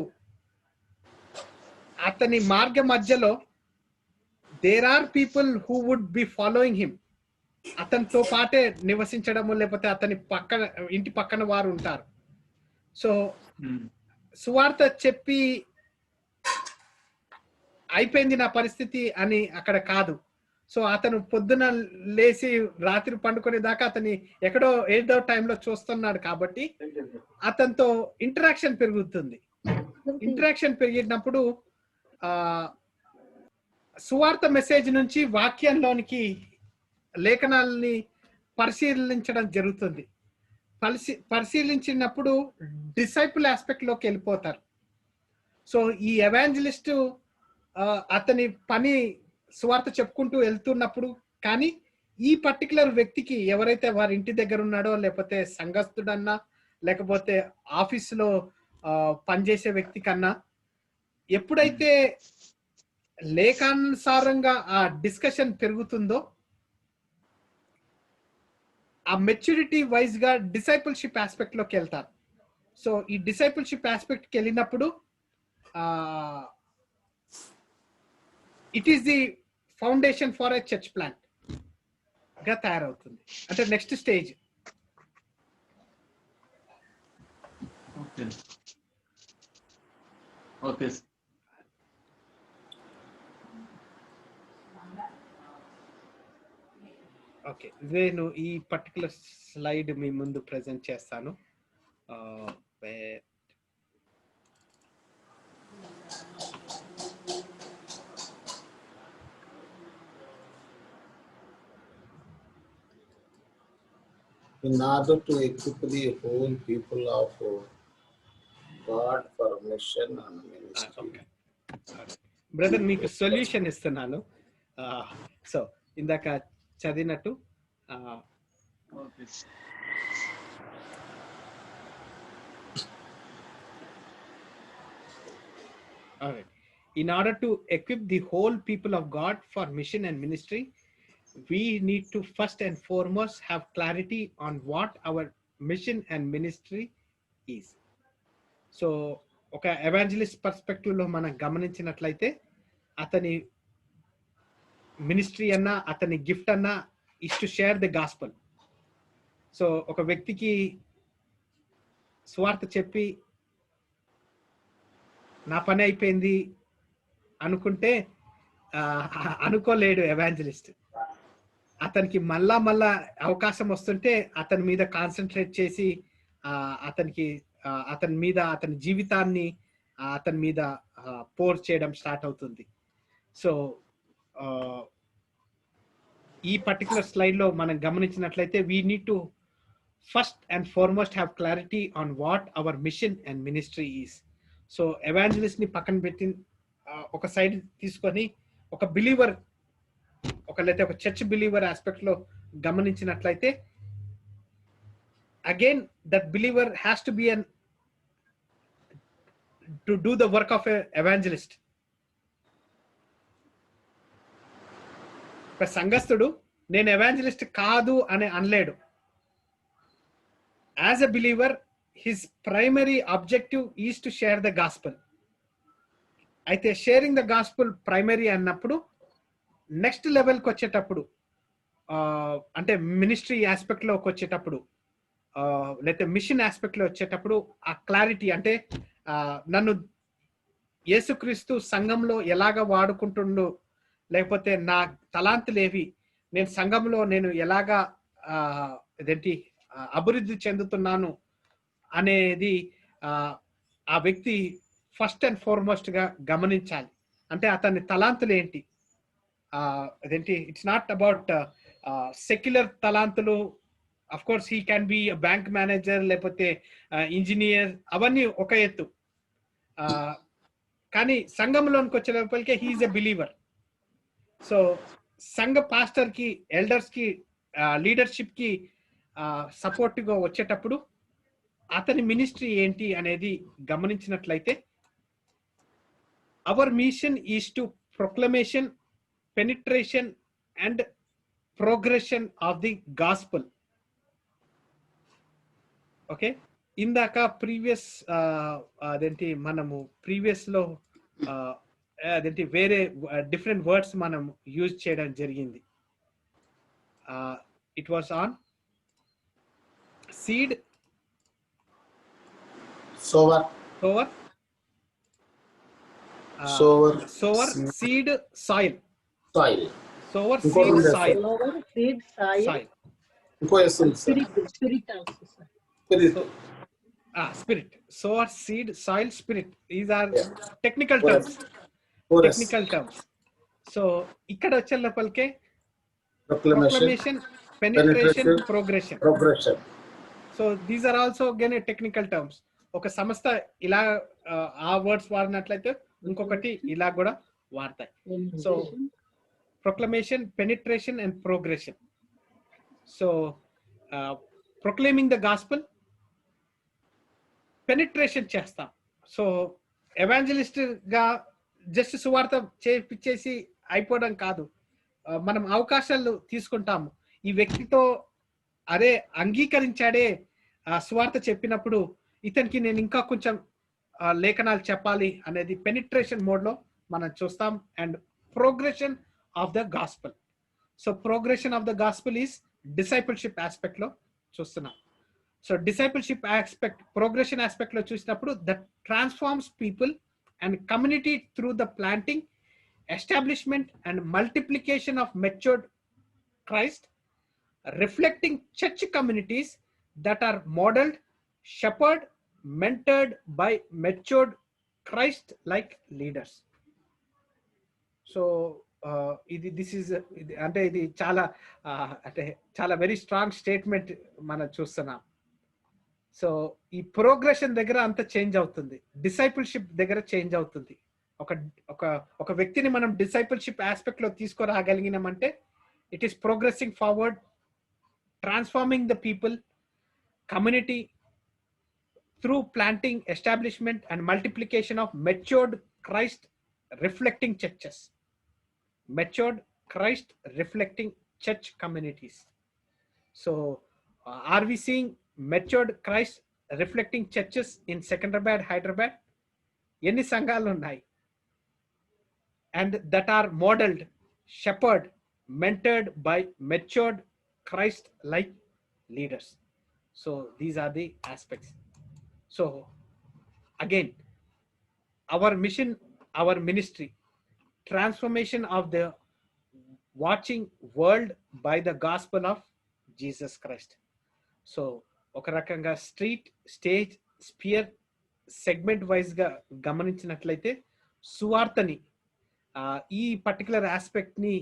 అతని మార్గ మధ్యలో there are people who would be following him. అతనితో పాటే నివసించడము, లేకపోతే అతని ఇంటి పక్కన వారు ఉంటారు. సో సువార్త చెప్పి అయిపోయింది నా పరిస్థితి అని అక్కడ కాదు. సో అతను పొద్దున లేచి రాత్రి పండుకునే దాకా అతని ఎక్కడో ఏదో టైంలో చూస్తున్నాడు కాబట్టి అతనితో ఇంటరాక్షన్ పెరుగుతుంది. ఇంటరాక్షన్ పెరిగినప్పుడు సువార్త మెసేజ్ నుంచి వాక్యంలోనికి లేఖనాలని పరిశీలించడం జరుగుతుంది. పరిశీలించినప్పుడు డిసైపుల్ ఆస్పెక్ట్ లోకి వెళ్ళిపోతారు. సో ఈ ఎవాంజలిస్ట్ అతని పని సువార్త చెప్పుకుంటూ వెళ్తున్నప్పుడు, కానీ ఈ పర్టికులర్ వ్యక్తికి ఎవరైతే వారి ఇంటి దగ్గర ఉన్నాడో, లేకపోతే సంఘస్థుడన్నా, లేకపోతే ఆఫీసులో పనిచేసే వ్యక్తి కన్నా, ఎప్పుడైతే లేఖానుసారంగా ఆ డిస్కషన్ పెరుగుతుందో ఆ మెచ్యూరిటీ వైజ్ గా డిసైపుల్షిప్ ఆస్పెక్ట్ లోకి వెళ్తారు. సో ఈ డిసైపుల్షిప్ ఆస్పెక్ట్ కి వెళ్ళినప్పుడు it is the foundation for a church plant గా తయారవుతుంది. అంటే next stage. Okay okay okay, నేను ఈ పర్టికులర్ స్లైడ్ మీ ముందు ప్రెజెంట్ చేస్తాను. In order to equip the whole people of God for mission and ministry. Brother మీకు సొల్యూషన్ ఇస్తున్నాను. సో ఇందాక చదివినట్టు okay alright. In order to equip the whole people of God for mission and ministry, we need to first and foremost have clarity on what our mission and ministry is. So ఒక evangelist perspective లో మనం గమనించినట్లయితే అతని ministry అన్నా అతని gift అన్నా is to share the gospel. So ఒక వ్యక్తికి స్వార్థ చెప్పి నా పని అయిపోయింది అనుకుంటే అనుకోలేడు ఎవాంజలిస్ట్. అతనికి మళ్ళా అవకాశం వస్తుంటే అతని మీద కాన్సన్ట్రేట్ చేసి అతని మీద అతని జీవితాన్ని అతని మీద పోర్ చేయడం స్టార్ట్ అవుతుంది. సో ఈ పర్టికులర్ స్లైడ్ లో మనం గమనించినట్లయితే we need to first and foremost have clarity on what hour machine and ministry is. So evangelist ని పక్కన పెట్టి ఒక సైడ్ తీసుకొని ఒక బిలీవర్ లేకపోతే ఒక చర్చ్ బిలీవర్ ఆస్పెక్ట్ లో గమనించినట్లయితే again that believer has to be to do the work of a evangelist. సంఘస్థుడు నేను ఎవాంజలిస్ట్ కాదు అని అనలేడు. As a believer his primary objective is to share the gospel. అయితే షేరింగ్ ద గాస్పల్ ప్రైమరీ అన్నప్పుడు next లెవెల్కి వచ్చేటప్పుడు అంటే మినిస్ట్రీ ఆస్పెక్ట్ లోకి వచ్చేటప్పుడు లేకపోతే మిషన్ ఆస్పెక్ట్ లో వచ్చేటప్పుడు ఆ క్లారిటీ అంటే నన్ను యేసుక్రీస్తు సంఘంలో ఎలాగ వాడుకుంటుండు, లేకపోతే నా తలాంతులేవి, నేను సంఘంలో నేను ఎలాగా అభివృద్ధి చెందుతున్నాను అనేది ఆ వ్యక్తి ఫస్ట్ అండ్ ఫార్మోస్ట్ గా గమనించాలి. అంటే అతని తలాంతులు ఏంటి, ఇట్స్ నాట్ అబౌట్ సెక్యులర్ తలాంతులు. Of course he can be bank manager లేకపోతే ఇంజనీర్, అవన్నీ ఒక ఎత్తు. కానీ సంఘంలోనికి వచ్చే లోపలికే హీఈస్ ఎ బిలీవర్. సో సంఘ పాస్టర్ కి, ఎల్డర్స్ కి, లీడర్షిప్ కి సపోర్ట్ గా వచ్చేటప్పుడు అతని మినిస్ట్రీ ఏంటి అనేది గమనించినట్లయితే hour machine is to proclamation, penetration and progression of the gospel. Okay, ఇందాక ప్రీవియస్ మనము ప్రీవియస్ లో వేరే డిఫరెంట్ వర్డ్స్ మనం యూజ్ చేయడం జరిగింది. It was on seed, sour, seed, soil. Soil, sour, seed, soil. ఇంకో spirit. Sower, seed, soil, spirit. These are technical terms. Technical terms. So ఇక్కడ వచ్చే లోపలికే proclamation, penetration, progression. So these are also again technical terms. ఒక సంస్థ ఇలా ఆ words వాడినట్లయితే ఇంకొకటి ఇలా కూడా వాడతాయి. So proclamation, penetration and progression. So proclaiming the gospel, penetration చేస్తాం. సో ఎవాంజలిస్ట్ గా జస్ట్ సువార్త చేపించేసి అయిపోవడం కాదు. మనం అవకాశాలు తీసుకుంటాము. ఈ వ్యక్తితో అరే అంగీకరించాడే సువార్త చెప్పినప్పుడు ఇతనికి నేను ఇంకా కొంచెం లేఖనాలు చెప్పాలి అనేది పెనిట్రేషన్ మోడ్ లో మనం చూస్తాం. And progression of the gospel. So progression of the gospel is discipleship aspect లో చూస్తున్నాం. So discipleship aspect, progression aspect లో చూసినప్పుడు that transforms people and community through the planting, establishment and multiplication of matured Christ, reflecting church communities that are modeled, shepherded, mentored by matured Christ-like leaders. So this is అంటే ఇది చాలా అంటే చాలా very strong statement మనం చూస్తున్నాం. So ఈ progression దగ్గర అంత చేంజ్ అవుతుంది, డిసైపుల్షిప్ దగ్గర చేంజ్ అవుతుంది. ఒక వ్యక్తిని మనం డిసైపుల్షిప్ ఆస్పెక్ట్ లో తీసుకురాగలిగినామంటే it is progressing forward, transforming the people, community through planting, establishment and multiplication of matured Christ reflecting churches. Matured Christ reflecting church communities. So are we seeing matured Christ reflecting churches in Secunderabad, Hyderabad? ఎన్ని సంఘాలు ఉన్నాయి? And that are modeled, shepherded, mentored by matured Christ-like leaders. So these are the aspects. So again, our mission, our ministry, transformation of the watching world by the gospel of Jesus Christ. So ఒక రకంగా street, stage, sphere, segment wise గా గమనించినట్లయితే సువార్తని ఈ particular aspect ని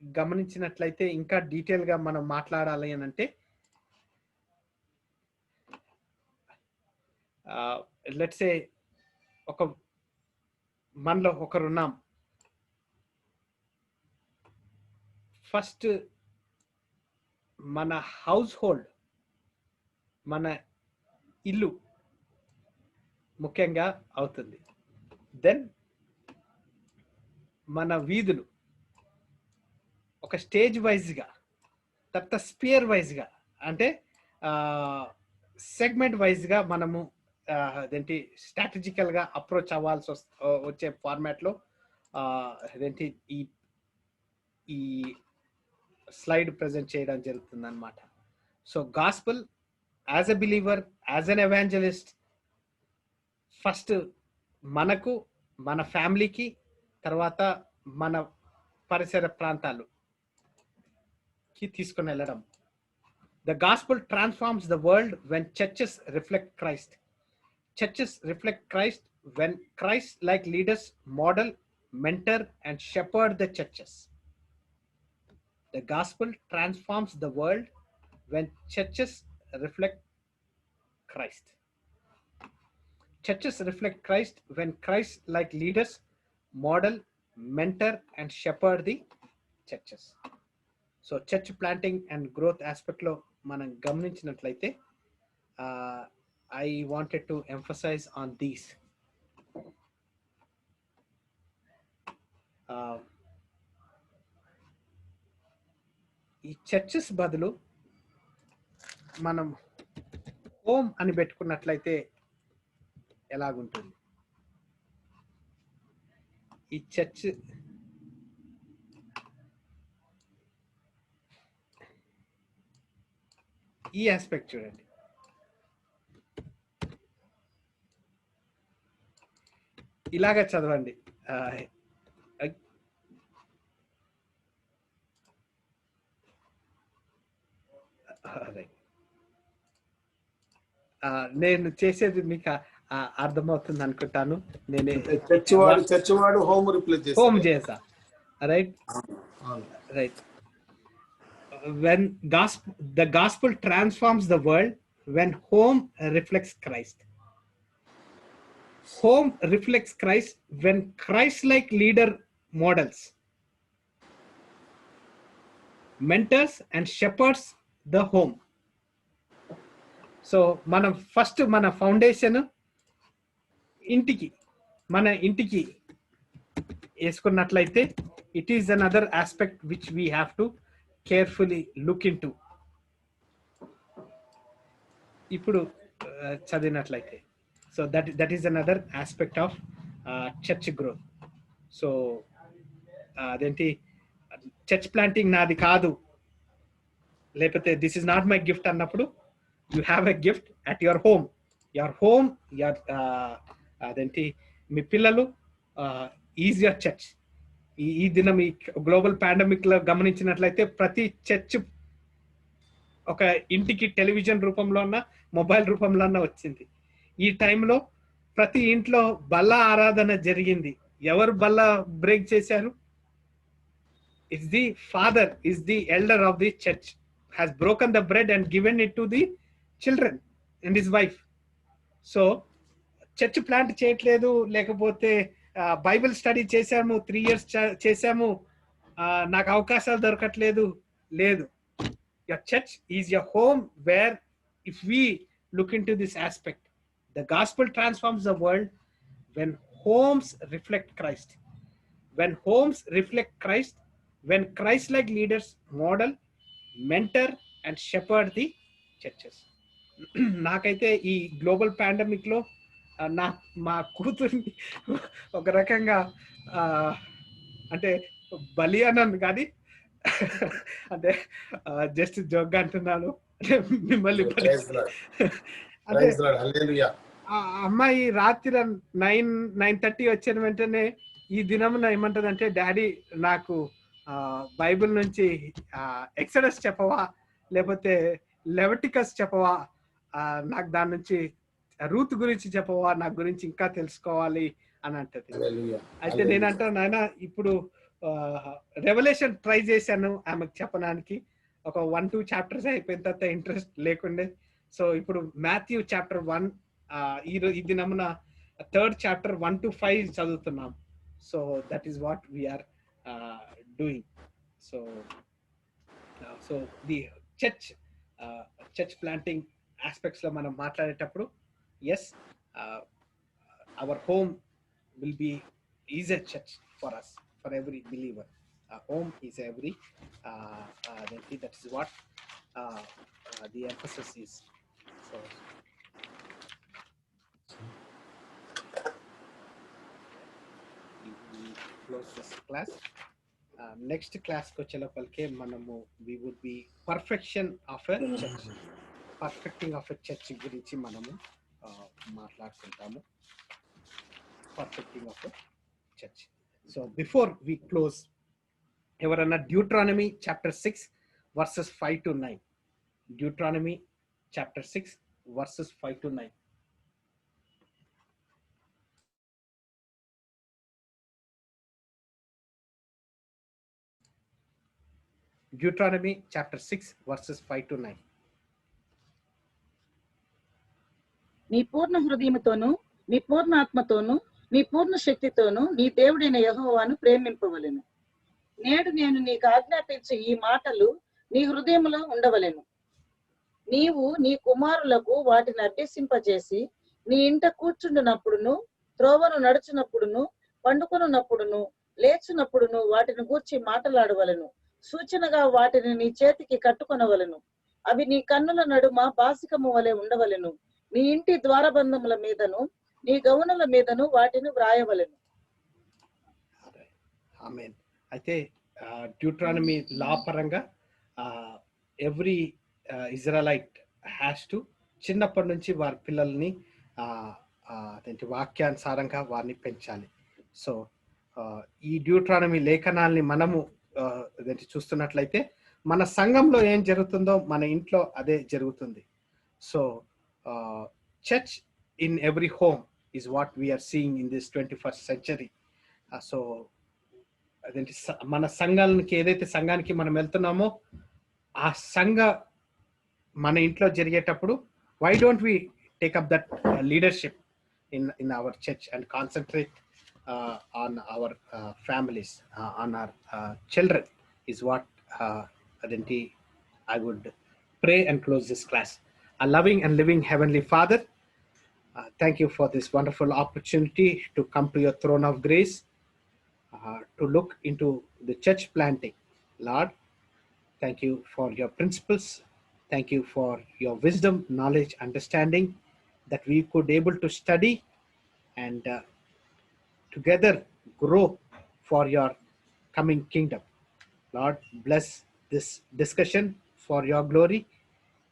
గమనించినట్లయితే ఇంకా detail గా మనం మాట్లాడాలి అని అంటే లెట్స్ సే ఒక మనలో ఒకరున్నాం, ఫస్ట్ మన హౌస్ హోల్డ్, మన ఇల్లు ముఖ్యంగా అవుతుంది. దెన్ మన వీధులు ఒక స్టేజ్ వైజ్గా, తర్వాత స్పియర్ వైజ్గా అంటే సెగ్మెంట్ వైజ్గా మనము అదేంటి స్ట్రాటజికల్గా అప్రోచ్ అవ్వాల్సి వచ్చే ఫార్మాట్లో అదేంటి ఈ స్లైడ్ ప్రజెంట్ చేయడం జరుగుతుంది అన్నమాట. So gospel as a believer, as an evangelist, first మనకు, మన ఫ్యామిలీకి, తర్వాత మన పరిసర ప్రాంతాలుకి తీసుకుని వెళ్ళడం. The gospel transforms the world when churches reflect Christ. Churches reflect Christ when Christ like leaders model, mentor and shepherd the churches. The gospel transforms the world when churches reflect Christ. Churches reflect Christ when Christ-like leaders model, mentor and shepherd the churches. So church planting and growth aspect lo manam gamaninchinnatlaite I wanted to emphasize on these. ఈ churches బదులు మనం home అని పెట్టుకున్నట్లయితే ఎలాగుంటుంది? ఈ church ఈ aspect చూడండి. ఇలాగా చదవండి. నేను చేసేది మీకు అర్థమవుతుంది అనుకుంటాను. నేను చర్చివాడు హోమ్ చేసా. Right right. When the gospel transforms the world when home reflects Christ. Home reflects Christ when Christ-like leader models, mentors and shepherds the home. So మనం ఫస్ట్ మన ఫౌండేషన్ ఇంటికి, మన ఇంటికి వేసుకున్నట్లయితే it is another aspect which we have to carefully look into. ఇప్పుడు చదివినట్లయితే so that is another aspect of church growth. So అదేంటి church planting నాది కాదు, లేకపోతే this is not my gift అన్నప్పుడు you have a gift at your home. Your అదేంటి మీ పిల్లలు ఈజ్ యువర్ చర్చ్. ఈ దినం ఈ గ్లోబల్ పాండమిక్ లో గమనించినట్లయితే ప్రతి చర్చ్ ఒక ఇంటికి టెలివిజన్ రూపంలో అన్న మొబైల్ రూపంలో అన్న వచ్చింది. ఈ టైంలో ప్రతి ఇంట్లో బల్ల ఆరాధన జరిగింది. ఎవరు బల్ల బ్రేక్ చేశారు? It's the father, is the elder of the church has broken the bread and given it to the children and his wife. So church plant చేయట్లేదు, లేకపోతే బైబిల్ స్టడీ చేశాము 3 years చేశాము, నాకు అవకాశాలు దొరకట్లేదు, లేదు. your church is your home where if we look into this aspect, the gospel transforms the world when homes reflect Christ. When homes reflect Christ, when Christ-like leaders model, mentor and shepherd the churches. నాకైతే ఈ global pandemic లో మా కూతుర్ని ఒక రకంగా అంటే బలి అన్నాను కానీ అంటే జస్ట్ జోక్గా అంటున్నాను. మిమ్మల్ని అంటే ఆ అమ్మాయి రాత్రి 9:30 వచ్చిన వెంటనే ఈ దినమున ఏమంటదంటే, డాడీ నాకు బైబిల్ నుంచి ఎక్సడస్ చెప్పవా, లేకపోతే లెవిటికస్ చెప్పవా, నాకు దాని నుంచి రూత్ గురించి చెప్పవా, నాకు గురించి ఇంకా తెలుసుకోవాలి అని అంటది. అయితే నేనంటా నాయన ఇప్పుడు రెవల్యూషన్ ట్రై చేశాను ఆమెకు చెప్పడానికి. ఒక 1-2 చాప్టర్స్ అయిపోయిన తర్వాత ఇంట్రెస్ట్ లేకుండే. సో ఇప్పుడు మాథ్యూ చాప్టర్ 1 ఈ దినమున 3rd chapter 1 to 5 చదువుతున్నాం. So that is what we are doing. So the church planting aspects లో మనం మాట్లాడేటప్పుడు yes, our home is a church for us, for every believer. Home is every that is what the emphasis is. So we close this class. Next క్లాస్కి వచ్చేలోపలికే మనము we would be perfection of a church, perfecting of a church గురించి మనము మాట్లాడుకుంటాము. Perfecting of a church. So before we close, ఎవరన్నా Deuteronomy chapter 6 verses 5 to 9, Deuteronomy chapter 6 verses 5 to 9. Deuteronomy chapter 6 verses 5 to 9. నీ పూర్ణ హృదయముతోను, నీ పూర్ణ ఆత్మతోను, నీ పూర్ణ శక్తితోను నీ దేవుడైన యెహోవాను ప్రేమింపవలెను. నేడు నేను నీకు ఆజ్ఞాపించే ఈ మాటలు నీ హృదయములో ఉండవలెను. నీవు నీ కుమారులకు వాటిని అభ్యసింపజేసి నీ ఇంట కూర్చుండునప్పుడును, త్రోవను నడుచునప్పుడును, పండుకొనున్నప్పుడును, లేచునప్పుడును వాటిని గూర్చి మాట్లాడవలెను. సూచనగా వాటిని నీ చేతికి కట్టుకొనవలెను. అవి నీ కన్నుల నడుమ బాసికము వలె ఉండవలెను. నీ ఇంటి ద్వారబంధముల మీదను, నీ గౌనుల మీదను వాటిని వ్రాయవలెను. ఆమేన్. అయితే డ్యూట్రానమీ లా పరంగా ఎవ్రీ ఇజ్రాయలైట్ హ్యాస్ టు చిన్నప్పటి నుంచి వారి పిల్లల్ని వాక్యానుసారంగా వారిని పెంచాలి. సో ఈ డ్యూట్రానమీ లేఖనాల్ని మనము చూస్తున్నట్లయితే మన సంఘంలో ఏం జరుగుతుందో మన ఇంట్లో అదే జరుగుతుంది. So church in every home is what we are seeing in this 21st century. So అదేంటి మన సంఘానికి ఏదైతే సంఘానికి మనం వెళ్తున్నామో ఆ సంఘ మన ఇంట్లో జరిగేటప్పుడు why don't we take up that leadership in our church and concentrate on our families, on our children is what I would pray and close this class. A loving and living Heavenly Father, thank you for this wonderful opportunity to come to your throne of grace. to look into the church planting. Lord, thank you for your principles. Thank you for your wisdom, knowledge, understanding that we could able to study and together grow for your coming kingdom. Lord, bless this discussion for your glory,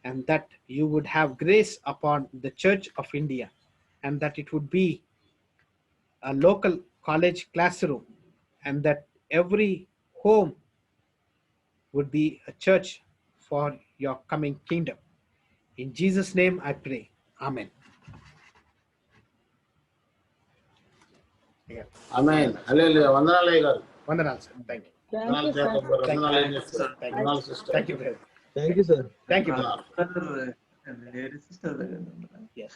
and that you would have grace upon the Church of India, and that it would be a local college classroom, and that every home would be a church for your coming kingdom. In Jesus' name I pray. Amen. Yeah. ఆమేన్. హల్లెలూయా. వందనాలు అయ్య గారు. Vandanalu, sir. Thank you. Thank you వందనాలు sir. Jacob గారు. వందనాలు Thank you, ఏం sir. Thank వందనాలు you. Sister. Thank you, brother. Thank you, sir. Thank you, brother. Leary sister దగ్గర. Yes.